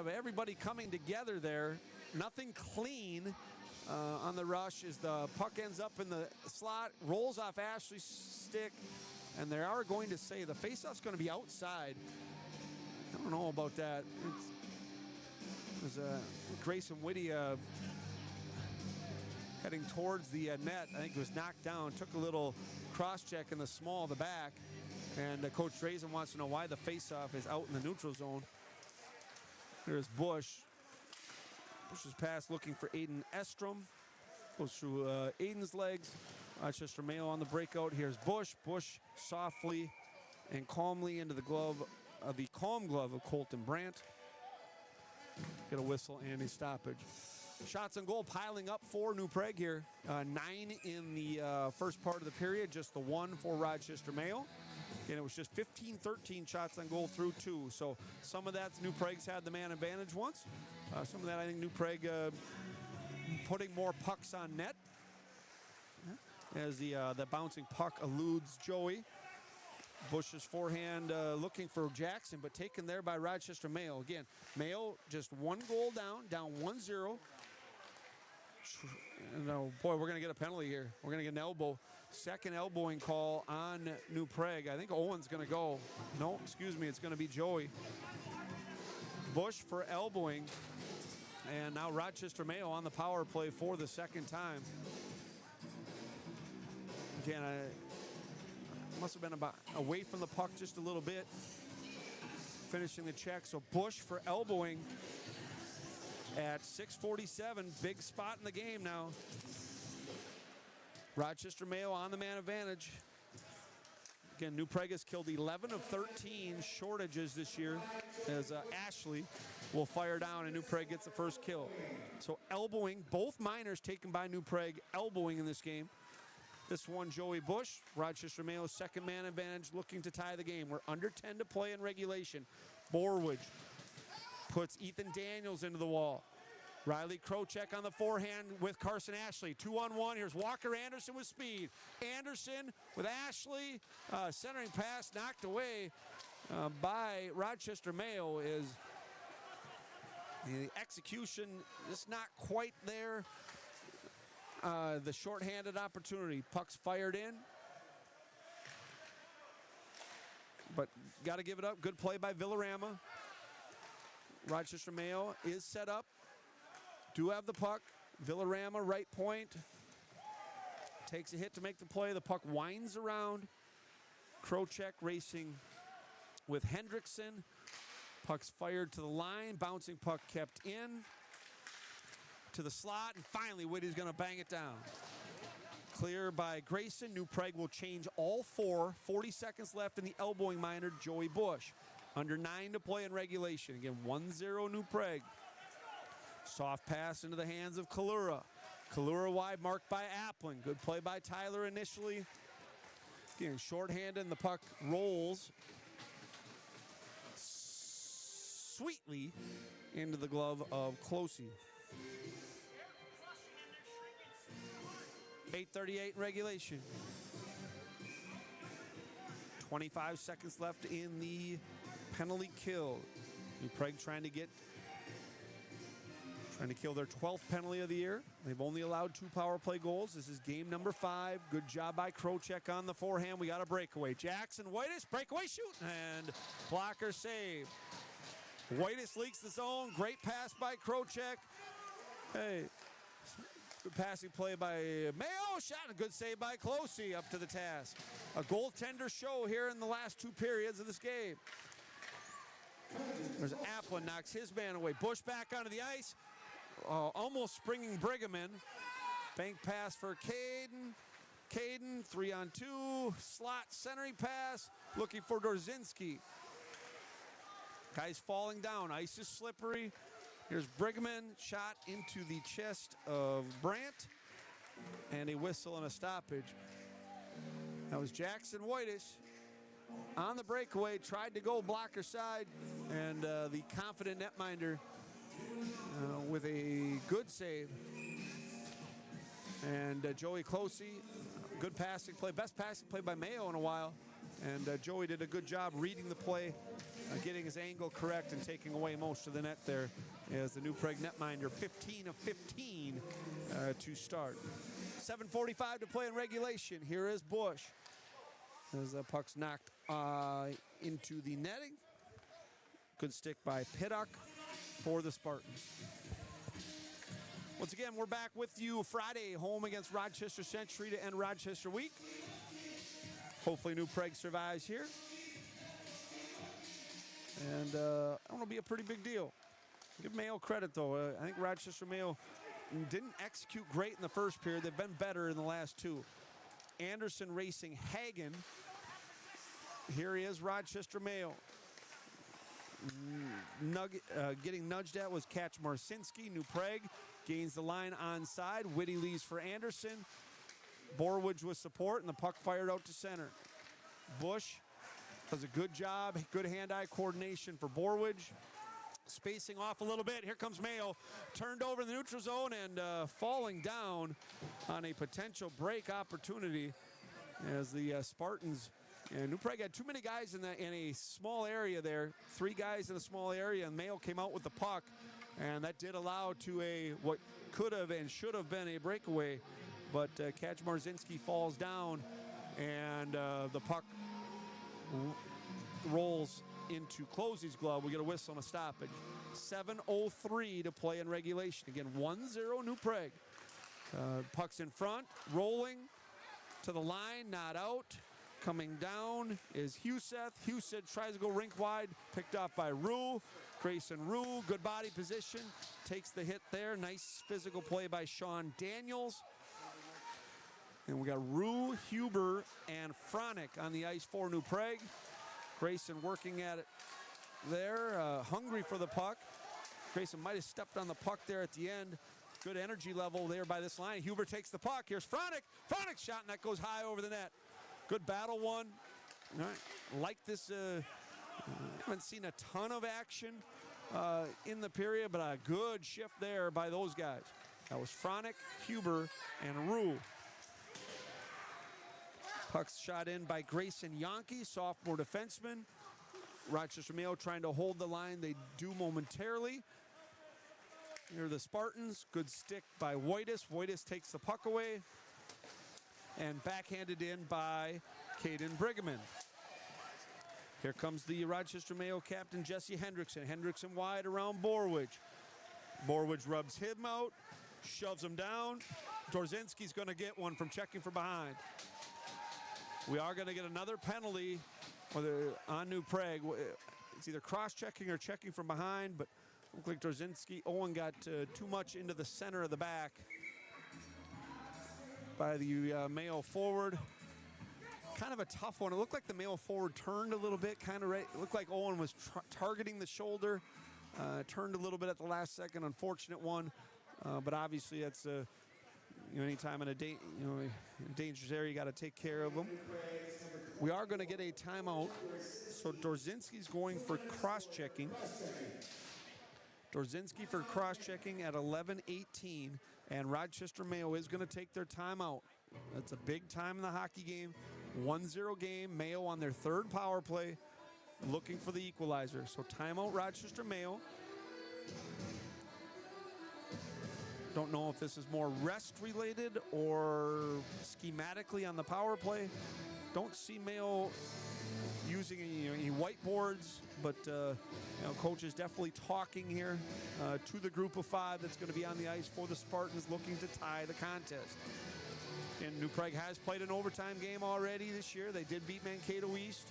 everybody coming together there. Nothing clean on the rush as the puck ends up in the slot, rolls off Ashley's stick, and they are going to say the faceoff's going to be outside. I don't know about that. It was Grayson Whitty heading towards the net. I think it was knocked down, took a little cross-check in the small of the back, and Coach Drazen wants to know why the faceoff is out in the neutral zone. Here's Bush. Bush's pass looking for Aiden Estrom. Goes through Aiden's legs Rochester Mayo on the breakout. Here's Bush. Bush softly and calmly into the calm glove of Colton Brandt. Get a whistle and a stoppage. Shots on goal piling up for New Prague here. 9 in the first part of the period, just the 1 for Rochester Mayo. Again, it was just 15-13 shots on goal through 2. So some of that's New Prague's had the man advantage once. Some of that I think New Prague putting more pucks on net. As the bouncing puck eludes Joey. Bush's forehand looking for Jackson, but taken there by Rochester Mayo. Again, Mayo just 1 goal down 1-0. No, boy, we're going to get a penalty here. We're going to get an elbow. Second elbowing call on New Prague. I think Owen's going to go. No, excuse me, it's going to be Joey. Bush for elbowing. And now Rochester Mayo on the power play for the second time. Again, must have been about away from the puck just a little bit. Finishing the check. So Bush for elbowing at 6:47. Big spot in the game now. Rochester Mayo on the man advantage. Again, New Prague has killed 11 of 13 shortages this year as Ashley will fire down and New Prague gets the first kill. So elbowing, both minors taken by New Prague elbowing in this game. This one, Joey Bush, Rochester Mayo's second man advantage, looking to tie the game. We're under 10 to play in regulation. Borwidge puts Ethan Daniels into the wall. Riley Krocek on the forehand with Carson Ashley. 2-on-1. Here's Walker Andersen with speed. Andersen with Ashley. Centering pass knocked away by Rochester Mayo. Is the execution is not quite there. The shorthanded opportunity. Puck's fired in. But got to give it up. Good play by Villarama. Rochester Mayo is set up. Do have the puck. Villarama, right point. Takes a hit to make the play. The puck winds around. Krocek racing with Hendrickson. Puck's fired to the line. Bouncing puck kept in. To the slot. And finally, Whitty's going to bang it down. Clear by Grayson. New Prague will change all 4. 40 seconds left in the elbowing minor, Joey Bush. Under 9 to play in regulation. Again, 1-0 New Prague. Soft pass into the hands of Kalura. Kalura wide, marked by Applin. Good play by Tyler initially. Again, shorthanded and the puck rolls sweetly into the glove of Klose. 8:38 in regulation. 25 seconds left in the penalty kill. New Prague trying to kill their 12th penalty of the year. They've only allowed 2 power play goals. This is game number 5. Good job by Krocek on the forehand. We got a breakaway. Jackson Whitus, breakaway shoot, and blocker save. Whitus leaks the zone. Great pass by Krocek. Hey, good passing play by Mayo. Shot, a good save by Klose up to the task. A goaltender show here in the last 2 periods of this game. There's Applin, knocks his man away. Bush back onto the ice. Almost springing Brigham in. Bank pass for Caden. Caden, 3-on-2. Slot centering pass. Looking for Dorzinski. Guy's falling down. Ice is slippery. Here's Brigman. Shot into the chest of Brandt. And a whistle and a stoppage. That was Jackson Whitus. On the breakaway, tried to go blocker side. And the confident netminder with a good save. And Joey Klose, good passing play. Best passing play by Mayo in a while. And Joey did a good job reading the play, getting his angle correct and taking away most of the net there as the New Prague netminder 15 of 15 to start. 7:45 to play in regulation. Here is Bush. As the puck's knocked into the netting. Good stick by Pittock for the Spartans. Once again, we're back with you Friday, home against Rochester Century to end Rochester week. Hopefully New Prague survives here. And that will be a pretty big deal. Give Mayo credit, though. I think Rochester Mayo didn't execute great in the first period. They've been better in the last 2. Andersen racing Hagen. Here he is, Rochester Mayo. Getting nudged at was Kaczmarzinski. New Prague gains the line onside. Whitty leaves for Andersen. Borwidge with support, and the puck fired out to center. Bush does a good job. Good hand-eye coordination for Borwidge. Spacing off a little bit. Here comes Mayo. Turned over in the neutral zone and falling down on a potential break opportunity as the Spartans. And New Prague had too many guys in a small area there. 3 guys in a small area, and Mayo came out with the puck. And that did allow to what could have and should have been a breakaway. But Kaczmarzinski falls down, and the puck rolls into Klose's glove. We get a whistle and a stoppage. 7:03 to play in regulation. Again, 1-0 New Prague. Puck's in front, rolling to the line, not out. Coming down is Huseth. Huseth tries to go rink wide, picked off by Rue. Grayson Rue, good body position, takes the hit there. Nice physical play by Sean Daniels. And we got Rue, Huber, and Fronick on the ice for New Prague. Grayson working at it there, hungry for the puck. Grayson might have stepped on the puck there at the end. Good energy level there by this line. Huber takes the puck. Here's Fronick. Fronick's shot, and that goes high over the net. Good battle one. All right. Like this, haven't seen a ton of action in the period, but a good shift there by those guys. That was Fronick, Huber, and Rue. Puck's shot in by Grayson Yonke, sophomore defenseman. Rochester Mayo trying to hold the line. They do momentarily. Here are the Spartans. Good stick by Wojtas. Wojtas takes the puck away. And backhanded in by Caden Brigham. Here comes the Rochester Mayo captain, Jesse Hendrickson. Hendrickson wide around Borwidge. Borwidge rubs him out, shoves him down. Dorzinski's going to get one from checking from behind. We are going to get another penalty on New Prague. It's either cross-checking or checking from behind, but it looked like Dorzinski. Owen got too much into the center of the back by the Mayo forward. Kind of a tough one. It looked like the Mayo forward turned a little bit, kind of right. It looked like Owen was targeting the shoulder. Turned a little bit at the last second. Unfortunate one, but obviously that's anytime in a dangerous area, you got to take care of them. We are going to get a timeout. So Dorzinski's going for cross-checking. Dorzinski for cross-checking at 11:18, and Rochester Mayo is going to take their timeout. That's a big time in the hockey game. 1-0 game. Mayo on their third power play, looking for the equalizer. So timeout, Rochester Mayo. Don't know if this is more rest-related or schematically on the power play. Don't see Mayo using any whiteboards, but coach is definitely talking here to the group of 5 that's going to be on the ice for the Spartans, looking to tie the contest. And New Prague has played an overtime game already this year. They did beat Mankato East.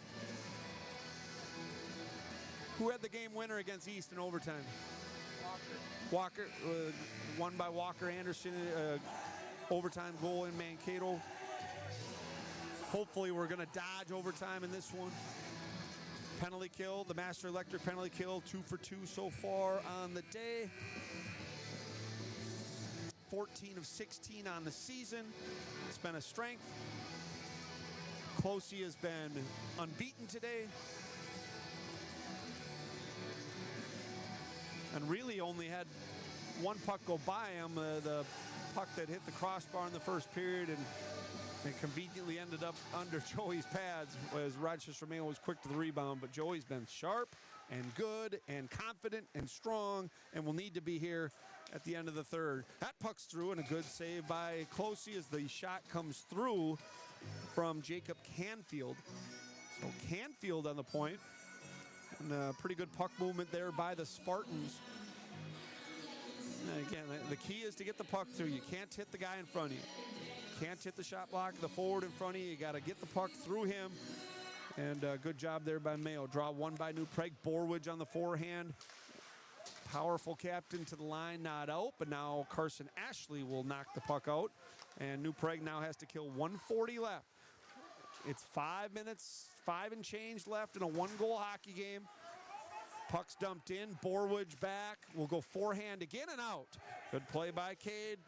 Who had the game winner against East in overtime? Walker, won by Walker Andersen, overtime goal in Mankato. Hopefully we're going to dodge overtime in this one. Penalty kill, the Master Electric penalty kill, 2 for 2 so far on the day. 14 of 16 on the season. It's been a strength. Klose has been unbeaten today. And really only had one puck go by him, the puck that hit the crossbar in the first period and conveniently ended up under Joey's pads as Rochester Mayo was quick to the rebound. But Joey's been sharp and good and confident and strong and will need to be here at the end of the third. That puck's through, and a good save by Klose as the shot comes through from Jacob Canfield. So Canfield on the point. And a pretty good puck movement there by the Spartans. And again, the key is to get the puck through. You can't hit the guy in front of you. Can't hit the shot block, the forward in front of you. You got to get the puck through him. And good job there by Mayo. Draw one by New Prague. Borwidge on the forehand. Powerful captain to the line, not out. But now Carson Ashley will knock the puck out and New Prague now has to kill 140 left. It's 5 minutes, 5 and change left in a 1-goal hockey game. Puck's dumped in, Borwidge back. We'll go forehand again and out. Good play by Cade.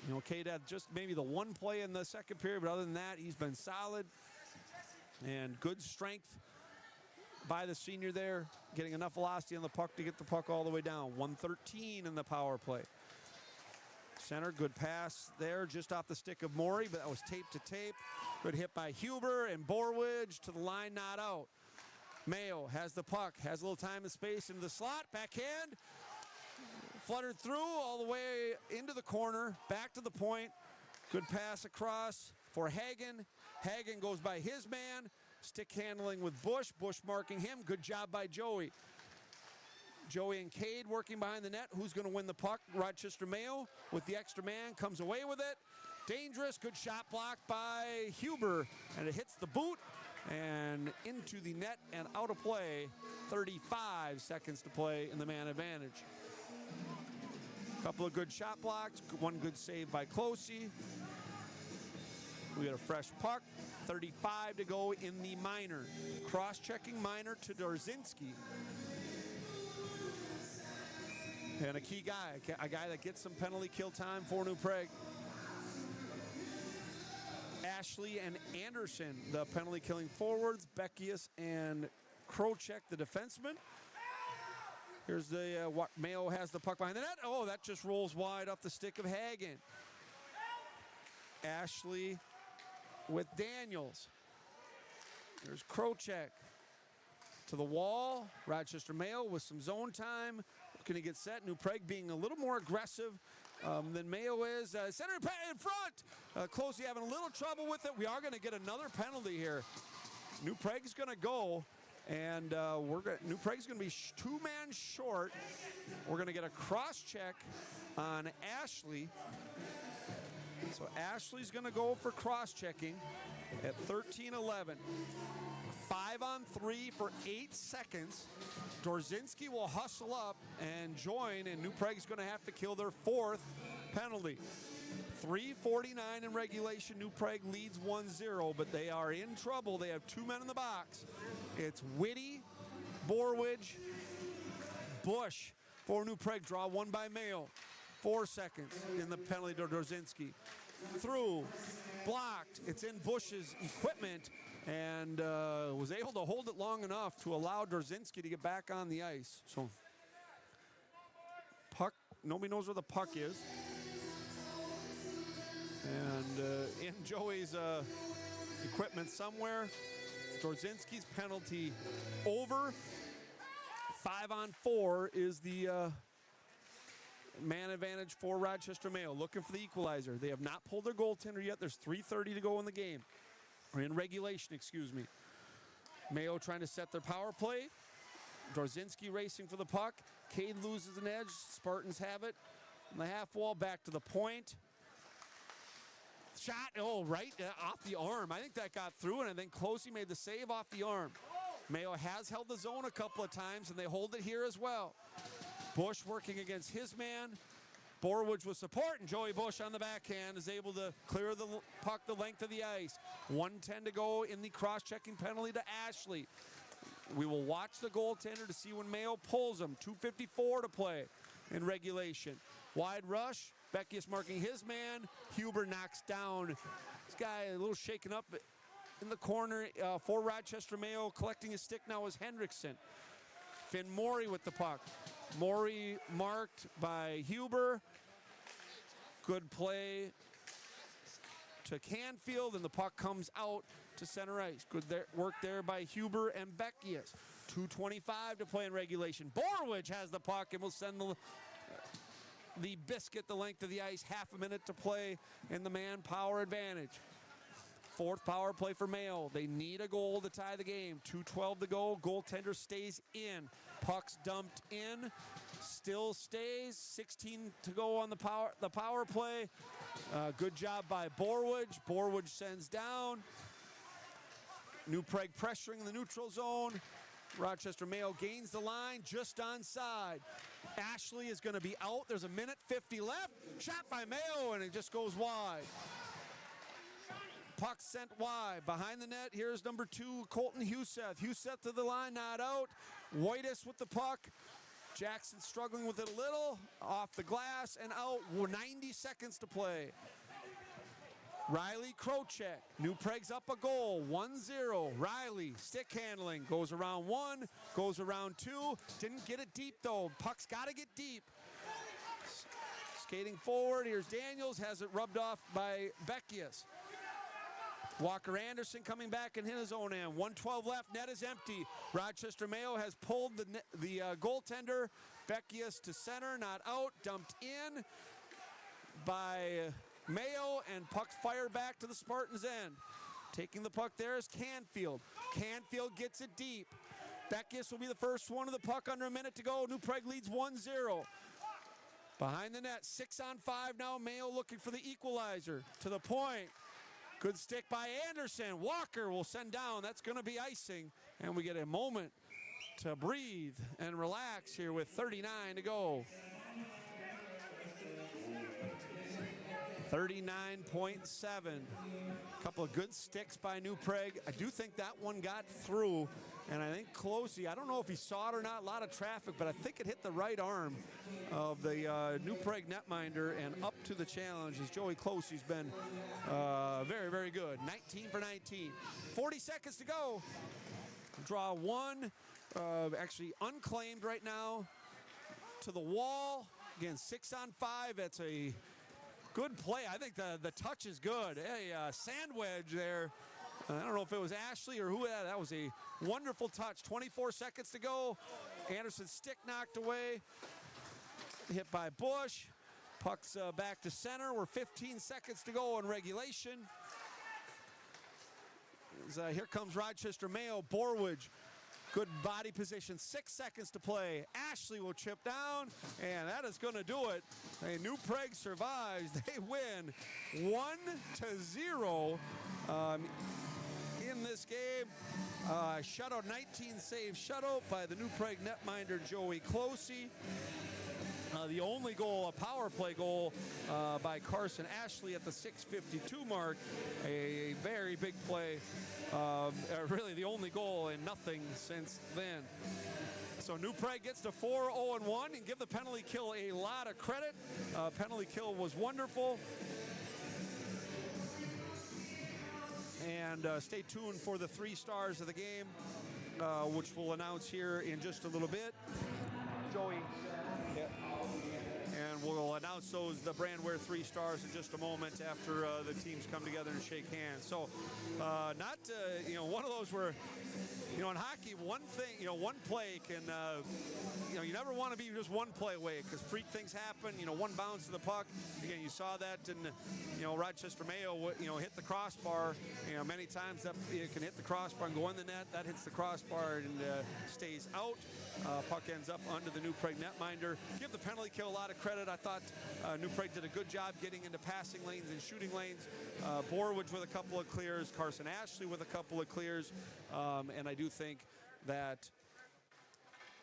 You know, Cade had just maybe the one play in the second period, but other than that, he's been solid. And good strength by the senior there, getting enough velocity on the puck to get the puck all the way down. 1:13 in the power play. Center, good pass there, just off the stick of Morey, but that was tape to tape. Good hit by Huber, and Borwidge to the line, not out. Mayo has the puck, has a little time and space into the slot, backhand. Fluttered through all the way into the corner, back to the point. Good pass across for Hagen. Hagen goes by his man. Stick handling with Bush. Bush marking him. Good job by Joey. Joey and Cade working behind the net. Who's going to win the puck? Rochester Mayo with the extra man comes away with it. Dangerous. Good shot blocked by Huber. And it hits the boot and into the net and out of play. 35 seconds to play in the man advantage. Couple of good shot blocks. One good save by Klose. We got a fresh puck. 35 to go in the minor. Cross-checking minor to Dorzinski. And a key guy, a guy that gets some penalty kill time for New Prague. Ashley and Andersen, the penalty killing forwards. Beckius and Krocek, the defenseman. Here's the, Mayo has the puck behind the net. Oh, that just rolls wide off the stick of Hagen. Ashley with Daniels. There's Krocek to the wall. Rochester Mayo with some zone time. Looking to get set. New Prague being a little more aggressive than Mayo is. Center in front. Klose having a little trouble with it. We are going to get another penalty here. New Prague's going to go. And New Prague's going to be two-man short. We're going to get a cross-check on Ashley. So Ashley's going to go for cross-checking at 13-11. 5-on-3 for 8 seconds. Dorzinski will hustle up and join, and New Prague's going to have to kill their 4th penalty. 3:49 in regulation. New Prague leads 1-0, but they are in trouble. They have 2 men in the box. It's Whitty, Borwidge, Bush for New Prague. Draw one by Mayo. 4 seconds in the penalty to Dorzinski. Through, blocked. It's in Bush's equipment, and was able to hold it long enough to allow Dorzinski to get back on the ice. So, puck, nobody knows where the puck is. And in Joey's equipment somewhere. Dorzinski's penalty over. 5-on-4 is the man advantage for Rochester Mayo. Looking for the equalizer. They have not pulled their goaltender yet. There's 3:30 to go in the game. Or in regulation, excuse me. Mayo trying to set their power play. Dorzinski racing for the puck. Cade loses an edge. Spartans have it. On the half wall, back to the point. Shot, oh, right off the arm. I think that got through, and I think Klose made the save off the arm. Mayo has held the zone a couple of times, and they hold it here as well. Bush working against his man. Borwidge with support, and Joey Bush on the backhand is able to clear the puck the length of the ice. 1:10 to go in the cross-checking penalty to Ashley. We will watch the goaltender to see when Mayo pulls him. 2:54 to play in regulation. Wide rush. Beckius marking his man. Huber knocks down. This guy a little shaken up in the corner for Rochester Mayo. Collecting his stick now is Hendrickson. Finn Morey with the puck. Morey marked by Huber. Good play to Canfield, and the puck comes out to center ice. Good work there by Huber and Beckius. 2:25 to play in regulation. Borwidge has the puck and will send the biscuit the length of the ice. Half a minute to play in the man power advantage. 4th power play for Mayo. They need a goal to tie the game. 2:12 to go. Goaltender stays in. Puck's dumped in. Still stays. 16 to go on the power play. Good job by Borwidge. Borwidge sends down. New Prague pressuring the neutral zone. Rochester Mayo gains the line just onside. Ashley is going to be out. There's a minute 50 left. Shot by Mayo, and it just goes wide. Puck sent wide. Behind the net, here's number 2, Colton Huseth. Huseth to the line, not out. Whitus with the puck. Jackson struggling with it a little. Off the glass and out. 90 seconds to play. Riley Krocek. New Prague's up a goal. 1-0. Riley, stick handling. Goes around 1. Goes around 2. Didn't get it deep, though. Puck's got to get deep. Skating forward. Here's Daniels. Has it rubbed off by Beckius. Walker Andersen coming back and hit his own end. 1:12 left. Net is empty. Rochester Mayo has pulled the goaltender. Beckius to center, not out. Dumped in by Mayo, and puck fired back to the Spartans' end. Taking the puck there is Canfield. Canfield gets it deep. Beckius will be the first one to the puck under a minute to go. New Prague leads 1-0. Behind the net, 6-on-5 now. Mayo looking for the equalizer. To the point. Good stick by Andersen. Walker will send down. That's going to be icing. And we get a moment to breathe and relax here with 39 to go. 39.7. A couple of good sticks by New Prague. I do think that one got through. And I think Klose, I don't know if he saw it or not, a lot of traffic, but I think it hit the right arm of the New Prague netminder and up to the challenge as Joey Klose's been very, very good. 19 for 19. 40 seconds to go. Draw one, actually unclaimed right now, to the wall. Again, 6-on-5. That's a good play. I think the touch is good. A sand wedge there. I don't know if it was Ashley or who that was. A wonderful touch. 24 seconds to go. Andersen's stick knocked away. Hit by Bush. Puck's back to center. We're 15 seconds to go in regulation. Here comes Rochester Mayo. Borwidge. Good body position. 6 seconds to play. Ashley will chip down, and that is going to do it. New Prague survives. They win 1-0 in this game. Shutout, 19 save shutout by the New Prague netminder Joey Klose. The only goal, a power play goal by Carson Ashley at the 6:52 mark. A very big play. Really the only goal and nothing since then. So New Prague gets to 4-0-1 and give the penalty kill a lot of credit. Penalty kill was wonderful. And stay tuned for the 3 stars of the game, which we'll announce here in just a little bit. Joey. Yeah. And we'll announce the Brandware 3 stars in just a moment after the teams come together and shake hands. So one of those where, in hockey, one play can, you never want to be just one play away because freak things happen. One bounce to the puck. Again, you saw that in, Rochester Mayo, hit the crossbar. Many times that it can hit the crossbar and go in the net. That hits the crossbar and stays out. Puck ends up under the New Prague netminder. Give the penalty kill a lot of credit. I thought New Prague did a good job getting into passing lanes and shooting lanes. Borwidge with a couple of clears. Carson Ashley with a couple of clears. And I do think that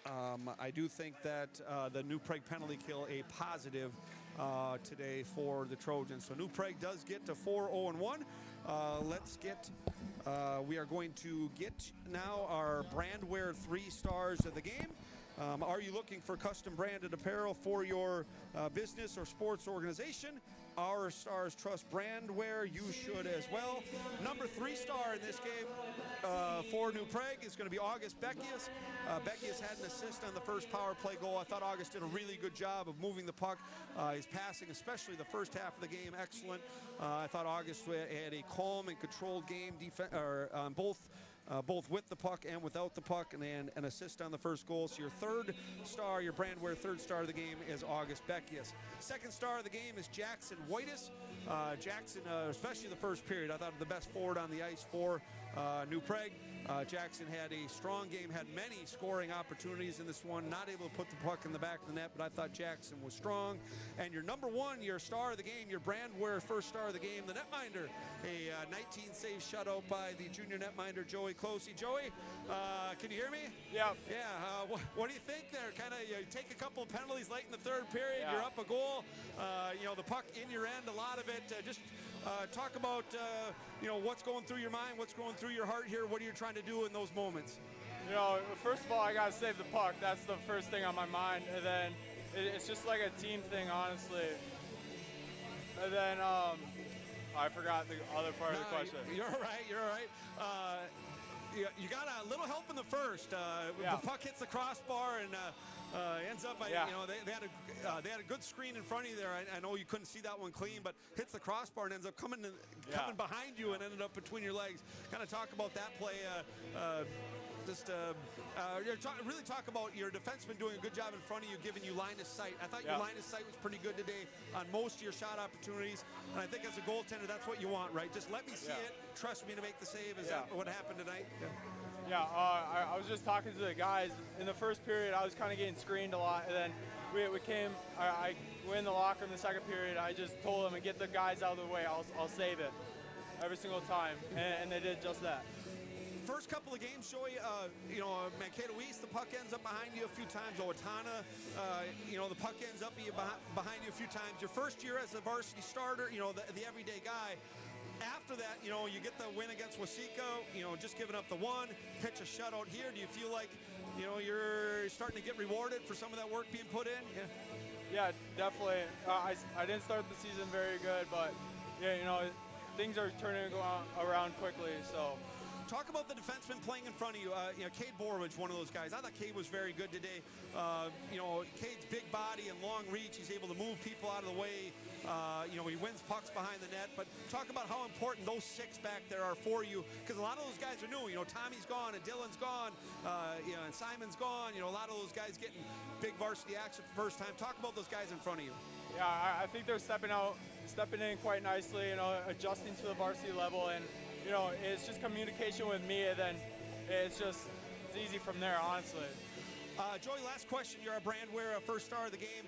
the New Prague penalty kill a positive today for the Trojans. So New Prague does get to 4-0-1. We are going to get now our Brandware 3 stars of the game. Are you looking for custom branded apparel for your business or sports organization? Our stars trust Brandware. You should as well. Number 3 star in this game for New Prague is going to be August Beckius. Beckius had an assist on the first power play goal. I thought August did a really good job of moving the puck. His passing, especially the first half of the game, excellent. I thought August had a calm and controlled game on both with the puck and without the puck, and an assist on the first goal. So your third star, your Brandware third star of the game is August Beckius. Second star of the game is Jackson Whitus. Jackson, especially the first period, I thought the best forward on the ice for New Prague. Jackson had a strong game, had many scoring opportunities in this one, not able to put the puck in the back of the net, but I thought Jackson was strong. And your number one, your star of the game, your Brandwear first star of the game, the netminder, a 19-save shutout by the junior netminder, Joey Klose. Joey, can you hear me? Yeah. Yeah, what do you think there? Kind of you take a couple of penalties late in the third period, you're up a goal, the puck in your end, a lot of it. Just talk about, what's going through your mind, what's going through your heart here, what are you trying to do in those moments? First of all, I got to save the puck. That's the first thing on my mind. And then it's just like a team thing, honestly. And then I forgot the other part of the question. You're all right. You got a little help in the first. The puck hits the crossbar and ends up. They had a good screen in front of you there. I know you couldn't see that one clean, but hits the crossbar and ends up coming behind you and ended up between your legs. Kind of talk about that play. Really talk about your defenseman doing a good job in front of you, giving you line of sight. I thought your line of sight was pretty good today on most of your shot opportunities, and I think as a goaltender, that's what you want, right? Just let me see it, trust me to make the save. Is that what happened tonight? I was just talking to the guys. In the first period, I was kind of getting screened a lot, and then we went in the locker room in the second period. I just told them to get the guys out of the way. I'll save it every single time, and they did just that. First couple of games, Joey, Mankato East, the puck ends up behind you a few times. Owatonna, the puck ends up behind you a few times. Your first year as a varsity starter, the everyday guy. After that, you get the win against Waseco, just giving up the one, pitch a shutout here. Do you feel like, you're starting to get rewarded for some of that work being put in? Yeah, definitely. I didn't start the season very good, but, things are turning around quickly, so. Talk about the defenseman playing in front of you. Cade Borowicz, one of those guys. I thought Cade was very good today. Cade's big body and long reach. He's able to move people out of the way. He wins pucks behind the net. But talk about how important those six back there are for you, because a lot of those guys are new. Tommy's gone and Dylan's gone, and Simon's gone. A lot of those guys getting big varsity action for the first time. Talk about those guys in front of you. Yeah, I think they're stepping in quite nicely, adjusting to the varsity level, and it's just communication with me, and then it's easy from there, honestly. Joey, last question. You're a Brandwear first star of the game.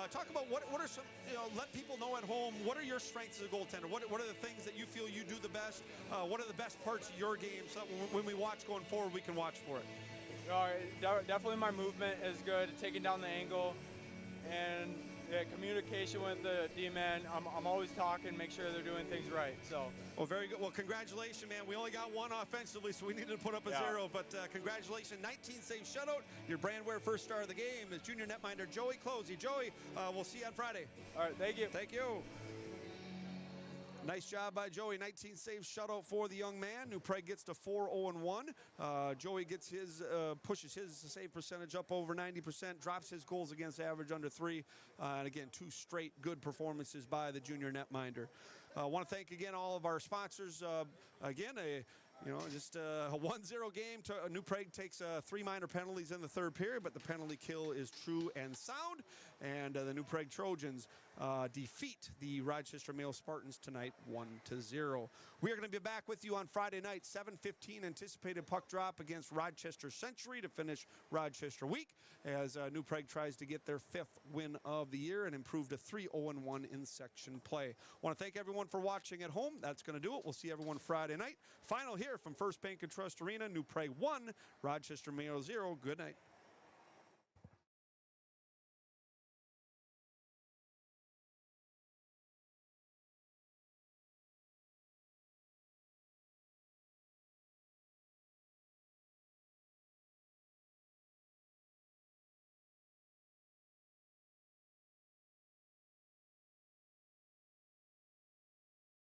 Talk about what are some, let people know at home, what are your strengths as a goaltender? What are the things that you feel you do the best? What are the best parts of your game so that when we watch going forward, we can watch for it? Definitely my movement is good, taking down the angle, and communication with the D-man. I'm always talking, make sure they're doing things right. So. Well, very good. Well, congratulations, man. We only got one offensively, so we needed to put up a zero. But congratulations, 19-save shutout. Your Brandwear first star of the game is junior netminder Joey Klose. Joey, we'll see you on Friday. All right, thank you. Thank you. Nice job by Joey. 19-save shutout for the young man. New Prague gets to 4-0-1. Joey gets pushes his save percentage up over 90%, drops his goals against average under 3. And again, 2 straight good performances by the junior netminder. I want to thank again all of our sponsors. Just a 1-0 game. New Prague takes 3 minor penalties in the third period, but the penalty kill is true and sound. And the New Prague Trojans defeat the Rochester Mayo Spartans tonight 1-0. We are going to be back with you on Friday night, 7:15 anticipated puck drop against Rochester Century to finish Rochester week as New Prague tries to get their 5th win of the year and improve to 3-0-1 in section play. I want to thank everyone for watching at home. That's going to do it. We'll see everyone Friday night. Final here from First Bank and Trust Arena, New Prague 1, Rochester Mayo 0. Good night.